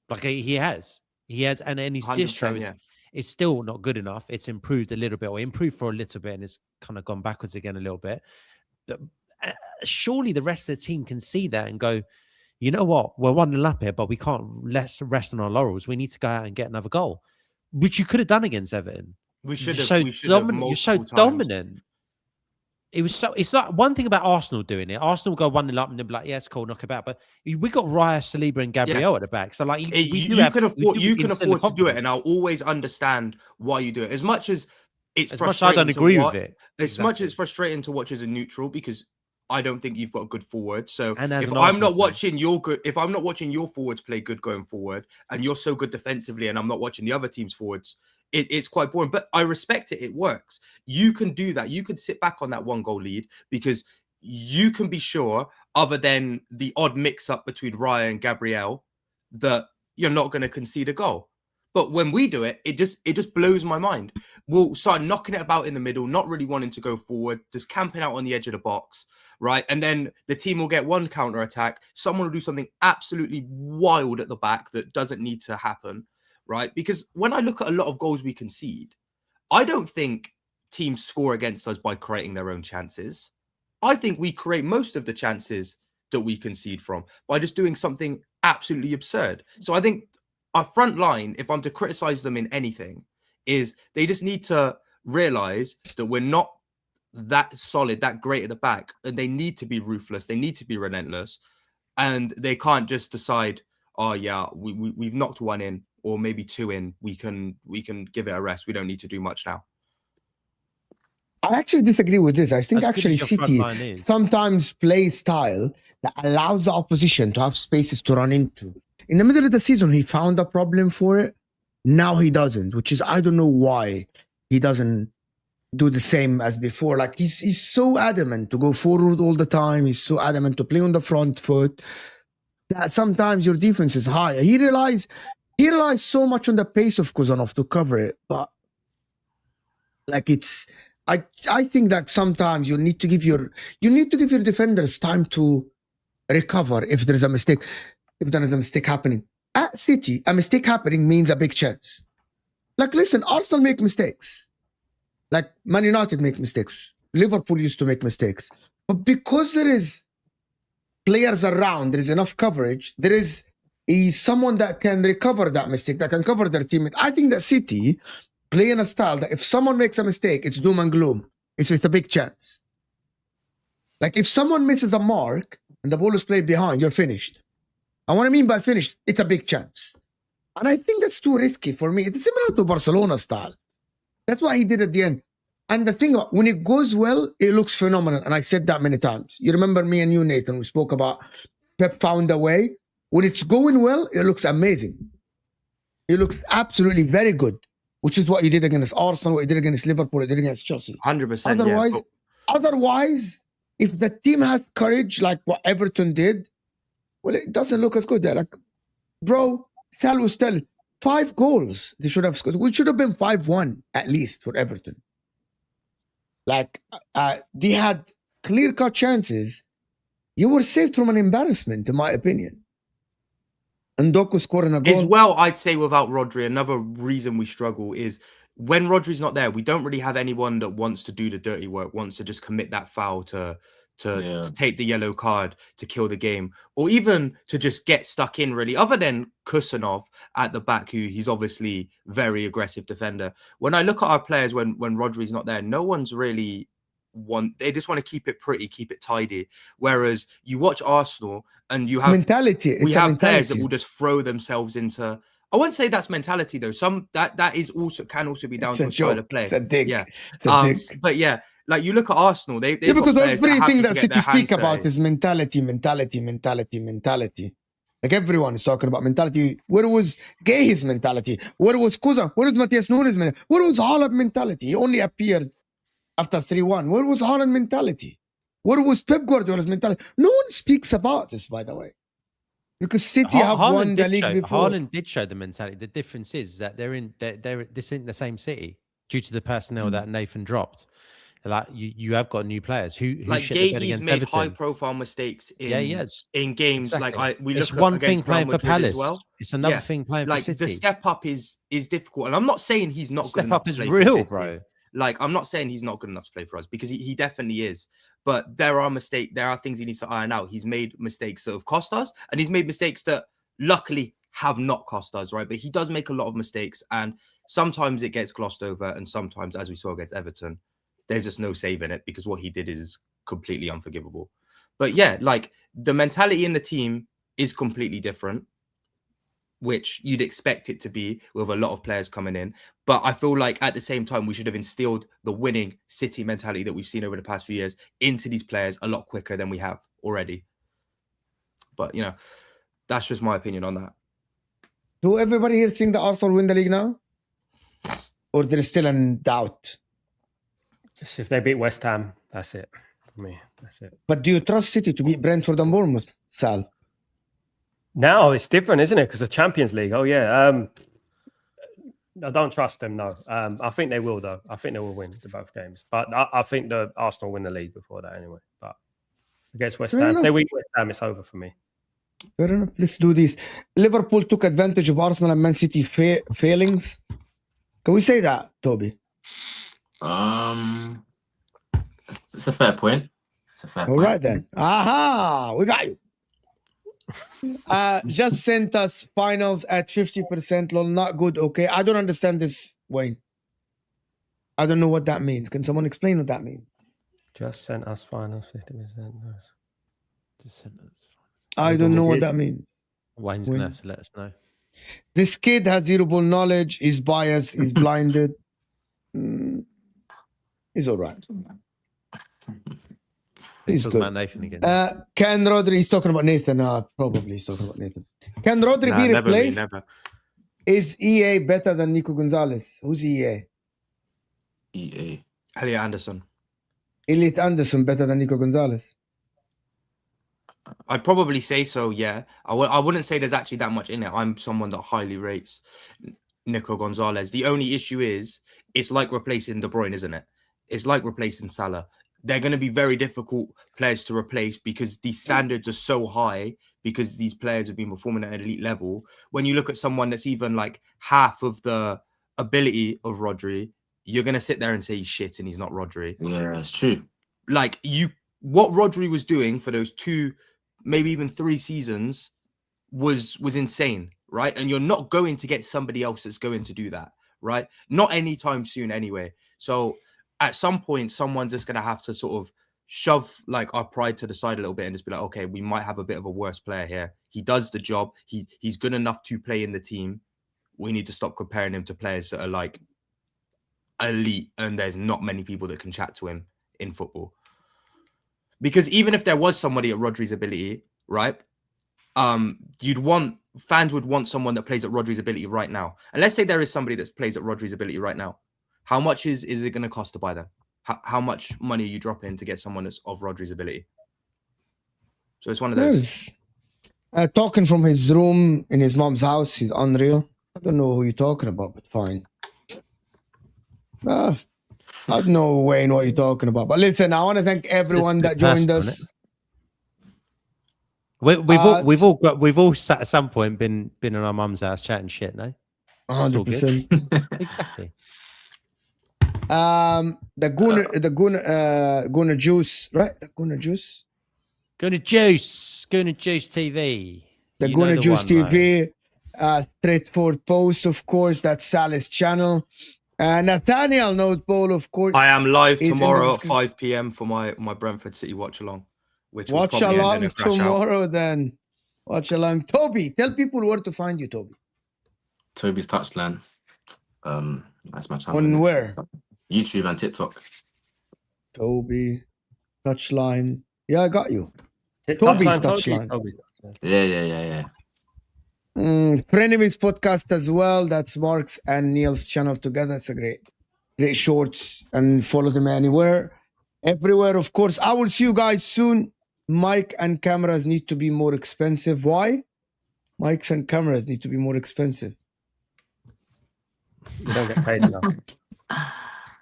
Like he has, and his distro is still not good enough. It's improved a little bit, or improved for a little bit, and it's kind of gone backwards again a little bit. But surely the rest of the team can see that and go, you know what, we're 1-0 up here, but we can't rest on our laurels. We need to go out and get another goal, which you could have done against Everton. You're so dominant. It's like one thing about Arsenal doing it. Arsenal go 1-0 up and they'll be like, yeah, it's cool, knock about. But we got Raya, Saliba, and Gabriel at the back. So like you can afford to do it, and I'll always understand why you do it. As much as I don't agree with it. As much as it's frustrating to watch as a neutral because I don't think you've got good forwards. So if I'm not watching your forwards play good going forward, and you're so good defensively, and I'm not watching the other team's forwards, it's quite boring. But I respect it. It works. You can do that. You can sit back on that 1-goal lead because you can be sure, other than the odd mix-up between Raya and Gabriel, that you're not going to concede a goal. But when we do it, it just blows my mind. We'll start knocking it about in the middle, not really wanting to go forward, just camping out on the edge of the box, right? And then the team will get one counter-attack. Someone will do something absolutely wild at the back that doesn't need to happen, right? Because when I look at a lot of goals we concede, I don't think teams score against us by creating their own chances. I think we create most of the chances that we concede from by just doing something absolutely absurd. So I think our front line, if I'm to criticize them in anything, is they just need to realize that we're not that solid, that great at the back, and they need to be ruthless. They need to be relentless, and they can't just decide, oh yeah, we've knocked one in or maybe two in. We can give it a rest. We don't need to do much now. I actually disagree with this. I think actually City sometimes play style that allows the opposition to have spaces to run into. In the middle of the season, he found a problem for it. Now he doesn't, which is, I don't know why he doesn't do the same as before. Like he's so adamant to go forward all the time. He's so adamant to play on the front foot that sometimes your defense is higher. He relies so much on the pace of Kozanov to cover it. But like I think that sometimes you need to give your defenders time to recover if there is a mistake. If there is a mistake happening at City, a mistake happening means a big chance. Like, listen, Arsenal make mistakes. Like, Man United make mistakes. Liverpool used to make mistakes. But because there is players around, there is enough coverage, there is someone that can recover that mistake, that can cover their teammate. I think that City play in a style that if someone makes a mistake, it's doom and gloom. It's a big chance. Like, if someone misses a mark and the ball is played behind, you're finished. And what I mean by finished, it's a big chance. And I think that's too risky for me. It's similar to Barcelona style. That's why he did at the end. And the thing, when it goes well, it looks phenomenal. And I said that many times. You remember me and you, Nathan, we spoke about Pep found a way. When it's going well, it looks amazing. It looks absolutely very good, which is what you did against Arsenal, what you did against Liverpool, what you did against Chelsea. 100%. Otherwise, if the team has courage like what Everton did, well, it doesn't look as good there. Like, bro, Sal was telling 5 goals they should have scored. We should have been 5-1 at least for Everton. Like, they had clear-cut chances. You were saved from an embarrassment, in my opinion. And Doku scoring a goal. As well, I'd say without Rodri, another reason we struggle is when Rodri's not there, we don't really have anyone that wants to do the dirty work, wants to just commit that foul to take the yellow card to kill the game, or even to just get stuck in, really, other than Kusanov at the back, who he's obviously very aggressive defender. When I look at our players when Rodri's not there, no one's really they just want to keep it pretty, keep it tidy. Whereas you watch Arsenal and you have mentality. We have players that will just throw themselves into. I wouldn't say that's mentality though. Some that is also can also be down to a style of play. It's a dig. Yeah, it's a dig. But yeah, like you look at Arsenal, because everything that City speak about is mentality. Like, everyone is talking about mentality. Where was Gay's mentality? Where was Kuza? Where was Matthias Nunes' mentality? Where was Haaland mentality? He only appeared after 3-1. Where was Haaland mentality? Where was Pep Guardiola's mentality? No one speaks about this, by the way. Because City have won the league before. Haaland did show the mentality. The difference is that this isn't the same city due to the personnel that Nathan dropped. Like, you have got new players who like Gay's made Everton. high-profile mistakes in games. Exactly. Like it's one thing playing for Palace. Well. It's another thing playing for City. The step up is difficult, and I'm not saying he's not good enough. Step up is real, bro. Like, I'm not saying he's not good enough to play for us, because he definitely is. But there are things he needs to iron out. He's made mistakes that have cost us, and he's made mistakes that luckily have not cost us, right? But he does make a lot of mistakes, and sometimes it gets glossed over, and sometimes, as we saw against Everton, there's just no saving it, because what he did is completely unforgivable. But yeah, like, the mentality in the team is completely different, which you'd expect it to be with a lot of players coming in. But I feel like at the same time, we should have instilled the winning City mentality that we've seen over the past few years into these players a lot quicker than we have already. But, that's just my opinion on that. Do everybody here think that Arsenal win the league now? Or there is still a doubt? Just if they beat West Ham, that's it for me. That's it. But do you trust City to beat Brentford and Bournemouth, Sal? Now it's different, isn't it? Because the Champions League. Oh yeah. I don't trust them. No. I think they will though. I think they will win both games. But I think the Arsenal win the league before that anyway. But against West Ham, if they win West Ham, it's over for me. Fair enough. Let's do this. Liverpool took advantage of Arsenal and Man City failings. Can we say that, Toby? It's a fair point. All right then. Aha, we got you. Just sent us finals at 50%. Lol, not good. Okay, I don't understand this, Wayne. I don't know what that means. Can someone explain what that means? Just sent us finals 50%. Just sent us. I don't know what that means. Wayne's gonna have to let us know. This kid has zero ball knowledge. He's biased. He's blinded. He's all right. He's good. About Nathan again. Can Rodri? He's talking about Nathan. Probably he's talking about Nathan. Can Rodri be replaced? Never. Is EA better than Nico Gonzalez? Who's EA? EA. Elliot Anderson. Elliot Anderson better than Nico Gonzalez? I'd probably say so, yeah. I wouldn't say there's actually that much in it. I'm someone that highly rates Nico Gonzalez. The only issue is, it's like replacing De Bruyne, isn't it? It's like replacing Salah. they're going to be very difficult players to replace because these standards are so high because these players have been performing at an elite level. When you look at someone that's even like half of the ability of Rodri, you're going to sit there and say he's shit and he's not Rodri. Yeah, it's true. Like what Rodri was doing for those 2, maybe even 3 seasons was insane, right? And you're not going to get somebody else that's going to do that, right? Not anytime soon anyway. So at some point, someone's just going to have to sort of shove like our pride to the side a little bit and just be like, okay, we might have a bit of a worse player here. He does the job. He's good enough to play in the team. We need to stop comparing him to players that are like elite and there's not many people that can chat to him in football. Because even if there was somebody at Rodri's ability, right? Fans would want someone that plays at Rodri's ability right now. And let's say there is somebody that plays at Rodri's ability right now. How much is it going to cost to buy them? How much money are you dropping to get someone that's of Rodri's ability? So it's one of those. Talking from his room in his mom's house, he's unreal. I don't know who you're talking about, but fine. I don't know, Wayne, what you're talking about. But listen, I want to thank everyone that joined us. We've all sat at some point been in our mum's house chatting shit, no? 100%. Exactly. The Guna Juice, right? The Guna Juice. Guna Juice TV. The Guna Juice TV. Straightforward Post, of course. That's Sally's channel. Nathaniel Noteball, of course. I am live tomorrow at 5 p.m. for my Brentford City watch along. Which watch along tomorrow, then. Watch along. Toby, tell people where to find you, Toby. Toby's Touchline. That's my channel. On where? YouTube and TikTok. Toby Touchline. Yeah, I got you. Toby's Touchline. Yeah. Frenemies podcast as well. That's Mark's and Neil's channel together. It's a great shorts, and follow them everywhere. Of course, I will see you guys soon. Mic and cameras need to be more expensive. Why? Mics and cameras need to be more expensive. You don't get paid enough.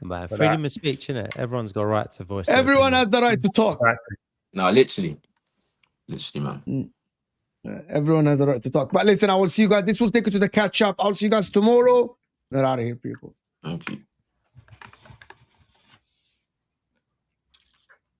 Man, freedom of speech, innit? Everyone's got a right to voice. Everyone has the right to talk. No, literally, man. Everyone has the right to talk. But listen, I will see you guys. This will take you to the catch up. I'll see you guys tomorrow. We're out of here, people. Thank you.